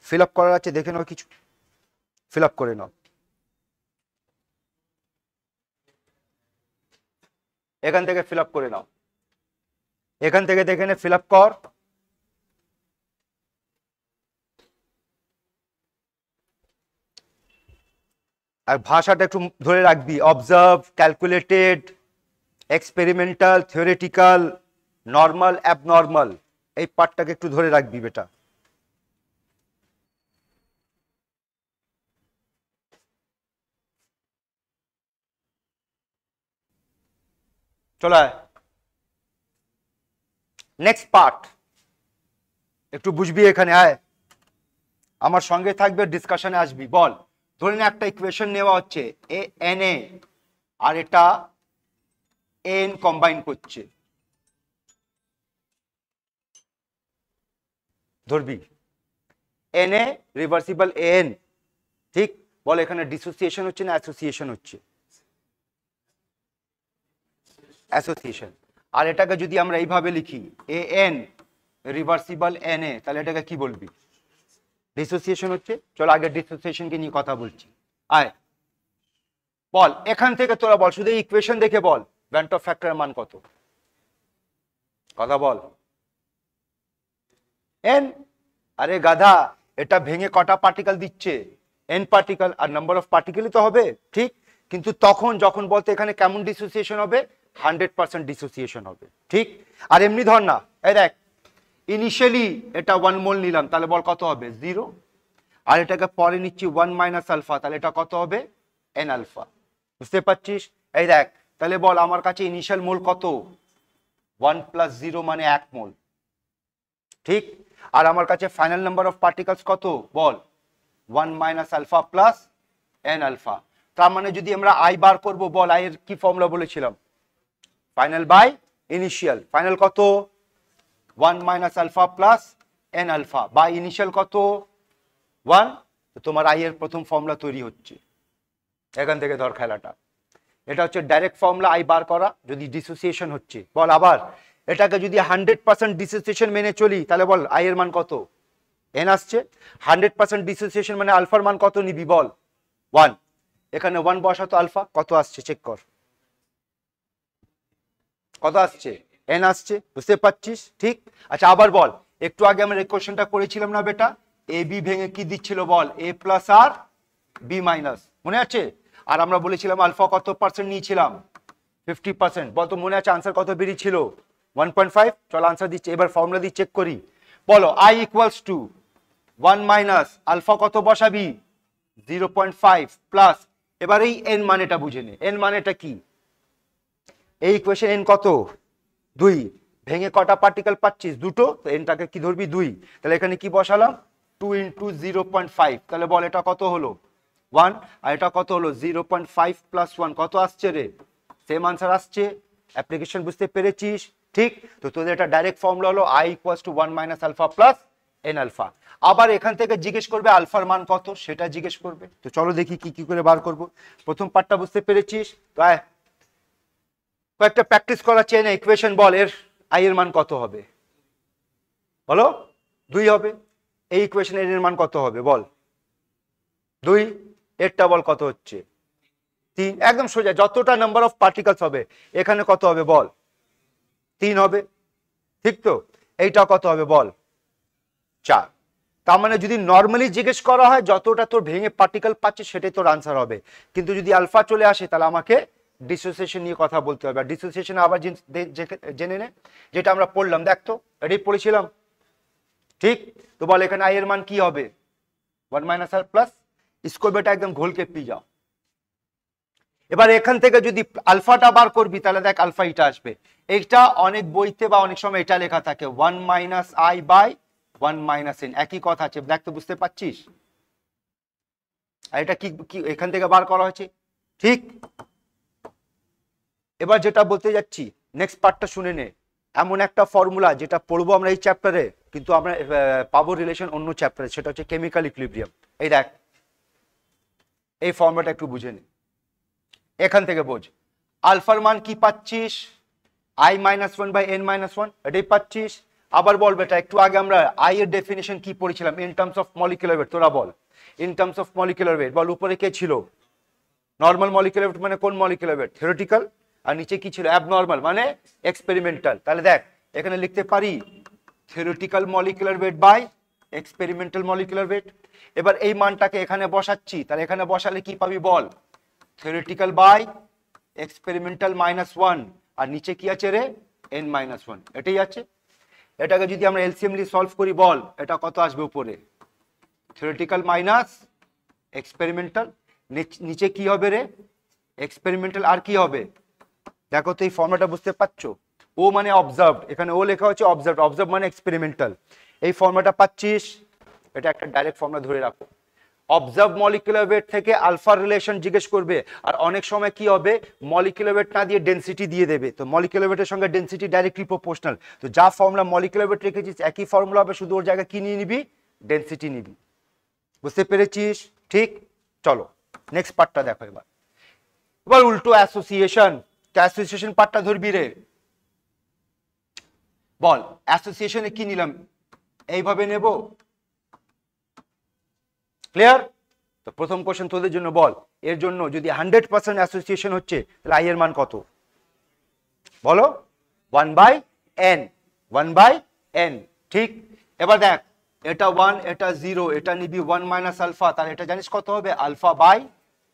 ফিল আপ করার আছে, দেখে নাও কিছু ফিল আপ করে নাও। এখান থেকে ফিল আপ করে নাও, এখান থেকে দেখে নে, ফিল আপ কর। আর ভাষাটা একটু ধরে রাখবি, observe, calculated, experimental, theoretical, normal, abnormal, এই পার্টটাকে একটু ধরে রাখবি বেটা। চলো নেক্সট পার্ট একটু বুঝবি, এখানে আয় আমার সঙ্গে থাকবে, ডিসকাশনে আসবি। বল ধরে নে একটা ইকুয়েশন নেওয়া হচ্ছে, এ এন এ আর এটা এন কম্বাইন করছে, ধরবি এন এ রিভার্সিবল এন, ঠিক? বল এখানে ডিসোসিয়েশন হচ্ছে না অ্যাসোসিয়েশন হচ্ছে? অ্যাসোসিয়েশন। আর এটাকে যদি আমরা এইভাবে লিখি A N reversible N A, তাহলে এটাকে কি বলবি? ডিসোসিয়েশন হচ্ছে। চলো আগে ডিসোসিয়েশনকে নিয়ে কথা বলছি। আয় বল এখান থেকে তোরা বল, শুধু ইকুয়েশন দেখে বল ভ্যান্ট অফ ফ্যাক্টরের মান কত? কথা বল। এন। আরে গাধা, এটা ভেঙে কটা পার্টিকেল দিচ্ছে? N particle. আর নাম্বার অফ পার্টিকেলই তো হবে, ঠিক? কিন্তু তখন যখন বলতে এখানে কেমন ডিসোসিয়েশন হবে? 100% ডিসোসিয়েশন হবে, ঠিক? আর এমনি ধর না, এই দেখ ইনিশিয়ালি এটা 1 মোল নিলাম, তাহলে বল কত হবে? 0। আর এটাকে পরে নিচ্ছি 1 মাইনাস আলফা, তাহলে এটা কত হবে? N alpha. বুঝতে পারছিস? এই দেখ তাহলে বল আমার কাছে ইনিশিয়াল মোল কত? 1 প্লাস 0 মানে 1 মোল, ঠিক? আর আমার কাছে ফাইনাল নাম্বার অফ পার্টিকেলস কত? বল 1 minus alpha plus N alpha. তার মানে যদি আমরা আই বার করব, বল আই এর কি ফর্মুলা বলেছিলাম? Final by initial. ফাইনাল কত? 1 minus alpha plus N alpha by initial কত? 1। তো তোমার আই এর প্রথম ফর্মুলা তৈরি হচ্ছে। এখান থেকে ধর খেলাটা, এটা হচ্ছে ডাইরেক্ট ফর্মুলা আই বার করা যদি ডিসোসিয়েশন হচ্ছে। বল আবার এটাকে যদি 100% ডিসোসিয়েশন মেনে চলি, তাহলে বল আই এর মান কত? এন আসছে। 100% ডিসোসিয়েশন মানে আলফার মান কত নিবি? বল 1। এখানে 1 বসাতো, আলফা কত আসছে চেক কর, কত আসছে? এন আসছে। বুঝতে পারছিস? ঠিক। আচ্ছা আবার বল, একটু আগে আমরা এই কোশ্চেনটা করেছিলাম না বেটা, এ বি ভেঙে কি দিচ্ছিল? বল এ প্লাস আর বি মাইনাস, মনে আছে? আর আমরা বলেছিলাম আলফা কত পার্সেন্ট নিয়েছিলাম? 50%। বল তো মনে আছে আনসার কত বেরিয়েছিল? 1.5। চল আনসার দিচ্ছি, এবার ফর্মুলা দিয়ে চেক করি। বলো i equals to 1 minus alpha কত বসাবি? 0.5 প্লাস, এবার এই এন মানেটা বুঝে নে। এন মানেটা কি? এই ইকুয়েশন এন কত? 2। ভেঙে কটা পার্টিকেল পাচ্ছিস? দুটো। তো এনটাকে কি ধরবি? 2। তাহলে এখানে কি বসালাম? 2 ইন্টু 0.5। তাহলে বল এটা কত হলো? 1। আর এটা কত হলো? 0.5 প্লাস 1 কত আসছে রে? সেম আনসার আসছে। অ্যাপ্লিকেশন বুঝতে পেরেছিস? ঠিক। তো তোদের এটা ডাইরেক্ট ফর্মুলা হলো i equals to 1 minus alpha plus N alpha. আবার এখান থেকে জিজ্ঞেস করবে আলফার মান কত, সেটা জিজ্ঞেস করবে। তো চলো দেখি কি কি করে বার করব। প্রথম পার্টটা বুঝতে পেরেছিস? তো কয়েকটা প্র্যাকটিস করা চেয়ে নে ইকুয়েশন। বল এর আই এর মান কত হবে? বলো 2 হবে। এই ইকুয়েশনে এর মান কত হবে বল? 2। এরটা বল কত হচ্ছে? 3। একদম সোজা, যতটা নাম্বার অফ পার্টিকলস হবে এখানে কত হবে বল? 3 হবে, ঠিক তো? এইটা কত হবে বল? 4। তার মানে যদি নর্মালি জিজ্ঞেস করা হয় যতটা তোর ভেঙে পার্টিকেল পাচ্ছে সেটাই তোর আনসার হবে, কিন্তু যদি আলফা চলে আসে তাহলে আমাকে ডিসোসিয়েশন নিয়ে কথা বলতে হবে। আর ডিসোসিয়েশন আবার জেনে নে, যেটা আমরা পড়লাম, দেখ তো এটাই পড়েছিলাম, ঠিক তো? বল এখানে আই এর মান কি হবে? 1 মাইনাস আর প্লাস স্কোয়ার বেটা একদম ঘোলকে পি যাও। এবার এখান থেকে যদি আলফাটা বার করবি তাহলে দেখ আলফা এটা আসবে। এইটা অনেক বইতে বা অনেক সময় এটা লেখা থাকে 1 minus i by 1 minus n, একই কথা আছে, দেখ তো বুঝতে পারছিস? আর এটা কি এখান থেকে বার করা হয়েছে, ঠিক? এবার যেটা বলতে যাচ্ছি নেক্সট পার্টটা শুনে নে। এমন একটা ফর্মুলা যেটা পড়বো আমরা এই চ্যাপ্টারে, কিন্তু আমরা পাবো রিলেশন অন্য চ্যাপ্টারে, সেটা হচ্ছে কেমিক্যাল ইকুইলিব্রিয়াম। এই দেখ এই ফর্মুলাটা একটু বুঝে নে, এখান থেকে বোঝ। আলফার মান কি পাচ্ছিস? I minus 1 by n minus 1, এটাই পাচ্ছিস। আবার বল বেটা, একটু আগে আমরা আই এর ডেফিনিশন কি পড়েছিলাম in terms of molecular weight? তোরা বল in terms of molecular weight. বল উপরে কে ছিল? নর্মাল মলিকুলার ওয়েট, মানে কোন মলিকুলার ওয়েট? থিওরিটিক্যাল। আর নিচে কি ছিল? অ্যাবনর্মাল, মানে এক্সপেরিমেন্টাল। তাহলে দেখ এখানে লিখতে পারি theoretical molecular weight by experimental molecular weight. এবার এই মানটাকে এখানে বসাচ্ছি, তাহলে এখানে বসালে কি পাবি বল? থিওরিটিক্যাল বাই এক্সপেরিমেন্টাল মাইনাস 1, আর নিচে কি আছে রে? এন মাইনাস 1, এটাই আছে। এটাকে যদি আমরা এলসিএমলি সলভ করি বল এটা কত আসবে উপরে? থিওরিটিক্যাল মাইনাস এক্সপেরিমেন্টাল, নিচে কি হবে রে? এক্সপেরিমেন্টাল। আর কি হবে দেখো তো, এই ফর্মুলাটা বুঝতে পারছো? ও মানে অবজার্ভড, এখানে ও লেখা হচ্ছে অবজার্ভড, অবজার্ভ মানে এক্সপেরিমেন্টাল। এই ফর্মুলাটা পাচ্ছিস? এটা একটা ডাইরেক্ট ফর্মুলা ধরে রাখো। অবজার্ভ মলিকুলার ওয়েট থেকে আলফার রিলেশন জিজ্ঞেস করবে, আর অনেক সময় কি হবে মলিকুলার ওয়েট না দিয়ে ডেনসিটি দিয়ে দেবে, তো মলিকুলার ওয়েটের সঙ্গে ডেনসিটি ডাইরেক্টলি প্রপোর্শনাল। তো যা ফর্মুলা মলিকুলার ওয়েট রেখেছিস একই ফর্মুলা হবে, শুধু ওর জায়গায় কি নিয়ে নিবি? ডেনসিটি নিবি। বুঝতে পেরেছিস? ঠিক, চলো নেক্সট পার্টটা দেখো। এবার উল্টো অ্যাসোসিয়েশন, তো অ্যাসোসিয়েশন পার্টটা ধরবি রে। বল অ্যাসোসিয়েশনে কি নিলাম? এইভাবে নেব, ক্লিয়ার? তো প্রথম কোশ্চেন তোদের জন্য, বল এর জন্য যদি 100% অ্যাসোসিয়েশন হচ্ছে তাহলে আই এর মান কত? বলো 1 বাই এন, 1 বাই এন, ঠিক? এবার দেখ এটা 1 এটা 0, এটা নিবি 1 মাইনাস আলফা, তাহলে এটা জানিস কত হবে? আলফা বাই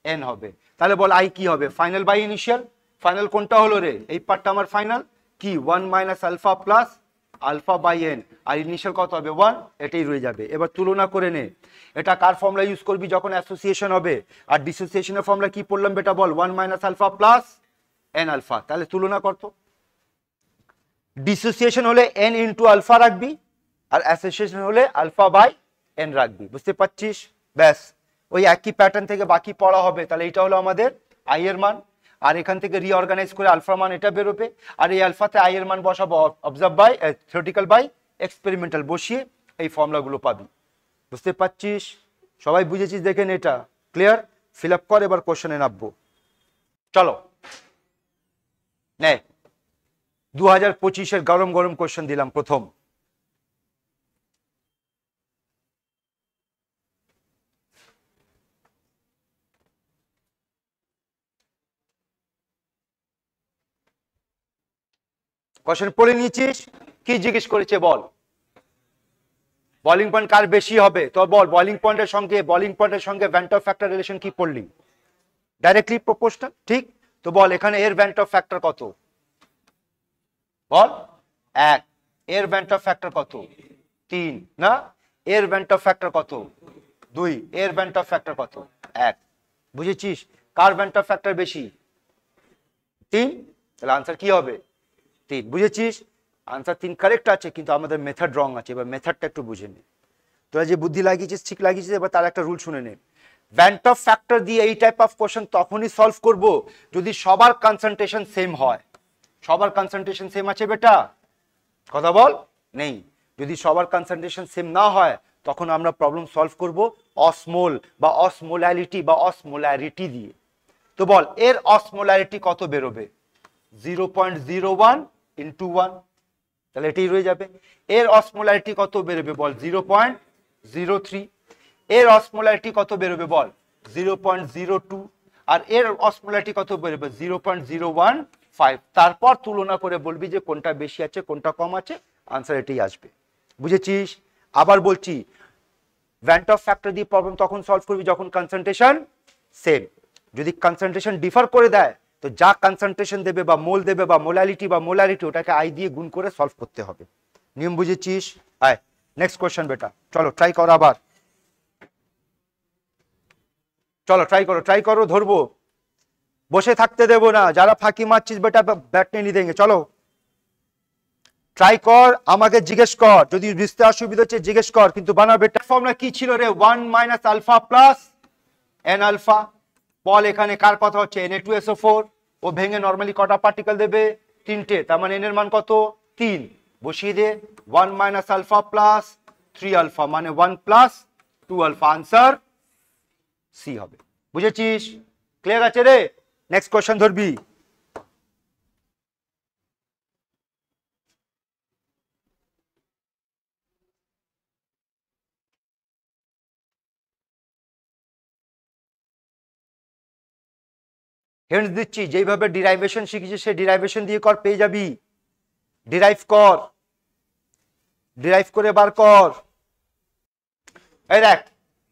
এন হবে। তাহলে বল আই কি হবে? Final by initial. ফাইনাল কোনটা হলো রে? এই পার্টটা আমার ফাইনাল। কি 1 minus alpha plus alpha by n, আর ইনিশিয়াল কত হবে? 1, এটাই রয়ে যাবে। এবার তুলনা করে নে, এটা কার ফর্মুলা ইউজ করবি যখন অ্যাসোসিয়েশন হবে? আর ডিসোসিয়েশনের ফর্মুলা কি পড়লাম বেটা বল? 1 minus alpha plus N alpha. তাহলে তুলনা করতো, ডিসোসিয়েশন হলে এন ইন্টু আলফা রাখবি, আর অ্যাসোসিয়েশন হলে আলফা বাই এন রাখবি। বুঝতে পারছিস? ব্যাস ওই একই প্যাটার্ন থেকে বাকি পড়া হবে। তাহলে এটা হলো আমাদের আই এর মান, আর এখান থেকে রিঅর্গানাইজ করে আলফা মান এটা বেরোবে, আর এই আলফাতে আই এর মান বসাবো observe by theoretical by experimental, বসিয়ে এই ফর্মুলাগুলো পাবি। বুঝতে পারছিস? সবাই বুঝেছিস? দেখেন এটা ক্লিয়ার? ফিল আপ কর, এবার কোশ্চেনে নামবো। চলো নে 2025-এর গরম গরম কোশ্চেন দিলাম প্রথম। কোশ্চেন পড়ে নিয়েছিস? কি জিজ্ঞেস করেছে বল? বলিং পয়েন্ট কার বেশি হবে? তো বল বলিং পয়েন্টের সঙ্গে ভ্যান্ট অফ ফ্যাক্টর রিলেশন কি পড়লি? ডাইরেক্টলি প্রপোর্শনাল, ঠিক? তো বল এখানে এর ভ্যান্ট অফ ফ্যাক্টর কত? বল 1। এর ভ্যান্ট অফ ফ্যাক্টর কত? 3 না? এর ভ্যান্ট অফ ফ্যাক্টর কত? 2। এর ভ্যান্ট অফ ফ্যাক্টর কত? 1। বুঝেছিস? কার ভ্যান্ট অফ ফ্যাক্টর বেশি? 3। তাহলে আনসার কি হবে? 3। বুঝেছিস? আনসার 3 কারেক্ট আছে, কিন্তু আমাদের মেথড রং আছে। এবার মেথডটা একটু বুঝে নে। তোরা যে বুদ্ধি লাগিয়েছিস ঠিক লাগিয়েছিস, এবার তার একটা রুল শুনে নে। ভ্যান্ট অফ ফ্যাক্টর দিয়ে এই টাইপ অফ কোশ্চেন তখনই সলভ করব যদি সবার কনসেন্ট্রেশন সেম হয়। সবার কনসেন্ট্রেশন সেম আছে বেটা? কথা বল। নেই। যদি সবার কনসেন্ট্রেশন সেম না হয় তখন আমরা প্রবলেম সলভ করব অসমোল বা অসমোলারিটি বা অসমোলারিটি দিয়ে। তো বল এর অসমোলারিটি কত বেরোবে? 0.01 × 1। তাহলে এটাই রয়ে যাবে। এর অসমোলারিটি কত বেরোবে বল? 0.03। এর অসমোলারিটি কত বেরোবে বল? 0.02। আর এর অসমোলারিটি কত বেরোবে? 0.015। তারপর তুলনা করে বলবি যে কোনটা বেশি আছে কোনটা কম আছে, আনসার এটাই আসবে। বুঝেছিস? আবার বলছি, ভ্যান্ট অফ ফ্যাক্টর দিয়ে প্রবলেম তখন সলভ করবি যখন কনসেন্ট্রেশন সেম। যদি কনসেন্ট্রেশন ডিফার করে দেয় তো যা কনসেন্ট্রেশন দেবে বা মোল দেবে বা মোলারিটি ওটাকে আই দিয়ে গুণ করে সলভ করতে হবে। নিয়ম বুঝেছিস? আয় নেক্সট কোশ্চেন বেটা, চলো ট্রাই করো আবার, চলো ট্রাই করো, ধরবো, বসে থাকতে দেবো না। যারা ফাঁকি মারছিস বেটা ব্যাট নিয়ে দেঙ্গে, চলো ট্রাই কর, আমাকে জিজ্ঞেস কর, যদি বুঝতে অসুবিধা হচ্ছে জিজ্ঞেস কর, কিন্তু বানাবে। ফর্মুলা কি ছিল রে? 1 minus alpha plus N alpha. বল এখানে কার কথা হচ্ছে? Na2SO4। ও ভেঙে নরমালি কটা পার্টিকেল দেবে? 3টে। তার মানে এন এর মান কত? 3। বসিয়ে দে 1 মাইনাস আলফা প্লাস 3 আলফা মানে 1 প্লাস 2 আলফা, আনসার সি হবে। বুঝেছিস? ক্লিয়ার আছে রে? নেক্সট কোশ্চেন ধরবি। হেন্স দিচ্ছি, যেইভাবে ডিরাইভেশন শিখেছিস সেই ডিরাইভেশন দিয়ে কর, পেয়ে যাবি। ডিরাইভ কর, ডিরাইভ করে বার কর। এই দেখ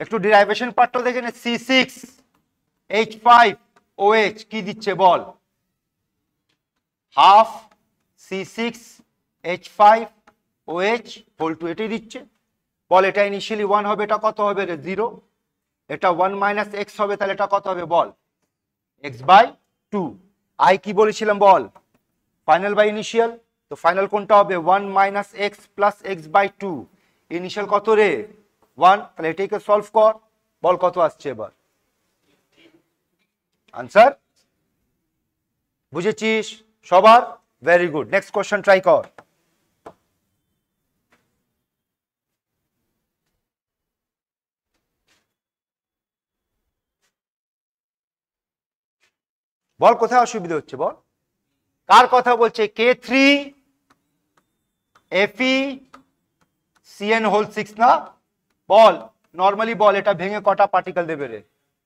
একটু ডিরাইভেশন পার্টটা দেখে নে। C6H5OH কি দিচ্ছে বল? হাফ C6H5OH হোল টু, এটাই দিচ্ছে। বল এটা ইনিশিয়ালি 1 হবে, এটা কত হবে রে? 0। এটা 1 মাইনাস এক্স হবে, তাহলে এটা কত হবে বল? x/2। আই কি বলেছিলাম বল? Final by initial. তো ফাইনাল কোনটা হবে? 1 minus x plus x/2। Initial কত রে? 1। তাহলে এটাকে সলভ কর, বল কত আসছে এবার? আনসার বুঝেছিস সবার? Very good. Next question try কর। বল কোথায় অসুবিধা হচ্ছে বল? কার কথা বলছে? K3FeCN6 না? বল নরমালি বল এটা ভেঙে কটা পার্টিকেল দেবে রে?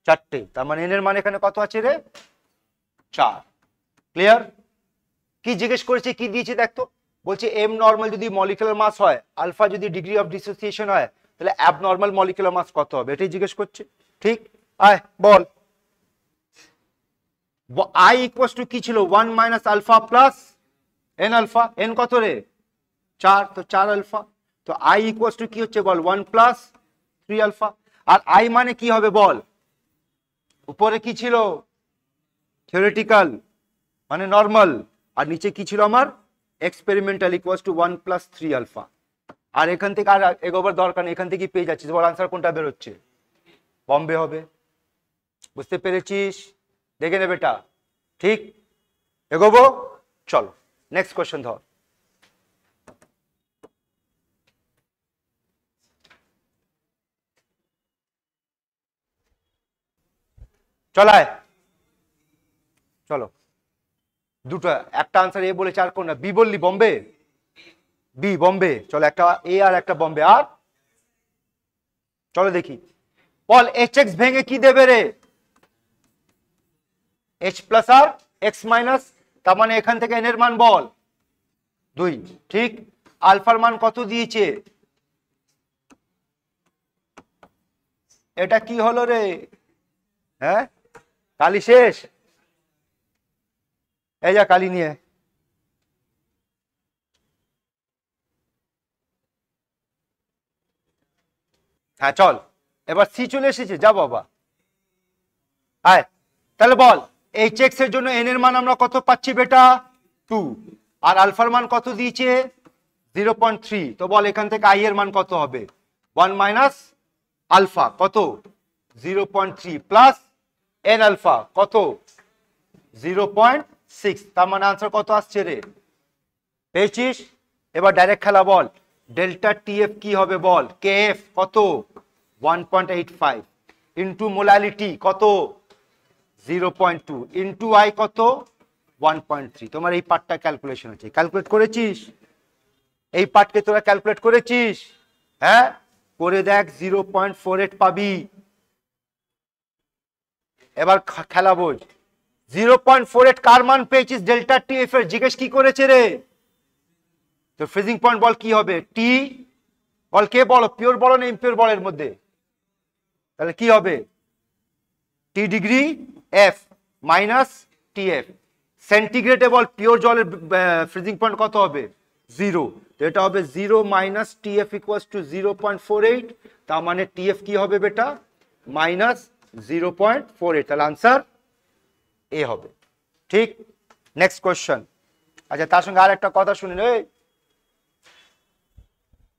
4টে। তার মানে এন এর মান এখানে কত আছে রে? 4। ক্লিয়ার? কি জিজ্ঞেস করেছে, কি দিয়েছে দেখতো? বলছে এম নরমাল যদি মলিকুলার মাস হয়, আলফা যদি ডিগ্রি অফ ডিসোসিয়েশন হয়, তাহলে অ্যাবনর্মাল মলিকুলার মাস কত হবে? এটাই জিজ্ঞেস করছে। ঠিক? আয় বল। I ইকুয়ালস টু কি ছিল? 1 minus alpha plus N alpha. N কত রে? 4। তো 4 আলফা। তো I ইকুয়ালস টু কি হচ্ছে বল? 1 প্লাস 3 আলফা। আর I মানে কি হবে বল? উপরে কি ছিল? থিওরিটিক্যাল মানে নরমাল, আর নিচে কি ছিল আমার? Experimental, equals to 1 plus 3 alpha. আর এখান থেকে আর এগোবার দরকার নেই, এখান থেকে পেয়ে যাচ্ছিস। বল আনসার কোনটা বেরোচ্ছে? বম্বে হবে। বুঝতে পেরেছিস? দেখে নে বেটা। ঠিক? এগোবো, চলো নেক্সট কোশ্চেন ধর। চলায় চলো, দুটো, একটা আনসার এ বলেছে আর কোন না? বি বললি? বম্বে? বি বম্বে। চলো একটা এ আর একটা বম্বে। আর চলো দেখি, বল HX ভেঙে কি দেবে রে? H প্লাস আর X মাইনাস। তার মানে এখান থেকে এন এর মান বল 2। ঠিক? আলফার মান কত দিয়েছে? এটা কি হলো রে? হ্যাঁ কালি শেষ? এই যা কালি নিয়ে। হ্যাঁ চল, এবার সি চলে এসেছে, যা বাবা। আয় তাহলে বল HX এর জন্য এন এর মান আমরা কত পাচ্ছি বেটা? 2। আর আলফার মান কত দিয়েছে? 0.3। তো বল এখান থেকে আই এর মান কত হবে? 1 মাইনাস আলফা কত? 0.3 প্লাস এন আলফা কত? 0.6। তার মানে আনসার কত আসছে রে? পেয়েছিস? এবার ডাইরেক্ট খেলা, বল ডেল্টা টিএফ কি হবে বল? কেএফ কত? 1.85 ইন্টু মোলালিটি কত? 0.2 ইন্টু আই কত? 1.3। তোমার এই পার্টটা ক্যালকুলেশন আছে, ক্যালকুলেট করেছিস? এই পার্টকে তোরা ক্যালকুলেট করেছিস? হ্যাঁ, করে দেখ 0.48 পাবি। এবার খেলা বোঝ। 0.48 কার মান পেয়েছিস? ডেল্টা টি এফ এর। জিজ্ঞেস কি করেছে রে? তো ফ্রিজিং পয়েন্ট বল কি হবে? টি বল, কে বলো, পিওর বলো না ইমপিওর বলের মধ্যে? তাহলে কি হবে? T degree F minus T F. সেন্টিগ্রেডে বল পিওর জলের ফ্রিজিং পয়েন্ট কত হবে? 0। তো এটা হবে 0 minus T F equals to 0.48। তার মানে টি এফ কি হবে বেটা? মাইনাস 0.48। তাহলে আনসার এ হবে। ঠিক। Next question. আচ্ছা, তার সঙ্গে আর একটা কথা শুনে নে।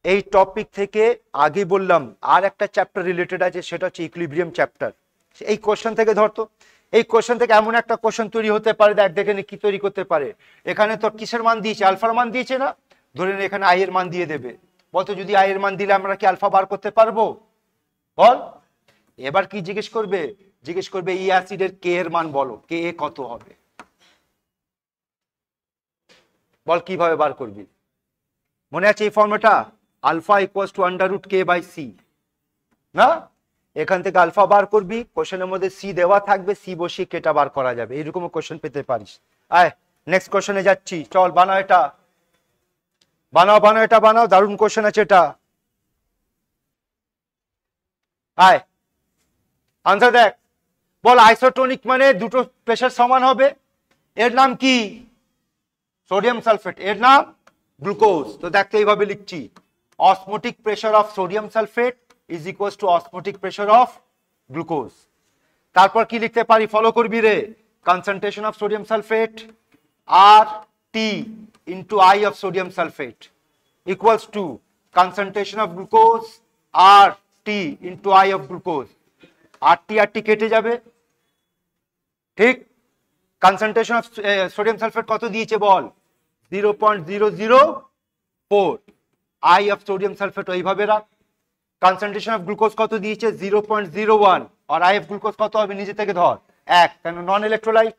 এই টপিক থেকে আগে বললাম আর একটা চ্যাপ্টার রিলেটেড আছে, সেটা হচ্ছে ইকুইলিব্রিয়াম চ্যাপ্টার। এই কোশ্চেন থেকে ধরতো, এই কোশ্চেন থেকে এমন একটা কোশ্চেন তৈরি হতে পারে, দেখ দেখে নে কি তৈরি করতে পারে। এখানে তোর কিসের মান দিয়েছে? আলফার মান দিয়েছে না? ধরে নে এখানে আই এর মান দিয়ে দেবে। বলতো যদি আই এর মান দিলে আমরা কি আলফা বার করতে পারবো? বল। এবার কি জিজ্ঞেস করবে? জিজ্ঞেস করবে এই অ্যাসিডের কে এর মান বলো, কে এ কত হবে? বল কিভাবে বার করবি? মনে আছে এই ফর্মুলাটা? Alpha equals to under root K by C না? এখান থেকে আলফা বার করবি, কোশ্চেনের মধ্যে সি দেওয়া থাকবে, সি বসিয়ে কেটা বার করা যাবে। এইরকম কোশ্চেন পেতে পারিস। আয় নেক্সট কোশ্চেনে যাচ্ছি, চল বানাও এটা, বানাও বানাও এটা বানাও, দারুণ কোশ্চেন আছে এটা। আয় আনসার দেখ। বল আইসোটোনিক মানে দুটো প্রেসার সমান হবে, এর নাম কি? সোডিয়াম সালফেট, এর নাম গ্লুকোজ। তো দেখতে এইভাবে লিখছি, osmotic pressure of sodium sulphate is equals to osmotic pressure of glucose. তারপর কি লিখতে পারি? ফলো করবি রে। Concentration of sodium sulphate R T into I of sodium sulphate equals to concentration of glucose R T into I of glucose. R T কেটে যাবে। ঠিক। কনসেন্ট্রেশন অফ সোডিয়াম সালফেট কত দিয়েছে বল? 0.004। আই অফ সোডিয়াম সালফেট ওইভাবে রাখ। কনসেন্ট্রেশন অফ গ্লুকোজ কত দিয়েছে? 0.01। আর আই অফ গ্লুকোজ কত হবে? নিজে থেকে ধর 1, কেন নন ইলেকট্রোলাইট।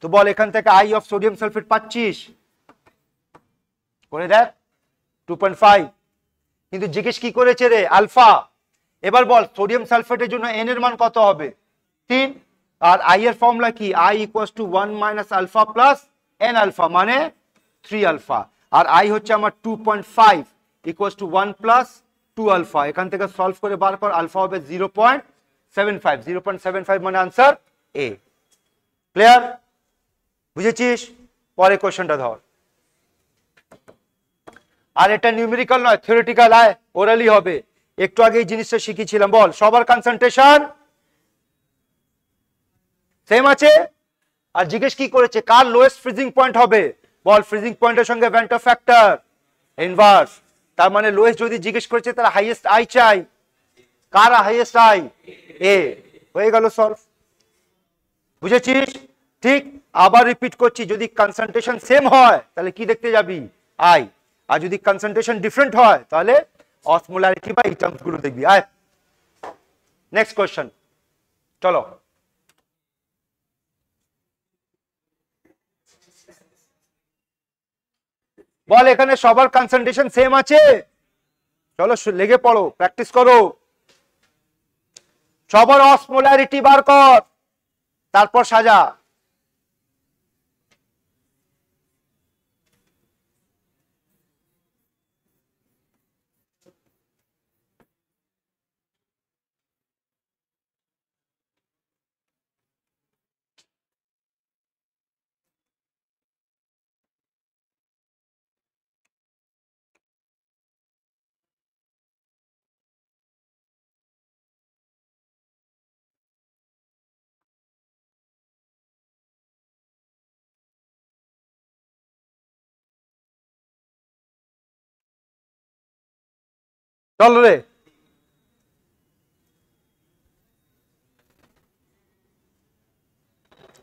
তো বল এখান থেকে আই অফ সোডিয়াম সালফেট পাচ্ছিস? করে দেখ 2.5। কিন্তু জিজ্ঞেস কি করেছে রে? আলফা। এবার বল সোডিয়াম সালফেটের জন্য এন এর মান কত হবে? 3। আর আই এর ফর্মুলা কি? I equals to 1 minus alpha plus N alpha মানে 3 আলফা। আর আই হচ্ছে আমার 2.5 ইকুয়ালস টু 1 প্লাস 2 আলফা। এখান থেকে সলভ করে বার কর, আলফা হবে 0.75। 0.75 মানে আনসার এ। ক্লিয়ার? বুঝেছিস? পরে কোশ্চেনটা ধর। আর এটা নিউমেরিক্যাল নয়, থিওরিটিক্যাল। আয় ওরালি হবে। একটু আগে এই জিনিসটা শিখিয়েছিলাম। বল সবার কনসেন্ট্রেশন সেম আছে। আর জিজ্ঞেস কি করেছে? কার লোয়েস্ট ফ্রিজিং পয়েন্ট হবে? বল ফ্রিজিং পয়েন্টের সঙ্গে ভ্যান্টো ফ্যাক্টর ইনভার্স। তার মানে লোয়েস্ট যদি জিজ্ঞেস করেছে তাহলে হাইয়েস্ট আই চাই। কার হাইয়েস্ট আই? এ। হয়ে গেল সলভ। বুঝেছিস? ঠিক। আবার রিপিট করছি, যদি কনসেন্ট্রেশন সেম হয় তাহলে কি দেখতে যাবি? আই। আর যদি কনসেন্ট্রেশন ডিফারেন্ট হয় তাহলে অসমোলারিটি বা এই টার্মস গুলো দেখবি। আয় নেক্সট কোশ্চেন, চলো। বল এখানে সবার কনসেন্ট্রেশন সেম আছে? চলো লেগে পড়ো, প্র্যাকটিস করো। সবার অসমোলারিটি বার কর, তারপর সাজা। চল রে।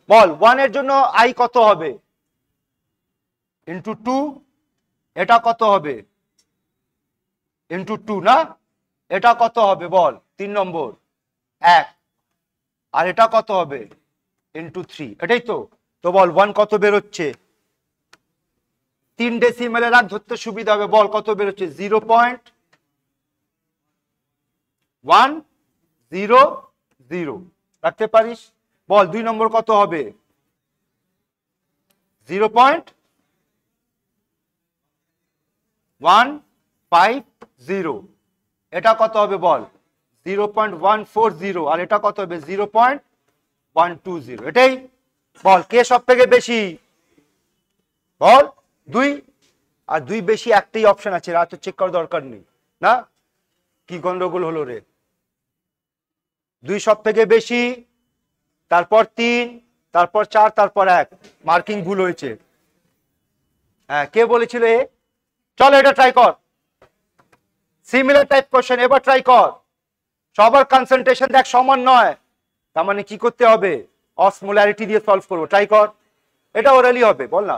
বল 1 এর জন্য আই কত হবে? ইন্টু 2। এটা কত হবে? ইন্টু 2 না? এটা কত হবে বল? 3 নম্বর 1। আর এটা কত হবে? ইন্টু 3। এটাই তো। তো বল 1 কত বেরোচ্ছে? 3 ডেসিমেলে রাখ, ধরতে সুবিধা হবে। বল কত বেরোচ্ছে? 0.100 রাখতে পারিস? বল 2 নম্বর কত হবে? 0.150। এটা কত হবে বল? 0.140। আর এটা কত হবে? 0.120। এটাই বল কে সব থেকে বেশি? বল 2। আর 2 বেশি একটাই অপশন আছে, রাত চেক করার দরকার নেই না। কি গন্ডগোল হলো রে? 2 সব থেকে বেশি, তারপর 3, তারপর 4, তারপর 1। মার্কিং ভুল হয়েছে। হ্যাঁ, কে বলেছিল এ? চলো এটা ট্রাই কর, সিমিলার টাইপ কোশ্চেন। এবার ট্রাই কর। সবার কনসেন্ট্রেশন দেখ সমান নয়, তার মানে কি করতে হবে? অসমোলারিটি দিয়ে সলভ করবো। ট্রাই কর, এটা ওরালি হবে। বল না,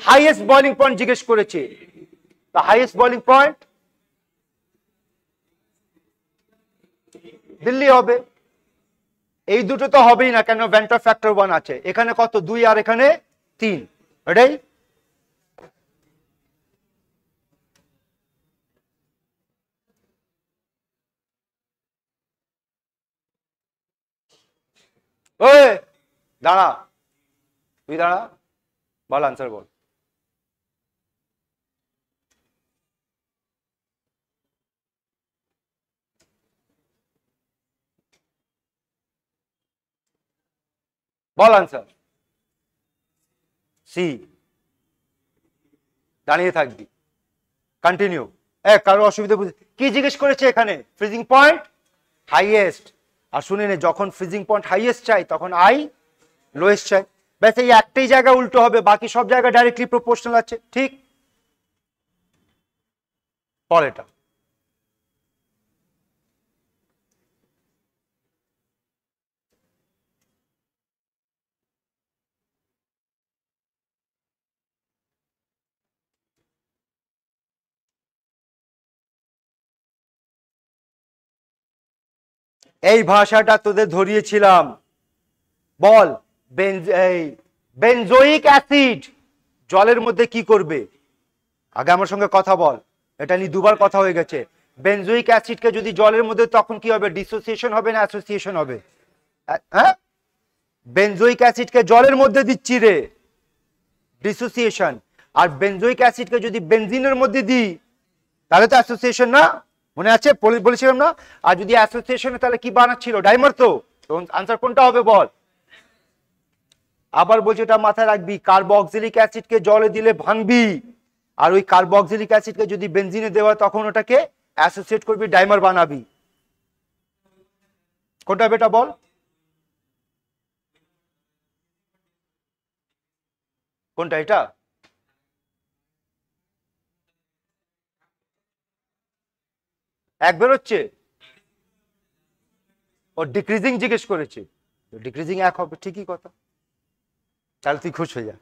হাইয়েস্ট বয়লিং পয়েন্ট জিজ্ঞেস করেছে। The highest boiling point Delhi হবে। এই দুটো তো হবেই না, কেন? ভেন্টার ফ্যাক্টর 1 আছে। এখানে কত? 2 আর এখানে 3। এটাই ওই দাঁড়া, তুই দাঁড়া, বল আনসার বল। বল আনসার। সি। দাঁড়িয়ে থাকবি, কন্টিনিউ। কারো অসুবিধা কি জিজ্ঞেস করেছে এখানে? Freezing point highest. আর শুনে নে, যখন ফ্রিজিং পয়েন্ট হাইয়েস্ট চাই তখন আই লোয়েস্ট চাই। ব্যাস এই একটাই জায়গা উল্টো হবে, বাকি সব জায়গায় ডাইরেক্টলি প্রপোর্শনাল আছে। ঠিক? বল এটা। এই ভাষাটা তোদের ধরিয়েছিলাম। বল, বেনজোইক অ্যাসিড জলের মধ্যে কি করবে? আগে আমার সঙ্গে কথা বল, এটা নিয়ে দুবার কথা হয়ে গেছে। বেনজোইক অ্যাসিডকে যদি জলের মধ্যে, তখন কি হবে? ডিসোসিয়েশন হবে না অ্যাসোসিয়েশন হবে? হ্যাঁ, বেনজোইক অ্যাসিডকে জলের মধ্যে দিচ্ছি রে, ডিসোসিয়েশন। আর বেনজোইক অ্যাসিডকে যদি বেনজিনের মধ্যে দিই তাহলে তো অ্যাসোসিয়েশন না? মনে আছে বলেছিলাম না? আর যদি অ্যাসোসিয়েশনে তাহলে কি বানাচ্ছিল? ডাইমার। তো আনসার কোনটা হবে বল? আবার বলছি, এটা মাথায় রাখবি, কার্বক্সিলিক অ্যাসিডকে জলে দিলে ভাঙবি, আর ওই কার্বক্সিলিক অ্যাসিডকে যদি বেনজিনে দেওয়া তখন ওটাকে অ্যাসোসিয়েট করবি, ডাইমার বানাবি। কোনটা বেটা বল? কোনটা এটা? এক বেরোচ্ছে। ও ডিক্রিজিং জিজ্ঞেস করেছে, ডিক্রিজিং 1 হবে। ঠিকই কথা, তাহলে তুই খুশ হয়ে যা।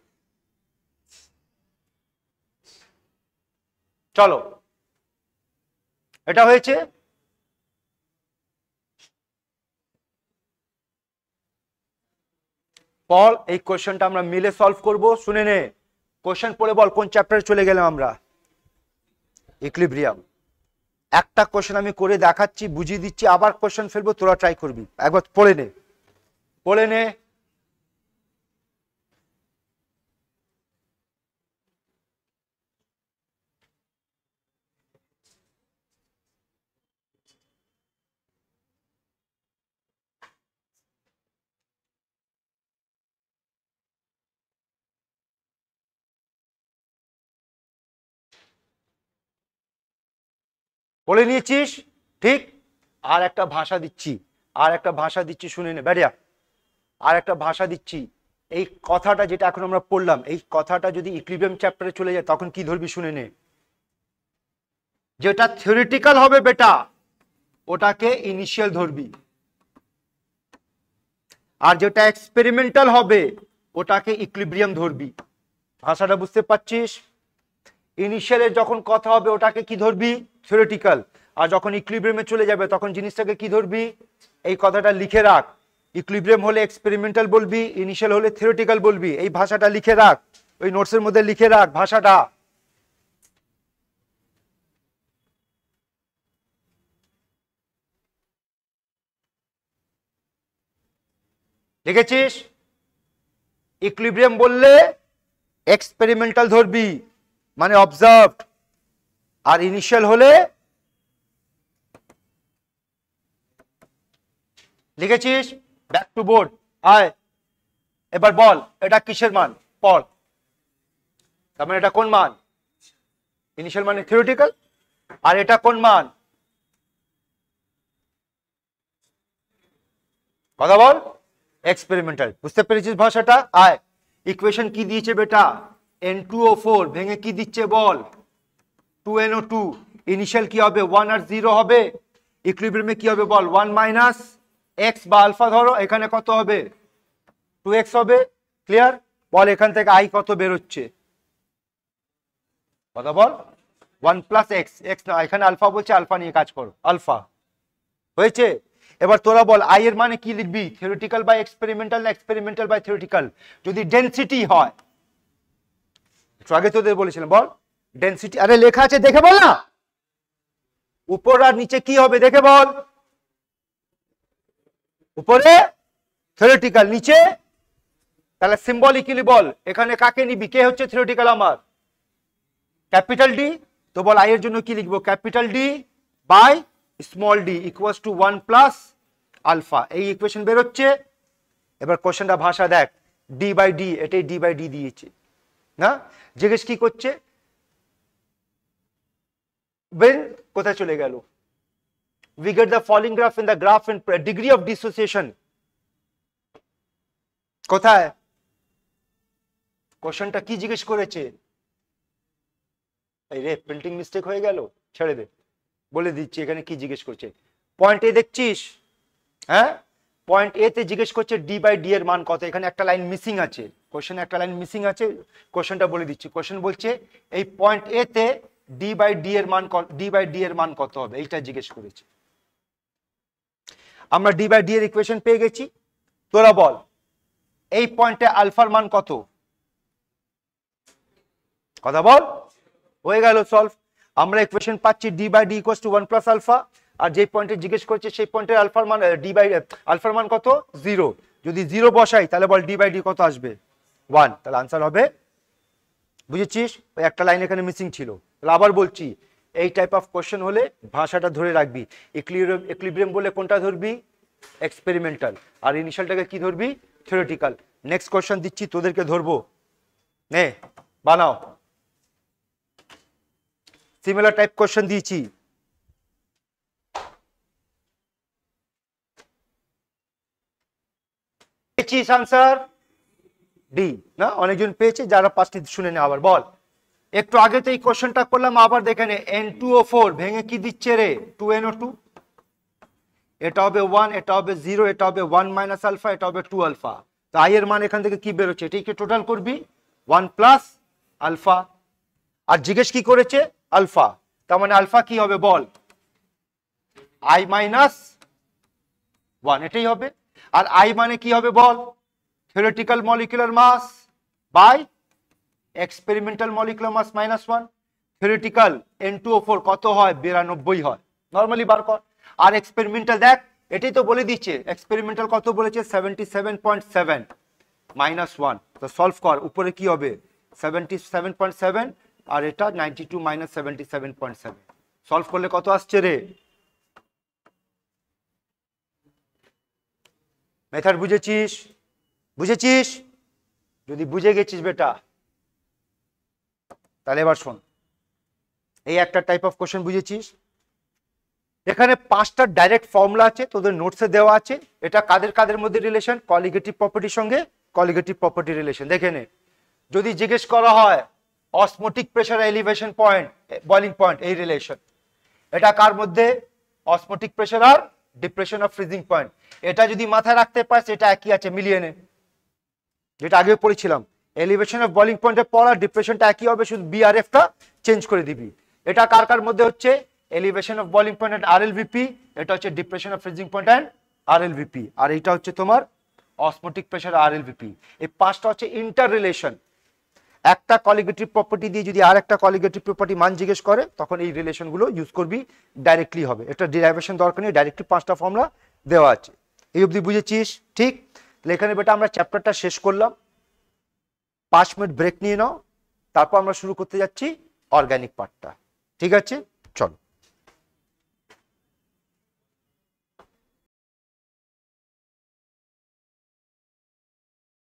চলো, এটা হয়েছে। বল, এই কোশ্চেনটা আমরা মিলে সলভ করব। শুনে নে, কোশ্চেন পড়ে বল কোন চ্যাপ্টারে চলে গেলাম আমরা? ইকুইলিব্রিয়াম। একটা কোশ্চেন আমি করে দেখাচ্ছি, বুঝিয়ে দিচ্ছি, আবার কোশ্চেন ফেলবো, তোরা ট্রাই করবি। একবার পড়ে নে, পড়ে নে। বলে নিয়েছিস? ঠিক। আর একটা ভাষা দিচ্ছি, আর একটা ভাষা দিচ্ছি, শুনে নে ব্যারিয়া। আর একটা ভাষা দিচ্ছি। এই কথাটা যেটা এখন আমরা পড়লাম, এই কথাটা যদি ইকুইলিব্রিয়াম চ্যাপ্টারে চলে যায় তখন কি ধরবি? শুনে নে। যেটা থিওরিটিক্যাল হবে বেটা, ওটাকে ইনিশিয়াল ধরবি। আর যেটা এক্সপেরিমেন্টাল হবে ওটাকে ইকুইলিব্রিয়াম ধরবি। ভাষাটা বুঝতে পারছিস? ইনিশিয়ালের যখন কথা হবে ওটাকে কি ধরবি? থিওরিটিক্যাল। আর যখন ইকুইলিব্রিয়ামে চলে যাবে তখন জিনিসটাকে কি ধরবি? এই কথাটা লিখে রাখ। ইকুইলিব্রিয়াম হলে এক্সপেরিমেন্টাল বলবি, ইনিশিয়াল হলে থিওরিটিক্যাল বলবি। এই ভাষাটা লিখে রাখ। ওই নোটসের মধ্যে লিখে রাখ ভাষাটা। লিখেছিস? ইকুইলিব্রিয়াম বললে এক্সপেরিমেন্টাল ধরবি, মানে অবজার্ভড, আর ইনিশিয়াল হলে লিখেছিস? ব্যাক টু বোর্ড আয়। এবার বল এটা কিসের মান, পড়। তার মানে এটা কোন মান? ইনিশিয়াল মানে থিওরিটিক্যাল। আর এটা কোন মান? কথা বল, এক্সপেরিমেন্টাল। বুঝতে পেরেছিস ভাষাটা? আয়, ইকুয়েশন কি দিয়েছে বেটা? N2O4 ভেঙে কি দিচ্ছে বল? 2NO2। ইনিশিয়াল কি হবে? 1 আর 0 হবে। ইকুইলিব্রিয়ামে কি হবে বল? 1 মাইনাস x বা আলফা ধরো, এখানে কত হবে? 2x হবে। ক্লিয়ার? বল এখান থেকে i কত বেরোচ্ছে? কথা বল। 1 প্লাস x, x না, এখানে আলফা বলছে, আলফা নিয়ে কাজ করো, আলফা হয়েছে। এবার তোরা বল i এর মানে কি লিখবি? থিওরিটিক্যাল বাই এক্সপেরিমেন্টাল না এক্সপেরিমেন্টাল বাই থিওরিটিক্যাল? যদি ডেনসিটি হয়, একটু আগে তোদের বলেছিলাম, বল ডেনসিটি। আরে লেখা আছে দেখে বল না, উপর আর নিচে কি হবে দেখে বল। উপরে থিওরিটিক্যাল, নিচে তাহলে সিম্বলিক্যালি বল এখানে কাকে নিবি? কে হচ্ছে থিওরিটিক্যাল আমার? Capital D. তো বল i এর জন্য কি লিখবো? Capital D by small d equals to 1 plus alpha. এই ইকুয়েশন বের হচ্ছে। এবার কোশ্চেনটা ভাষা দেখ, ডি বাই ডি, এটাই ডি বাই ডি দিয়েছে না। জিজ্ঞেস কি করছে? when কোথায় চলে গেল? we get the falling graph in the graph and degree of dissociation কোথায়? কোশ্চেনটা কি জিজ্ঞেস করেছে? এই রে প্রিন্টিং মিস্টেক হয়ে গেল, ছেড়ে দে, বলে দিচ্ছি এখানে কি জিজ্ঞেস করছে। পয়েন্ট এ দেখছিস? হ্যাঁ, পয়েন্ট এ তে জিজ্ঞেস করছে ডি বাই ডি এর মান কত। এখানে একটা লাইন মিসিং আছে, কোশ্চেনে একটা লাইন মিসিং আছে, কোশ্চেনটা বলে দিচ্ছি। কোশ্চেন বলছে এই পয়েন্ট এ তে ডি বাই ডি এর মান কত হবে, এইটা জিজ্ঞেস করেছে। আমরা ডি বাই ডি এর ইকুয়েশন পেয়ে গেছি। তোরা বল এই পয়েন্টে আলফার মান কত? কথা বল, হয়ে গেল সলভ। আমরা ইকুয়েশন পাচ্ছি D by D equals to 1 plus alpha, আর যে পয়েন্টে জিজ্ঞেস করছে সেই পয়েন্টের আলফার মান ডি বাই আলফার মান কত? 0। যদি 0 বসাই তাহলে বল ডি বাই ডি কত আসবে? 1। তাহলে আনসার হবে, বুঝেছিস? ওই একটা লাইন এখানে মিসিং ছিল। তাহলে আবার বলছি, এই টাইপ অফ কোশ্চেন হলে ভাষাটা ধরে রাখবি। ইকুইলিব্রিয়াম বলে কোনটা ধরবি? এক্সপেরিমেন্টাল। আর ইনিশিয়ালটাকে কি ধরবি? থিওরিটিক্যাল। নেক্সট কোশ্চেন দিচ্ছি, তোদেরকে ধরবো, নে বানাও। সিমিলার টাইপ কোশ্চেন দিয়েছি। পেয়েছিস আনসার? ডি না? অনেকজন পেয়েছে, যারা পাঁচটি শুনে নে আবার বল। একটু আগে তো এই কোশ্চেনটা করলাম, আবার দেখে নে। N2O4 ভেঙে কি দিচ্ছে রে? 2NO2। এটা হবে 1, এটা হবে 0, এটা হবে 1 মাইনাস আলফা, এটা হবে 2 আলফা। তো i এর মান এখান থেকে কি বেরোচ্ছে? এটাকে টোটাল করবি 1 প্লাস আলফা। আর জিজ্ঞেস কি করেছে? আলফা। তার মানে আলফা কি হবে বল? i মাইনাস 1, এটাই হবে। আর i মানে কি হবে বল? Theoretical molecular mass by experimental molecular mass minus 1। Theoretical N2O4 কত হয়? 92 হয়, নরমালি বার কর। আর এক্সপেরিমেন্টাল দেখ, এটাই তো বলে দিচ্ছে। এক্সপেরিমেন্টাল কত বলেছে? 77.7 মাইনাস 1। তো সলভ কর, উপরে কি হবে? 77.7 আর এটা 92 মাইনাস 77.7। সলভ করলে কত আসছে রে? মেথড বুঝেছিস? বুঝেছিস? যদি বুঝে গেছিস বেটা, তাহলে এবার শোন, এই একটা টাইপ অফ কোশ্চেন বুঝেছিস। এখানে 5টা ডাইরেক্ট ফর্মুলা আছে, তোদের নোটসে দেওয়া আছে। এটা কাদের কাদের মধ্যে রিলেশন? কলিগেটিভ প্রপার্টির সঙ্গে কলিগেটিভ প্রপার্টি রিলেশন। দেখে নে। যদি জিজ্ঞেস করা হয় osmotic pressure elevation point, boiling point, এই রিলেশন, এটা কার মধ্যে? অসমোটিক প্রেসার আর ডিপ্রেশন অফ ফ্রিজিং পয়েন্ট। এটা যদি মাথায় রাখতে পারিস, এটা একই আছে, মিলিয়ে নে। যেটা আগে পড়েছিলাম, এলিভেশন অফ বয়লিং পয়েন্টের পর আর ডিপ্রেশনটা একই হবে, শুধু বিআরএফটা চেঞ্জ করে দিবি। এটা কার কার মধ্যে হচ্ছে? Elevation of boiling point and RLVP, এটা হচ্ছে depression of freezing point and RLVP, আর এটা হচ্ছে তোমার অসমোটিক প্রেসার আরএলভিপি। এই 5টা হচ্ছে ইন্টার রিলেশন। একটা কলিগেটিভ প্রপার্টি দিয়ে যদি আর একটা কলিগেটিভ প্রপার্টি মান জিজ্ঞেস করে তখন এই রিলেশনগুলো ইউজ করবি, ডাইরেক্টলি হবে। এটা ডিরাইভেশন দরকার নেই, ডাইরেক্টলি 5টা ফর্মুলা দেওয়া আছে। এই অবধি বুঝেছিস? ঠিক। তাহলে এখানে বেটা আমরা চ্যাপ্টারটা শেষ করলাম। 5 মিনিট ব্রেক নিয়ে নাও, তারপর আমরা শুরু করতে যাচ্ছি অর্গানিক পার্টটা। ঠিক আছে?